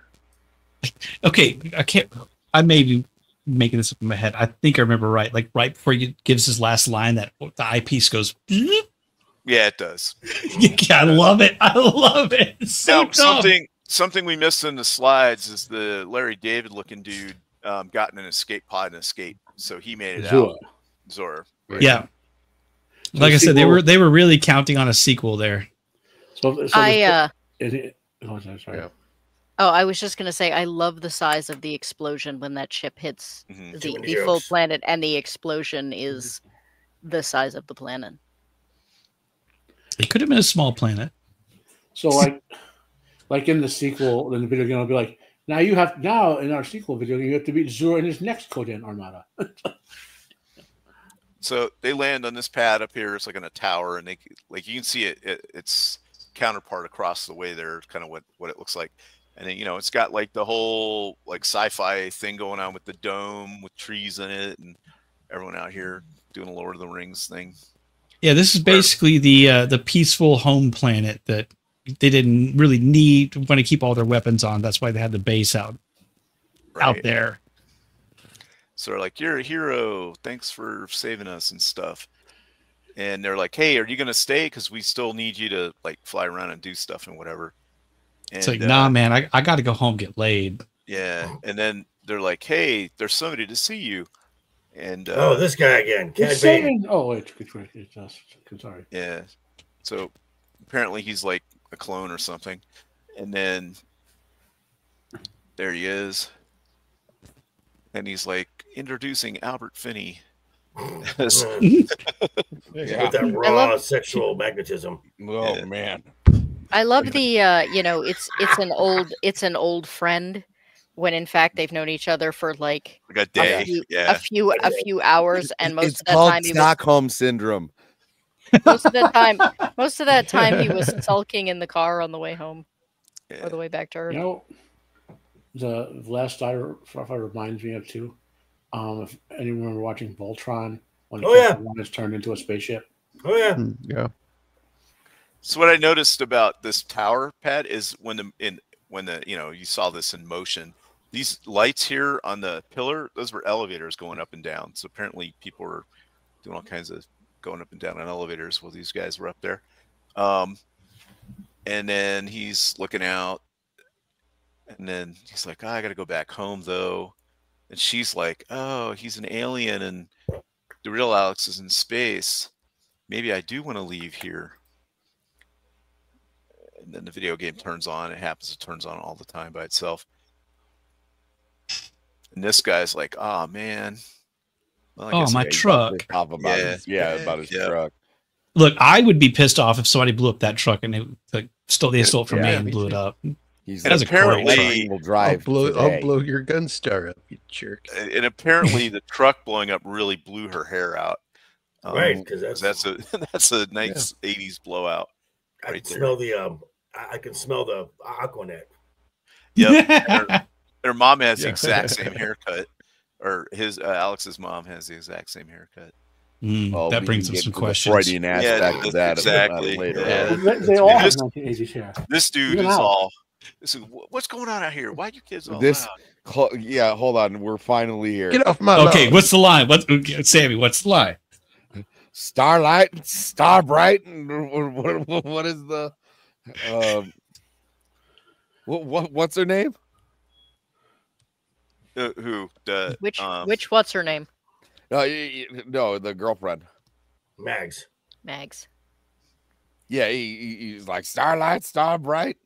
Okay, I can't. I may be making this up in my head. I think I remember right. Like right before he gives his last line, that the eyepiece goes. Yeah, it does. Yeah, I love it. I love it. It's so Now, dumb. something we missed in the slides is the Larry David looking dude got in an escape pod and escaped, so he made it Zora. out. Zora. Yeah. So Like the I said, sequel- they were really counting on a sequel there. So I sorry. Yeah. Oh, I was just gonna say I love the size of the explosion when that ship hits Mhm. Too the many full jokes. planet, and the explosion is the size of the planet. It could have been a small planet. So like in the sequel, in the video game, it'll be like, now in our sequel video game, you have to beat Zora in his next Ko-Dan Armada. So they land on this pad up here. It's like on a tower, and they like you can see its counterpart across the way there, kind of what it looks like. And then it's got like the whole like sci-fi thing going on with the dome with trees in it, and everyone out here doing a Lord of the Rings thing. Yeah, this is basically the peaceful home planet that they didn't really want to keep all their weapons on. That's why they had the base out there. So they're like, "You're a hero. Thanks for saving us and stuff." And they're like, "Hey, are you gonna stay? Because we still need you to like fly around and do stuff and whatever." And, It's like, nah, man, I got to go home get laid. Yeah, and then they're like, "Hey, there's somebody to see you." And This guy again. Cad It's Bane. saying, oh wait, it's us. Sorry. yeah, so apparently he's like a clone or something. And then there he is, and he's like introducing Albert Finney. With that raw sexual magnetism. Oh Yeah. man. I love the it's an old friend, when in fact they've known each other for like Like a day. a few hours, and most It's of that called time he was Stockholm syndrome. most of that time he was sulking in the car on the way home or the way back to Earth. The Last Starfighter reminds me of too. If anyone remember watching Voltron when one is turned into a spaceship. Oh yeah. Yeah. So what I noticed about this tower pad is when you saw this in motion, these lights here on the pillar, those were elevators going up and down. So apparently people were doing all kinds of going up and down on elevators while these guys were up there. And then he's looking out, and then he's like, I got to go back home though. And she's like, oh, he's an alien and the real Alex is in space. Maybe I do want to leave here. And then the video game turns on. It turns on all the time by itself. And this guy's like, oh man. Well, I guess my he- truck. About his truck. Look, I would be pissed off if somebody blew up that truck and they stole it from me Yeah, and me blew too. it up. He's That's like, apparently- will drive. I'll blow your gun star up, you jerk. And apparently the truck blowing up really blew her hair out. Right, because That's a nice 80s blowout. I right can there. smell I can smell the Aquanet. Yep. Her mom has the Yeah. exact same haircut, or Alex's mom has the exact same haircut. That brings up some questions. Freudian aspect of that exactly. later. Yeah. They all have This- 1980s hair. This dude Even is Alex. all. What's going on out here? Why are you kids all This- loud? Yeah, hold on. We're finally here. Get off my Okay, lawn. what's the line? Sammy, what's the line? Starlight, Starbright, and what is the what's her name? Who? The Which what's her name? No, the girlfriend. Mags. Yeah, he's like Starlight, Starbright.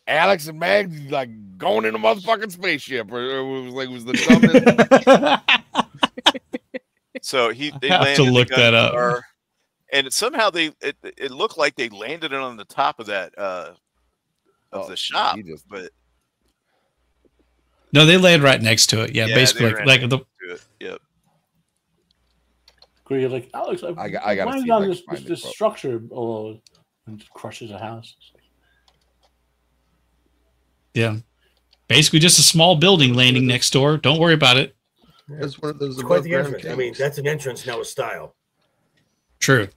Alex and Meg like going in a motherfucking spaceship, or it was the dumbest. So they have landed to the look gun that up. car, and somehow it looked like they landed it on the top of that of the shop, but No, they land right next to it. Yeah, they basically ran like right the into it. Yep. Where you're like, Alex, I gotta mine's see if I on can this find this the quote. structure below and just crushes a house. Yeah. Basically just a small building landing next door. Don't worry about it. It's one of those It's quite above the ground entrance. I caves. mean, that's an entrance now with style. True.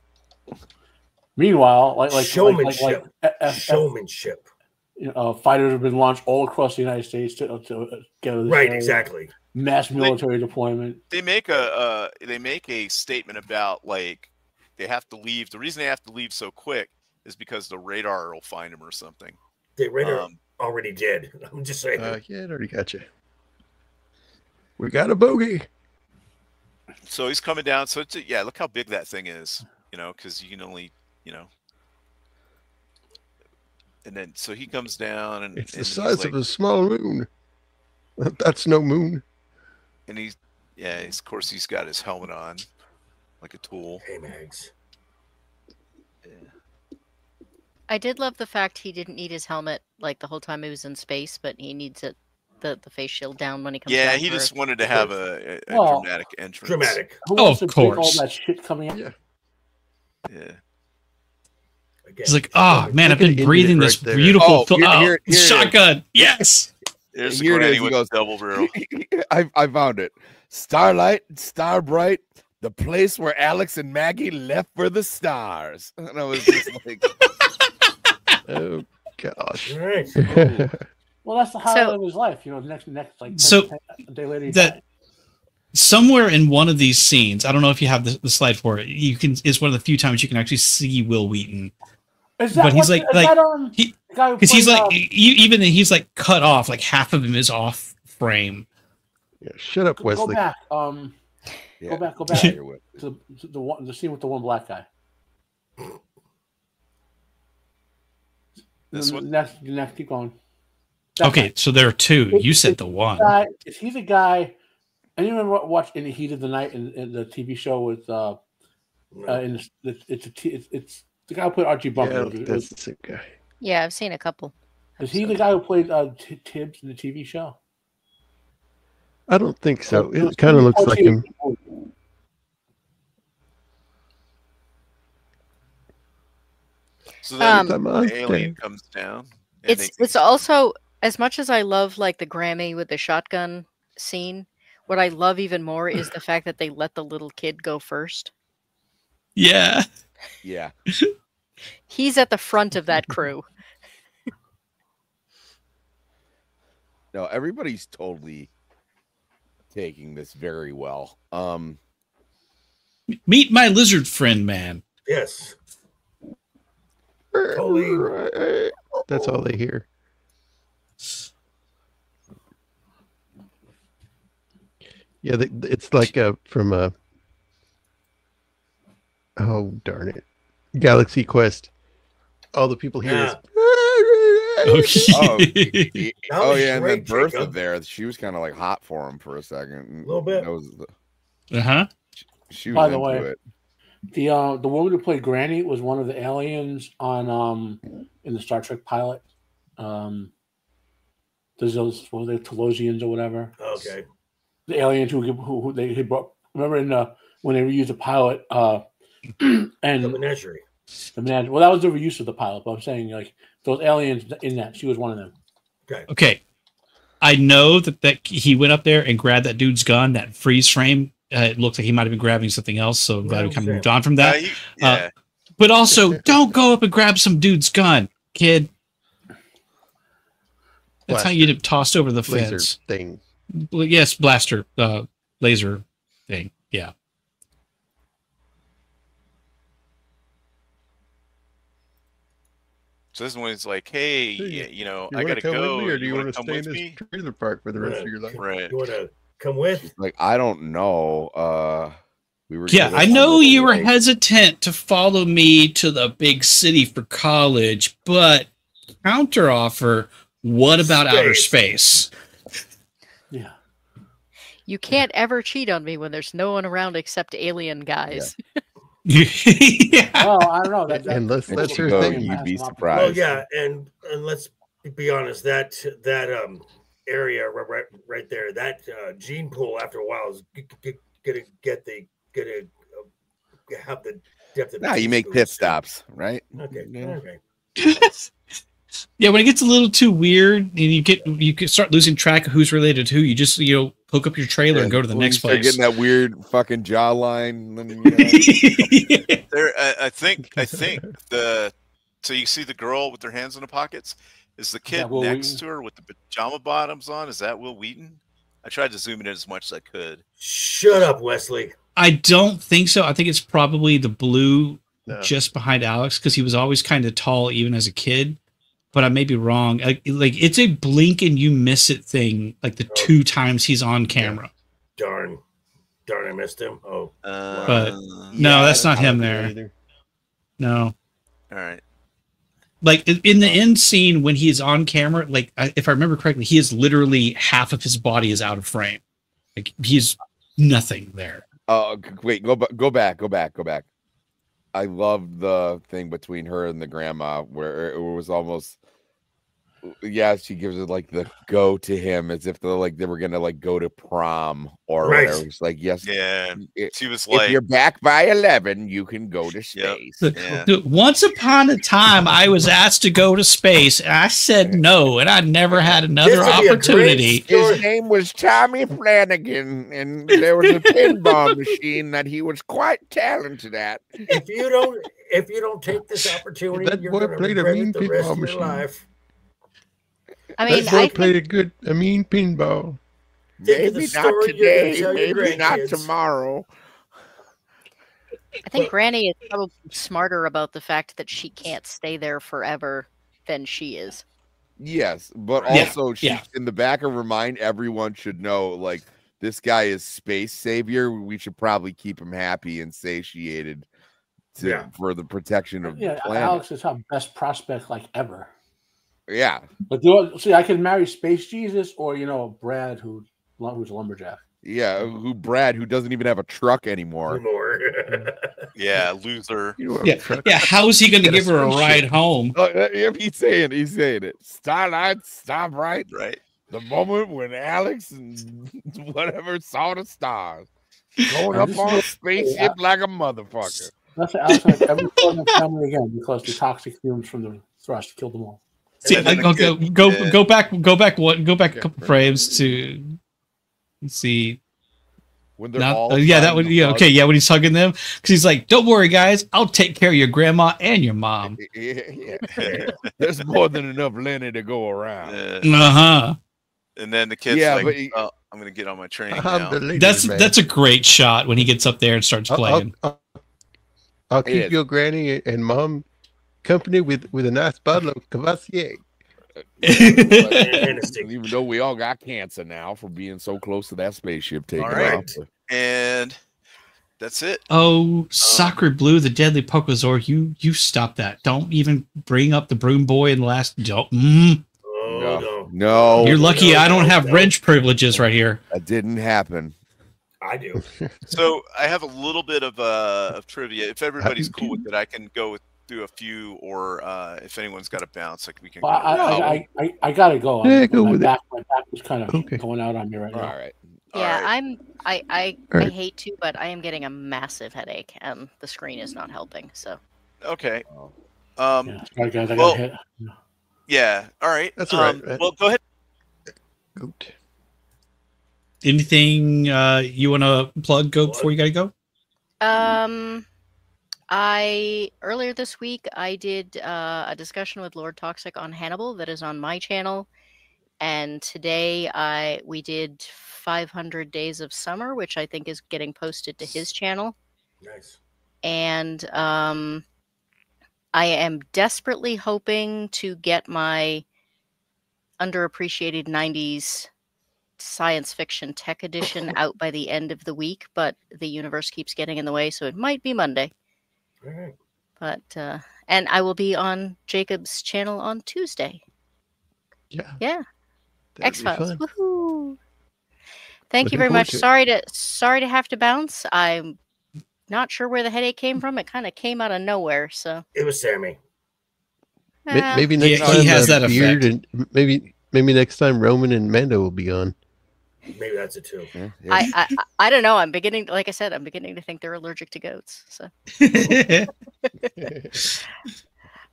Meanwhile, like Showmanship. F- Showmanship. fighters have been launched all across the United States to get out of this Right, area. exactly. Mass military deployment. They make a statement about like they have to leave. The reason they have to leave so quick is because the radar will find them or something. The radar already did. I'm just saying. Yeah, it already got you. We got a bogey. So he's coming down. So it's, yeah, look how big that thing is. You know, because you can only, you know. And then so he comes down and It's the and size he's like, of a small moon. That's no moon. and he's of course he's got his helmet on, like a tool. Hey, Mags. I did love the fact he didn't need his helmet like the whole time he was in space, but he needs it the face shield down when he comes Yeah, down he to just Earth. wanted to have a Well, dramatic entrance. Dramatic. Who Oh, wants of to bring all course. that shit coming out? Yeah. Yeah. Again. He's like, oh man, I've Look at been it breathing right this there. beautiful Oh, here it is. shotgun. Yes. There's the Here it granny is. He with goes, the double barrel. I found it. Starlight, Starbright, the place where Alex and Maggie left for the stars. And I was just like, Oh gosh. All right. Well, that's the highlight of his life. Next like So, a day later. He that- died. Somewhere in one of these scenes, I don't know if you have the slide for it. You can. It's one of the few times you can actually see Will Wheaton. Is that but he's what- like- is like, that, he- the guy who Because he's played, like, even he's like cut off, like half of him is off frame. Yeah, shut up, go Wesley. back. yeah, Go back here with it. to the scene with the one black guy. This one? Next, keep going. That Okay, guy. so there are two. You said the one. Is he the guy? Anyone watch In the Heat of the Night in the TV show with it's the guy who played Archie Bunker. Yeah, that's the same guy. Yeah, I've seen a couple. Is he the guy who played Tibbs in the TV show? I don't think so. It kind of looks like him. So then I'm the on alien there. comes down. and they It's also, as much as I love like the Grammy with the shotgun scene, what I love even more is the fact that they let the little kid go first. Yeah. Yeah. He's at the front of that crew. No, everybody's totally taking this very well. Meet my lizard friend, man. Yes. Totally. That's all they hear. Yeah, it's like from a. Oh darn it! Galaxy Quest. All the people hear is. Oh, That oh was yeah, and then great, Bertha Jacob. there, she was kind of like hot for him for a second. A little bit. That was Uh-huh. she was By the into way, it. The woman who played Granny was one of the aliens on in the Star Trek pilot. There's those what were they, Telosians or whatever. Okay. The aliens who they brought. Remember in when they reused the pilot The and menagerie. the man. Well, that was the reuse of the pilot. But I'm saying like those aliens in that she was one of them. Okay. Okay. I know that he went up there and grabbed that dude's gun, that freeze frame. It looked like he might have been grabbing something else, so I'm glad we kind of moved on from that. yeah. But also, don't go up and grab some dude's gun, kid. That's how you get tossed over the Laser fence. thing. Yes, blaster, laser thing. Yeah. So this is when it's like, hey, Hey, you know, You I want gotta to come go. with me, or do you wanna want to come stay in with this me? trailer park for the rest of your life? Right. You want to come with? Like, I don't know. We were Yeah, gonna I go know somewhere you were like- hesitant to follow me to the big city for college, but counteroffer, what about outer space? Yeah. You can't ever cheat on me when there's no one around except alien guys. Yeah. Well, I don't know. Unless And that's she her goes, thing. you'd be Well, surprised. yeah, and let's be honest. That area right there, that gene pool after a while is gonna have the depth of. Now you make pit stops, right? Okay. Yeah. Okay. Yeah, when it gets a little too weird and you can start losing track of who's related to who, you just hook up your trailer and go to the When next you start place. getting that weird fucking jawline. Then, There, I think the so you see the girl with her hands in the pockets. Is the kid Will next Wheaton? to her with the pajama bottoms on? Is that Will Wheaton? I tried to zoom in as much as I could. Shut up, Wesley. I don't think so. I think it's probably the blue No. just behind Alex because he was always kind of tall even as a kid. But I may be wrong. Like it's a blink and you miss it thing. Like the 2 times he's on camera. Darn, I missed him. Oh, But no, that's not him there. Either. No. All right. Like in the end scene when he is on camera, like if I remember correctly, he is literally half of his body is out of frame. Like he's nothing there. Oh, wait, go back. I loved the thing between her and the grandma where it was almost, yeah, she gives it like the go to him as if they were gonna like go to prom or Right. whatever. It's like, yes, Yeah, if she was like, you're back by 11, you can go to space. yeah. Dude, once upon a time, I was asked to go to space, and I said no, and I never had another This would be a great opportunity. story. His name was Tommy Flanagan, and there was a pinball machine that he was quite talented at. If you don't take this opportunity, That you're boy going to played a regret mean it the rest pinball of your machine. life. I mean, That boy I played think, a mean pinball. Think of the Maybe not story you're today, gonna tell your maybe not grandkids. tomorrow. I think Granny is probably smarter about the fact that she can't stay there forever than she is. Yes, but Yeah, also she, yeah. in the back of her mind, everyone should know, like, this guy is space savior. We should probably keep him happy and satiated for the protection of the planet. Alex is our best prospect like ever. Yeah. But see, I can marry Space Jesus or Brad, who's a lumberjack. Yeah, Brad, who doesn't even have a truck anymore. Yeah, loser. Yeah. How is he going to give her a ride home? He's saying it. Starlight, stop right. Right. The moment when Alex and whatever saw the stars. Going Now, up this on a is- spaceship like a motherfucker. That's Alex has every part of the family again because the toxic fumes from the thrust killed them all. See, And then go the back a couple frames to see. When they're Not, all yeah, that trying would to yeah, hug. okay, yeah, when he's hugging them because he's like, "Don't worry, guys, I'll take care of your grandma and your mom." Yeah. There's more than enough Lenny to go around. And then the kid's Yeah, like, but oh, I'm going to get on my train I'm now. the leader, That's man. a great shot when he gets up there and starts playing. I'll keep Yes. your granny and mom company with a nice bottle of Cavassier. Even though we all got cancer now for being so close to that spaceship taking All right. off. And that's it. Oh, Sacre Blue, the deadly Pokozor, you stop that. Don't even bring up the broom boy in the last. Don't. No, You're lucky I don't have no. wrench privileges right here. that didn't happen. I do. So I have a little bit of trivia. If everybody's do cool with it, I can go through a few, or if anyone's got a bounce, like we can. Well, go. I gotta go. Yeah, go with it. My back is kind of Okay. going out on me right All now. right. Yeah, right. I Alright. hate to, but I am getting a massive headache, and the screen is not helping. So Okay. Yeah, sorry guys, I well, got hit. Yeah. All right. That's all right, man. Well, go ahead. Goat. Anything you want to plug? Go before you gotta go. I earlier this week I did a discussion with Lord Toxic on Hannibal that is on my channel, and today we did 500 Days of Summer, which I think is getting posted to his channel. Nice. And I am desperately hoping to get my underappreciated 90s science fiction tech edition out by the end of the week, but the universe keeps getting in the way, so it might be Monday. All right. But and I will be on Jacob's channel on Tuesday. Yeah. Yeah. that'd be X-Files. fun. Woohoo. Thank Looking you very forward much. to it. Sorry to have to bounce. I'm not sure where the headache came from. It kind of came out of nowhere, so It was Sammy. Maybe next Yeah, time he has that Beard effect. and maybe next time Roman and Mando will be on. Maybe that's it too. Yeah, yeah. I don't know. I'm beginning, like I said, I'm beginning to think they're allergic to goats. So,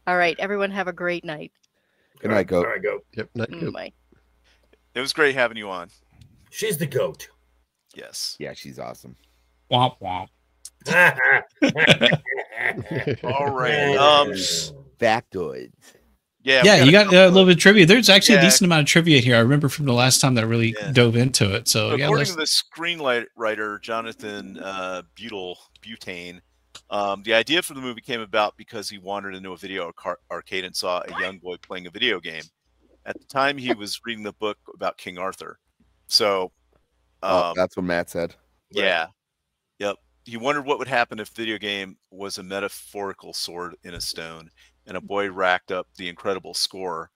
all right, everyone, have a great night. Good night, Goat. All right, go. Yep, not good. Bye. It was great having you on. She's the goat. Yes. Yeah, she's awesome. Womp womp. All right. Factoids. Yeah. Yeah, we you got got a little bit of trivia. There's actually Yeah. a decent amount of trivia here. I remember from the last time that I really Yeah. dove into it. So, According let's- to the screenwriter Jonathan Butane, the idea for the movie came about because he wandered into a video arcade and saw a young boy playing a video game. At the time, he was reading the book about King Arthur. So, That's what Matt said. yeah, yep. He wondered what would happen if video game was a metaphorical sword in a stone, and a boy racked up the incredible score,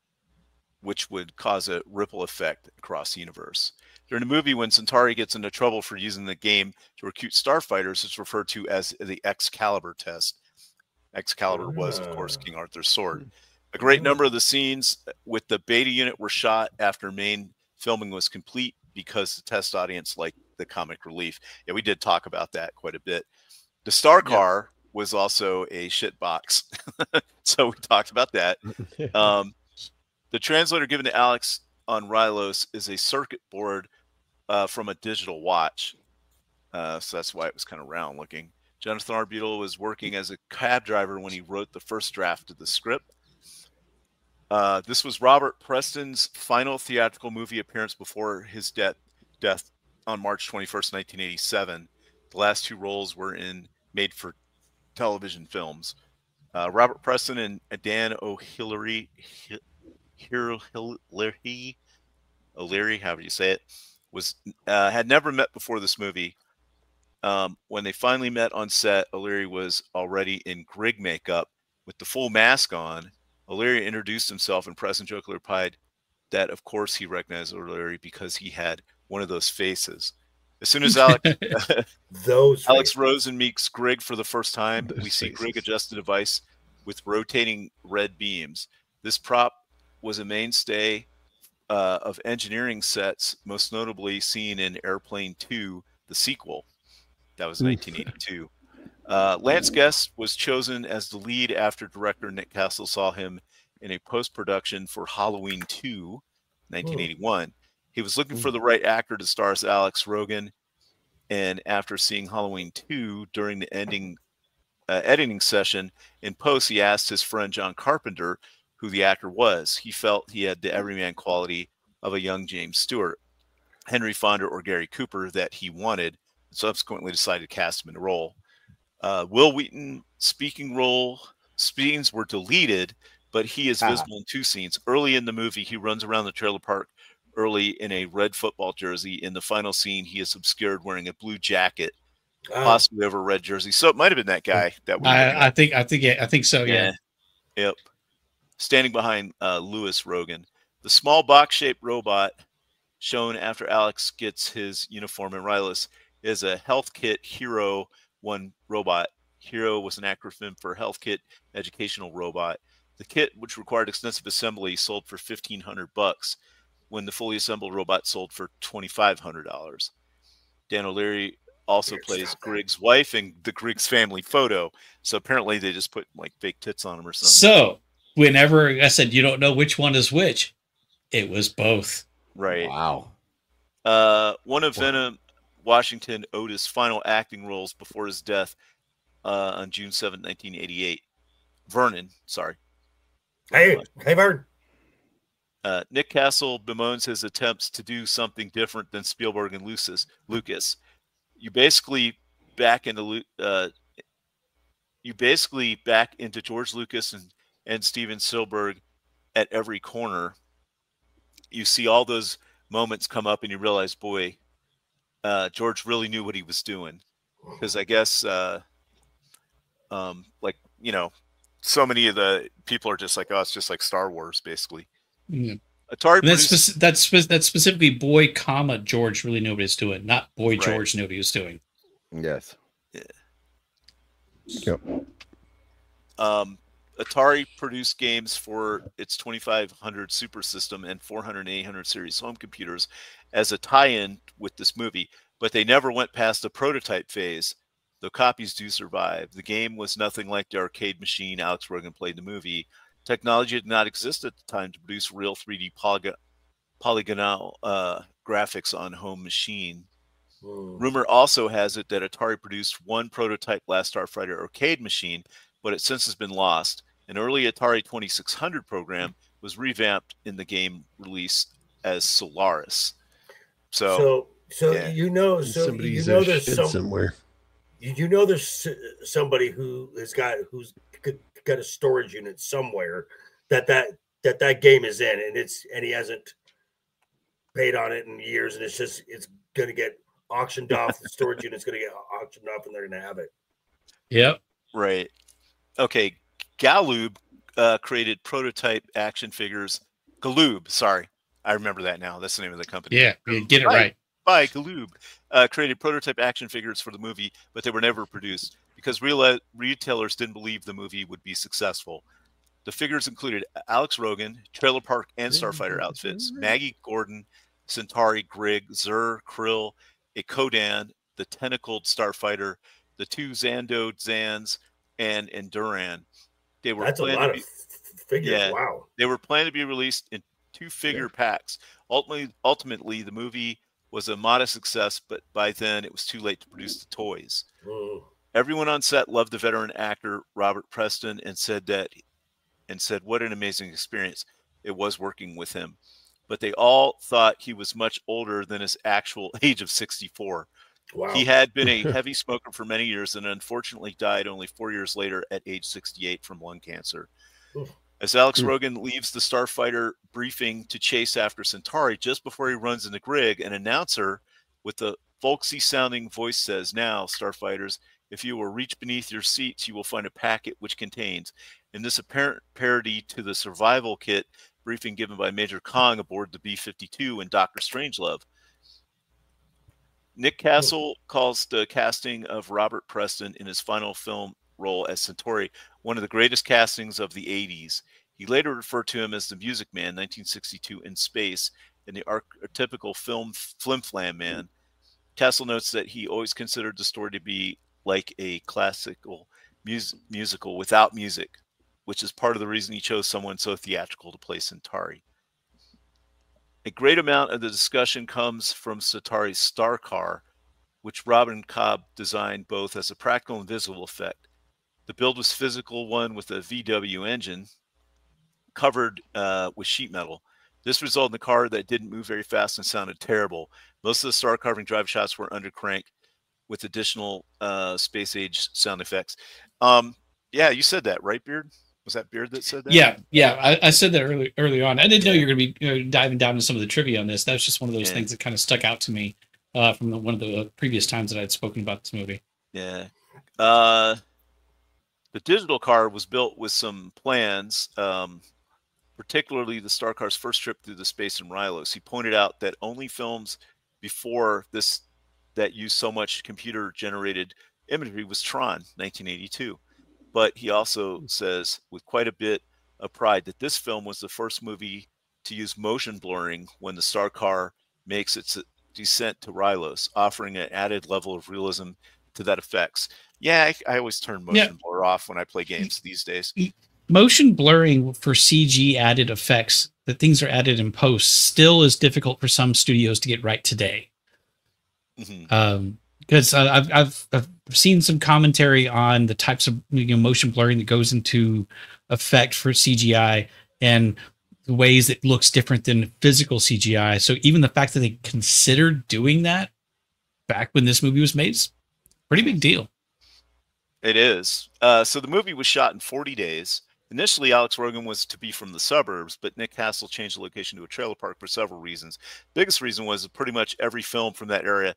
which would cause a ripple effect across the universe. During the movie, when Centauri gets into trouble for using the game to recruit starfighters, it's referred to as the Excalibur test. Excalibur was, of course, King Arthur's sword. A great number of the scenes with the beta unit were shot after main filming was complete because the test audience liked the comic relief. Yeah, we did talk about that quite a bit. The Star Car was also a shit box. So we talked about that. The translator given to Alex on Rylos is a circuit board from a digital watch. So that's why it was kind of round looking. Jonathan Arbutel was working as a cab driver when he wrote the first draft of the script. This was Robert Preston's final theatrical movie appearance before his death on March 21st, 1987. The last two roles were in made-for-television films. Robert Preston and Dan O'Leary, however you say it, had never met before this movie. When they finally met on set, O'Leary was already in Grig makeup with the full mask on. O'Leary introduced himself, and Preston jokingly replied that, of course, he recognized O'Leary because he had one of those faces. As soon as Alex Rosen meets Grig for the first time, we see Grig adjust the device with rotating red beams. This prop was a mainstay of engineering sets, most notably seen in Airplane 2, the sequel. That was 1982. Lance Guest was chosen as the lead after director Nick Castle saw him in a post-production for Halloween 2, 1981. He was looking for the right actor to star as Alex Rogan, and after seeing Halloween 2 during the editing session in post, he asked his friend John Carpenter who the actor was. He felt he had the everyman quality of a young James Stewart, Henry Fonda, or Gary Cooper that he wanted, and subsequently decided to cast him in the role. Will Wheaton speaking role scenes were deleted, but he is visible in two scenes. Early in the movie, he runs around the trailer park early in a red football jersey. In the final scene, he is obscured wearing a blue jacket, possibly over a red jersey. So it might have been that guy that we. I think so. Yeah. Yep. Standing behind Lewis Rogan, the small box-shaped robot shown after Alex gets his uniform in Rylos is a Health Kit Hero 1 robot. Hero was an acronym for Health Kit Educational Robot. The kit, which required extensive assembly, sold for $1,500 when the fully assembled robot sold for $2,500. Dan O'Leary also plays Grig's wife in the Griggs family photo. So apparently they just put like fake tits on him or something. So whenever I said you don't know which one is which, it was both. Right. Wow. One of Venom Washington Otis' final acting roles before his death on June 7, 1988. Vernon, sorry. Hey, Vern. Nick Castle bemoans his attempts to do something different than Spielberg and Lucas. You basically back into George Lucas and Steven Spielberg at every corner. You see all those moments come up, and you realize, boy, George really knew what he was doing. Because I guess, like, you know, so many of the people are just like, oh, it's just like Star Wars, basically. Mm. Atari that's specifically boy, George really knew what he was doing, not boy George knew what he was doing. Yes. Yep. Atari produced games for its 2500 Super System and 400 and 800 series home computers as a tie-in with this movie, but they never went past the prototype phase. The copies do survive. The game was nothing like the arcade machine Alex Rogan played in the movie. Technology did not exist at the time to produce real 3D polygonal graphics on home machine. Rumor also has it that Atari produced one prototype Last Starfighter arcade machine, but it since has been lost. An early Atari 2600 program was revamped in the game release as Solaris. So yeah. Somebody's there's somewhere. There's somebody who's got a storage unit somewhere that game is in, and he hasn't paid on it in years, and it's gonna get auctioned off. The storage unit's gonna get auctioned off, and they're gonna have it. Yep. Right. Okay. Galoob created prototype action figures. Galoob, sorry, I remember that now. That's the name of the company. Yeah, get it right. By Galoob, created prototype action figures for the movie, but they were never produced because retailers didn't believe the movie would be successful. The figures included Alex Rogan, Trailer Park and Starfighter outfits, Maggie Gordon, Centauri, Grig, Zur, Krill, a Ko-Dan, the tentacled Starfighter, the two Zando Zans, and Duran. That's a lot of figures. Yeah, wow. They were planned to be released in 2-figure packs. Ultimately, the movie was a modest success, but by then it was too late to produce the toys. Everyone on set loved the veteran actor Robert Preston and said what an amazing experience it was working with him. But they all thought he was much older than his actual age of 64. Wow. He had been a heavy smoker for many years and unfortunately died only 4 years later at age 68 from lung cancer. As Alex Rogan leaves the Starfighter briefing to chase after Centauri, just before he runs into Grig, an announcer with a folksy sounding voice says, "Now, Starfighters, if you will reach beneath your seats, you will find a packet which contains," in this apparent parody to the survival kit briefing given by Major Kong aboard the B-52 in Dr. Strangelove. Nick Castle calls the casting of Robert Preston in his final film role as Centauri one of the greatest castings of the 80s. He later referred to him as the Music Man, 1962 in Space, and the archetypical film flim-flam man. Castle notes that he always considered the story to be like a classical musical without music, which is part of the reason he chose someone so theatrical to play Centauri. A great amount of the discussion comes from Centauri's Star Car, which Robin Cobb designed both as a practical and visual effect. The build was physical one with a VW engine covered with sheet metal. This resulted in a car that didn't move very fast and sounded terrible. Most of the star carving drive shots were under crank with additional space age sound effects. Yeah, you said that, right, Beard? Was that Beard that said that? Yeah. I said that early on. I didn't know you were going to be diving down into some of the trivia on this. That was just one of those things that kind of stuck out to me from one of the previous times that I'd spoken about this movie. Yeah. The digital car was built with some plans, particularly the Star Car's first trip through the space in Rylos. He pointed out that only films before this that used so much computer-generated imagery was Tron, 1982. But he also says, with quite a bit of pride, that this film was the first movie to use motion blurring when the Star Car makes its descent to Rylos, offering an added level of realism to that effects. Yeah, I always turn motion blur off when I play games these days. Motion blurring for CG added effects, that things are added in post, still is difficult for some studios to get right today. Because I've seen some commentary on the types of motion blurring that goes into effect for CGI and the ways it looks different than physical CGI. So even the fact that they considered doing that back when this movie was made is a pretty big deal. It is. So the movie was shot in 40 days. Initially, Alex Rogan was to be from the suburbs, but Nick Castle changed the location to a trailer park for several reasons. Biggest reason was that pretty much every film from that area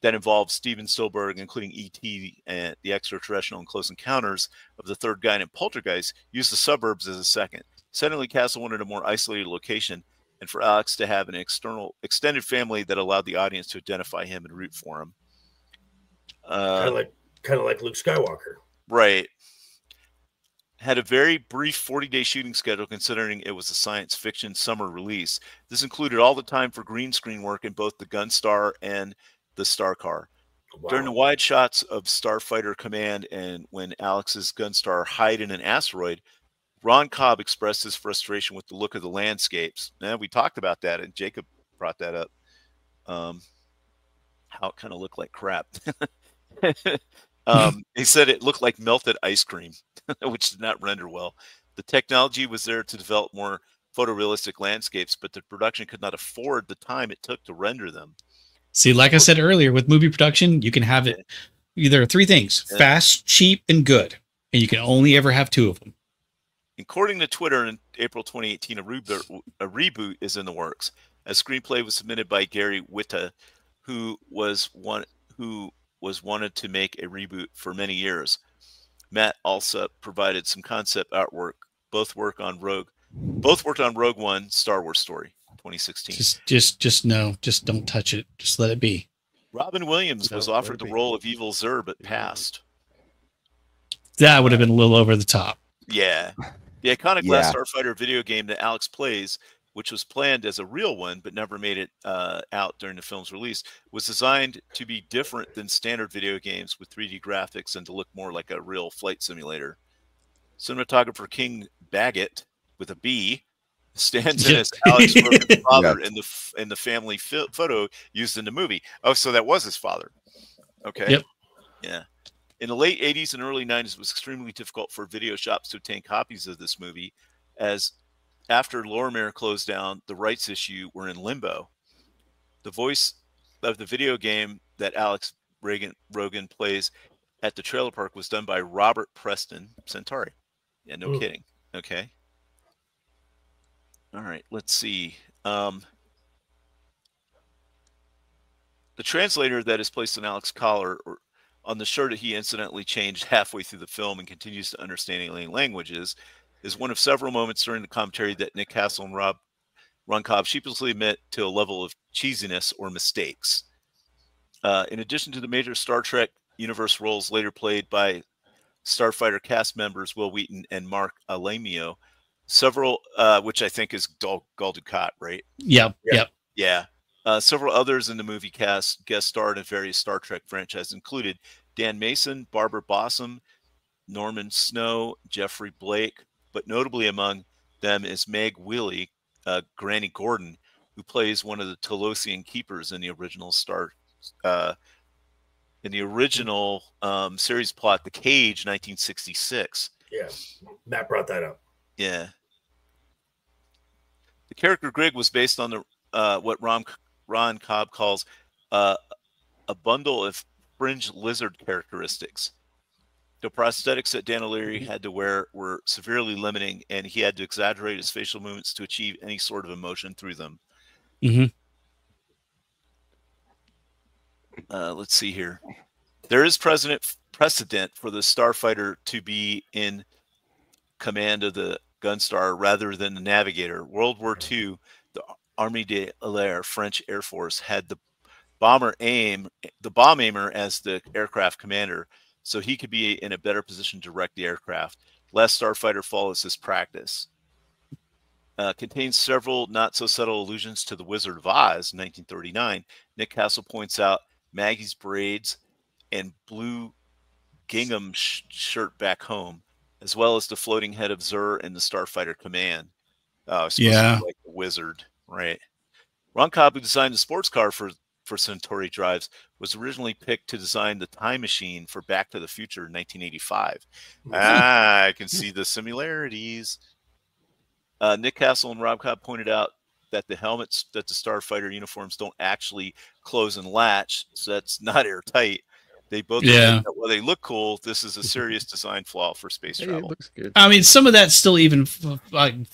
that involved Steven Spielberg, including E.T. and the Extraterrestrial and Close Encounters of the Third Kind and Poltergeist, used the suburbs as a second. Secondly, Castle wanted a more isolated location and for Alex to have an extended family that allowed the audience to identify him and root for him. Kind of like Luke Skywalker. Right. had a very brief 40-day shooting schedule considering it was a science fiction summer release. This included all the time for green screen work in both the Gunstar and the Star Car. Wow. During the wide shots of Starfighter Command and when Alex's Gunstar hide in an asteroid, Ron Cobb expressed his frustration with the look of the landscapes. Now, we talked about that, and Jacob brought that up, how it kind of looked like crap. He said it looked like melted ice cream, which did not render well. The technology was there to develop more photorealistic landscapes, but the production could not afford the time it took to render them. See, like I said earlier, with movie production, you can have it either three things: fast, cheap, and good. And you can only ever have two of them. According to Twitter, in April 2018, a reboot is in the works. A screenplay was submitted by Gary Whitta, who was wanted to make a reboot for many years. Matt also provided some concept artwork. Both worked on Rogue One, Star Wars story, 2016. Just no, just don't touch it. Just let it be. Robin Williams was offered the role of Evil Zur, but passed. That would have been a little over the top. Yeah. The iconic Last Starfighter video game that Alex plays, which was planned as a real one but never made it out during the film's release, was designed to be different than standard video games with 3D graphics and to look more like a real flight simulator. Cinematographer King Baggett, with a B, stands in as Alex Rogan's father in the family photo used in the movie. Oh, so that was his father. Okay. Yep. Yeah. In the late 80s and early 90s, it was extremely difficult for video shops to obtain copies of this movie, as after Lorimer closed down, the rights issue were in limbo. The voice of the video game that Alex Rogan plays at the trailer park was done by Robert Preston Centauri. Yeah, no kidding. Okay. All right, let's see. The translator that is placed on Alex's collar or on the shirt that he incidentally changed halfway through the film and continues to understand alien languages is one of several moments during the commentary that Nick Castle and Ron Cobb sheepishly admit to a level of cheesiness or mistakes. In addition to the major Star Trek universe roles later played by Starfighter cast members Will Wheaton and Mark Alamio, several, which I think is Gul Dukat, right? Yep. Yeah. Several others in the movie cast guest starred in various Star Trek franchises, included Dan Mason, Barbara Bossum, Norman Snow, Jeffrey Blake, but notably among them is Meg Wheelie, Granny Gordon, who plays one of the Telosian keepers in the original series plot, The Cage, 1966. Yeah, Matt brought that up. Yeah. The character Grig was based on the what Ron Cobb calls a bundle of fringe lizard characteristics. The prosthetics that Dan O'Leary had to wear were severely limiting, and he had to exaggerate his facial movements to achieve any sort of emotion through them. Let's see here. There is precedent for the Starfighter to be in command of the Gunstar rather than the Navigator. World War II, the Armée de l'Air, French Air Force, had the bomb aimer as the aircraft commander, so he could be in a better position to direct the aircraft. Last Starfighter follows this practice. Contains several not so subtle allusions to The Wizard of Oz, 1939. Nick Castle points out Maggie's braids and blue gingham shirt back home, as well as the floating head of Zur in the Starfighter Command. Oh, it's supposed to be like the wizard, right? Ron Cobb, who designed the sports car for Centauri drives, was originally picked to design the time machine for Back to the Future in 1985. I can see the similarities. Nick Castle and Rob Cobb pointed out that the helmets that the Starfighter uniforms don't actually close and latch, so that's not airtight. They both admit that while they look cool, this is a serious design flaw for space travel. It looks good. I mean, some of that still even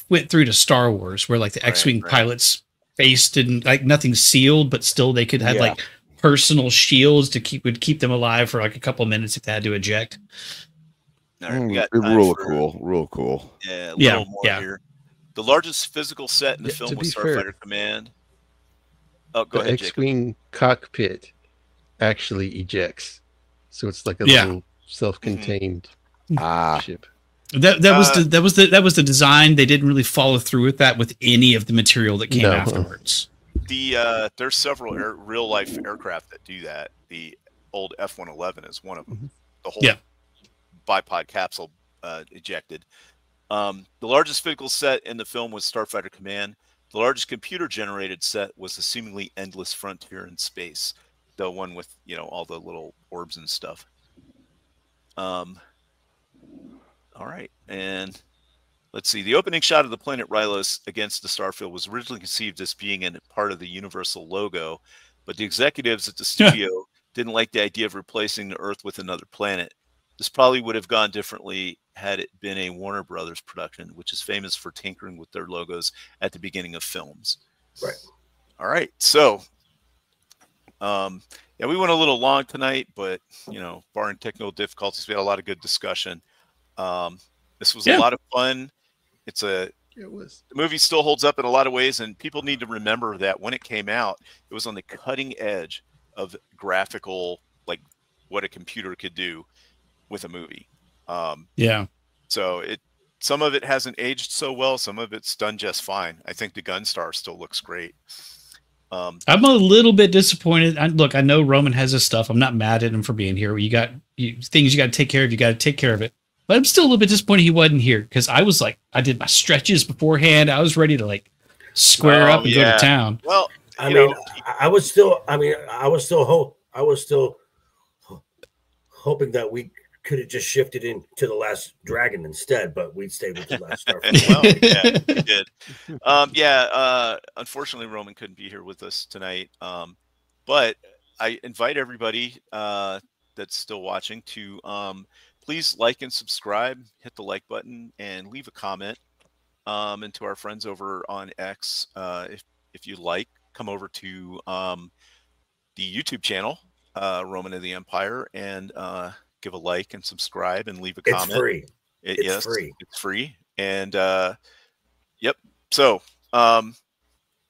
went through to Star Wars, where like the X-Wing pilots' face didn't, like, nothing sealed, but still they could have like personal shields to keep them alive for like a couple minutes if they had to eject. All right, we got real cool. Yeah, a little more here. The largest physical set in the film was Starfighter Command. Oh, go ahead, Jacob. X-Wing cockpit actually ejects. So it's like a little self-contained ship. That was the design. They didn't really follow through with that with any of the material that came afterwards. There's several real life aircraft that do that. The old F-111 is one of them. The whole bipod capsule ejected. The largest physical set in the film was Starfighter Command. The largest computer-generated set was the seemingly endless frontier in space, the one with all the little orbs and stuff. All right, and let's see. The opening shot of the planet Rylos against the starfield was originally conceived as being a part of the Universal logo, but the executives at the studio didn't like the idea of replacing the Earth with another planet. This probably would have gone differently had it been a Warner Brothers production, which is famous for tinkering with their logos at the beginning of films. Right. All right. So, yeah, we went a little long tonight, but, barring technical difficulties, we had a lot of good discussion. This was a lot of fun. The movie still holds up in a lot of ways, and people need to remember that when it came out, it was on the cutting edge of graphical, like what a computer could do with a movie. So some of it hasn't aged so well. Some of it's done just fine. I think the Gunstar still looks great. I'm a little bit disappointed. Look, I know Roman has his stuff. I'm not mad at him for being here. You got things you got to take care of. You got to take care of it. But I'm still a little bit disappointed he wasn't here because I was like, I did my stretches beforehand. I was ready to like square up and go to town. Well, I was still hoping that we could have just shifted into the Last Dragon instead, but we'd stayed with the Last Starfighter. Well, yeah, we did. Unfortunately, Roman couldn't be here with us tonight. But I invite everybody that's still watching to please like and subscribe, hit the like button, and leave a comment. And to our friends over on X, if you like, come over to the YouTube channel, Roman of the Empire, and give a like and subscribe and leave a comment. It's free. It's free. It's free. And yep. So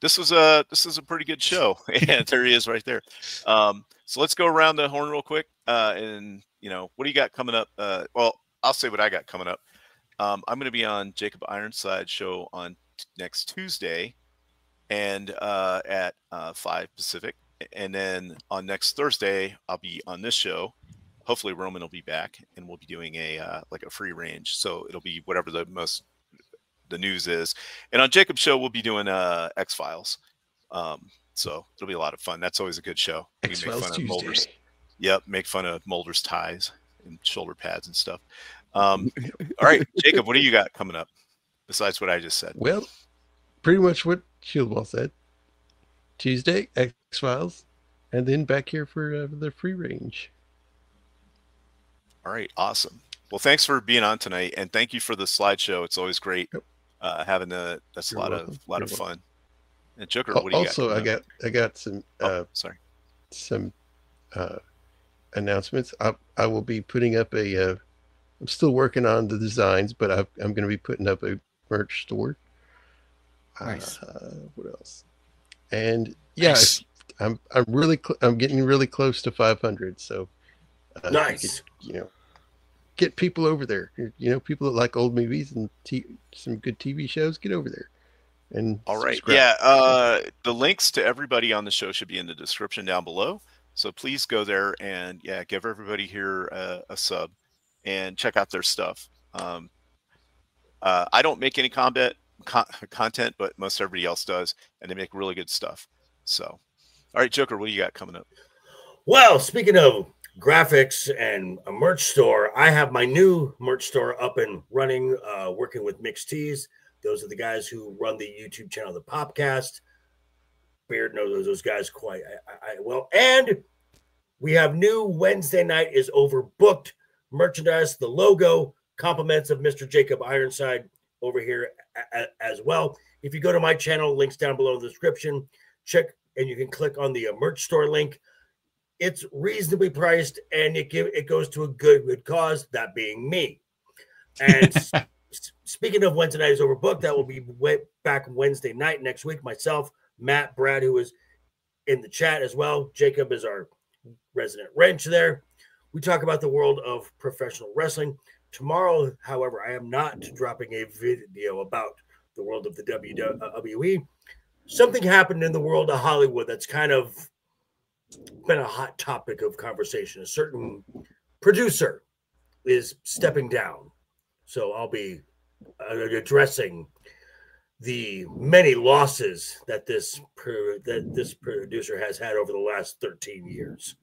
this is a pretty good show. And there he is right there. So let's go around the horn real quick. And what do you got coming up? Well, I'll say what I got coming up. I'm going to be on Jacob Ironside show on next Tuesday, and at 5 Pacific. And then on next Thursday, I'll be on this show. Hopefully Roman will be back, and we'll be doing a like a free range. So it'll be whatever the news is. And on Jacob's show, we'll be doing X-Files. So it'll be a lot of fun. That's always a good show. We make fun of Mulder's. Yep, make fun of Mulder's ties and shoulder pads and stuff. All right, Jacob, what do you got coming up besides what I just said? Well, pretty much what Shieldwall said. Tuesday, X-Files, and then back here for the free range. All right, awesome. Well, thanks for being on tonight, and thank you for the slideshow. It's always great having that's a lot of fun. And Joker, what do you got? Also, I got some some announcements. I will be putting up I'm still working on the designs, but I'm going to be putting up a merch store. Nice. What else? And nice. I'm getting really close to 500. So nice. Get people over there. People that like old movies and some good TV shows. Get over there. And all right, subscribe. The links to everybody on the show should be in the description down below. So please go there and give everybody here a sub and check out their stuff. I don't make any content, but most everybody else does, and they make really good stuff. So, all right, Joker, what do you got coming up? Well, speaking of graphics and a merch store, I have my new merch store up and running, working with Mixed Tees. Those are the guys who run the YouTube channel, the Popcast. Beard knows those guys quite well. And we have new Wednesday night is overbooked merchandise. The logo, compliments of Mr. Jacob Ironside over here as well. If you go to my channel, links down below in the description, check, and you can click on the merch store link. It's reasonably priced, and it goes to a good cause, that being me. And speaking of Wednesday night is overbooked, that will be back Wednesday night next week. Myself, Matt, Brad, who is in the chat as well. Jacob is our resident wrench there. We talk about the world of professional wrestling. Tomorrow, however, I am not dropping a video about the world of the WWE. Something happened in the world of Hollywood that's kind of been a hot topic of conversation. A certain producer is stepping down. So I'll be addressing the many losses that this producer has had over the last 13 years.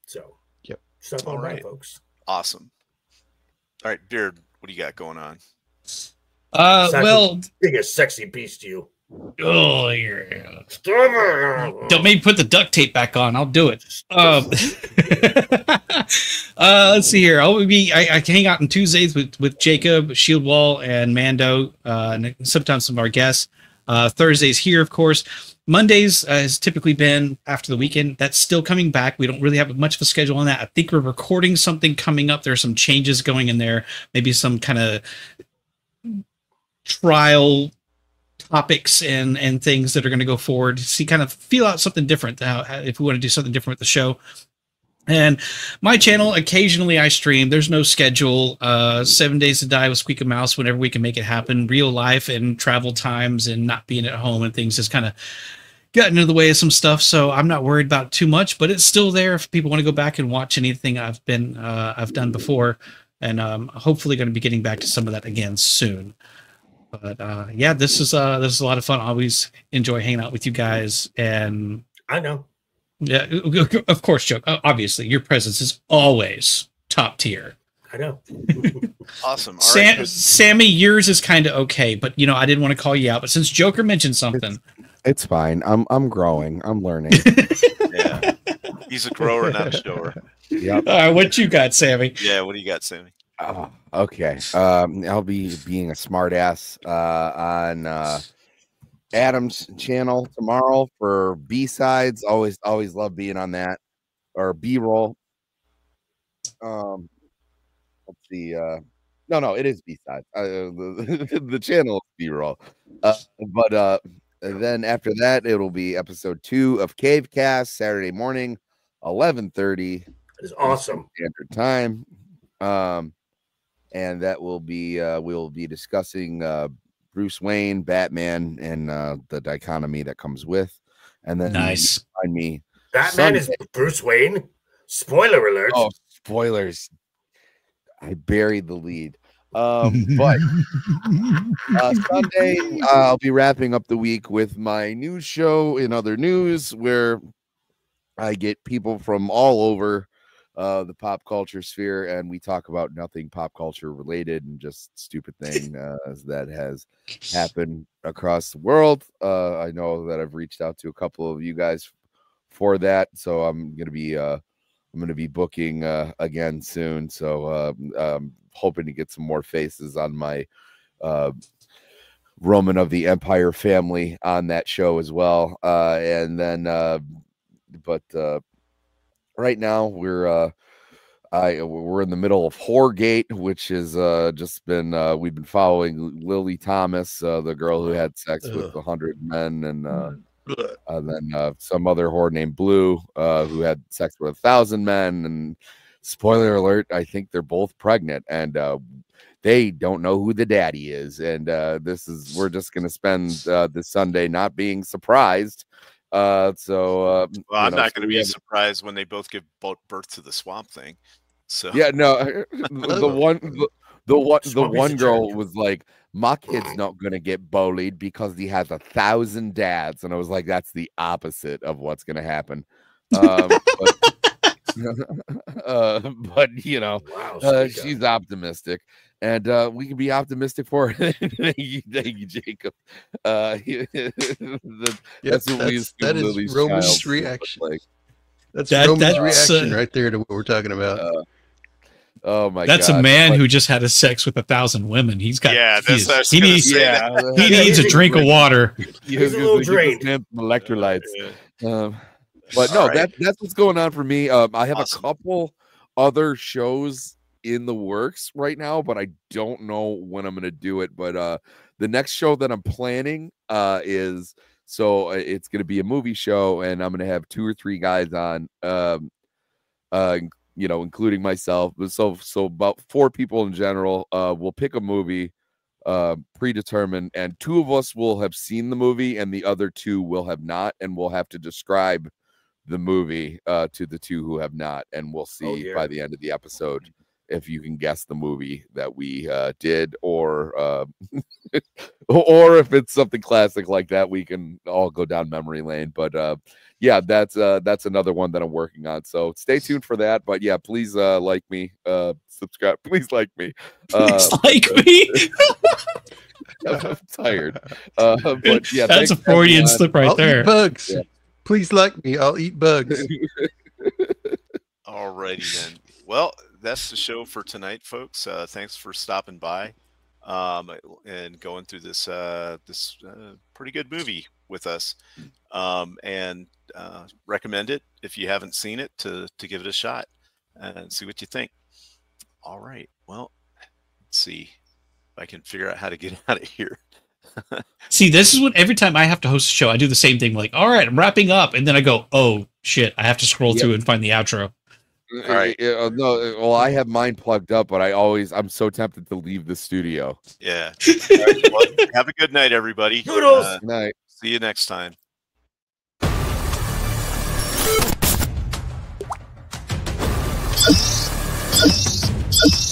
So, yep. Stuff on that, folks. Awesome. All right, Beard, what do you got going on? Well, being a sexy beast, you. Oh, yeah. Don't make me put the duct tape back on. I'll do it. Let's see here. I hang out on Tuesdays with Jacob, Shieldwall, and Mando, and sometimes some of our guests. Thursdays here, of course. Mondays has typically been after the weekend. That's still coming back. We don't really have much of a schedule on that. I think we're recording something coming up. There's some changes going in there. Maybe some kind of trial topics and things that are going to go forward to see, kind of feel out something different if we want to do something different with the show. And my channel, occasionally I stream. There's no schedule. 7 Days to Die with Squeak a Mouse, whenever we can make it happen. Real life and travel times and not being at home and things just kind of gotten in the way of some stuff. So I'm not worried about it too much, but it's still there if people want to go back and watch anything I've done before. And hopefully going to be getting back to some of that again soon. But yeah, this is a lot of fun. I always enjoy hanging out with you guys, and I know. Yeah, of course, Joe. Obviously, your presence is always top tier. I know. Awesome. All right, Sammy, yours is kind of okay, but I didn't want to call you out. But since Joker mentioned something, it's fine. I'm growing. I'm learning. Yeah, he's a grower, not a shower. Yep. All right, what you got, Sammy? Yeah, what do you got, Sammy? Okay. I'll be being a smartass on Adam's channel tomorrow for B-sides. Always love being on that, or B-roll. Let's see. No, it is B-sides. The channel is B-roll. But then after that, it'll be episode 2 of Cavecast Saturday morning, 11:30. That is awesome. Standard time. And that will be we'll be discussing Bruce Wayne, Batman, and the dichotomy that comes with. And then nice. Find me. Batman is Bruce Wayne. Spoiler alert. Oh, spoilers! I buried the lead. But Sunday I'll be wrapping up the week with my news show in other news, where I get people from all over the pop culture sphere, and we talk about nothing pop culture related and just stupid thing that has happened across the world. I know that I've reached out to a couple of you guys for that, so I'm gonna be booking again soon. So hoping to get some more faces on my Roman of the Empire family on that show as well. And then but right now we're in the middle of Whoregate, which is just been we've been following Lily Thomas, the girl who had sex with 100 men, and then some other whore named Blue, who had sex with 1,000 men. And spoiler alert, I think they're both pregnant, and they don't know who the daddy is. And we're just gonna spend this Sunday not being surprised. Well, I'm not going to be surprised when they both give birth to the Swamp Thing. So yeah, no, the one girl was like, my kid's not going to get bullied because he has 1,000 dads, and I was like, that's the opposite of what's going to happen. But wow, she's optimistic, and we can be optimistic for her. Thank you, Jacob. That's Roman's reaction. Like, that's Roman's reaction right there to what we're talking about. Oh my god, that's a man who just had a sex with 1,000 women. He's got he needs a drink of water. He's a little drained. Electrolytes. But no, right. That's what's going on for me. I have a couple other shows in the works right now, but I don't know when I'm going to do it. But the next show that I'm planning it's going to be a movie show, and I'm going to have 2 or 3 guys on, you know, including myself. So about 4 people in general will pick a movie predetermined, and 2 of us will have seen the movie and the other 2 will have not, and we'll have to describe the movie to the 2 who have not, and we'll see by the end of the episode if you can guess the movie that we did, or or if it's something classic like that, we can all go down memory lane. But yeah, that's another one that I'm working on, so stay tuned for that. But yeah, please like me, subscribe, please like me, Please like me. I'm tired, but yeah, that's a Freudian slip right I'll there. eat bugs. Yeah. Please like me, I'll eat bugs. Alrighty then. Well, that's the show for tonight, folks. Thanks for stopping by and going through this pretty good movie with us. And recommend it if you haven't seen it to give it a shot and see what you think. All right. Well, let's see if I can figure out how to get out of here. See, this is what every time I have to host a show, I do the same thing. Like, all right, I'm wrapping up, and then I go, oh shit, I have to scroll through and find the outro. All right. No, well, I have mine plugged up, but I'm so tempted to leave the studio. Yeah. All right, well, have a good night, everybody. Toodles. Night. See you next time. You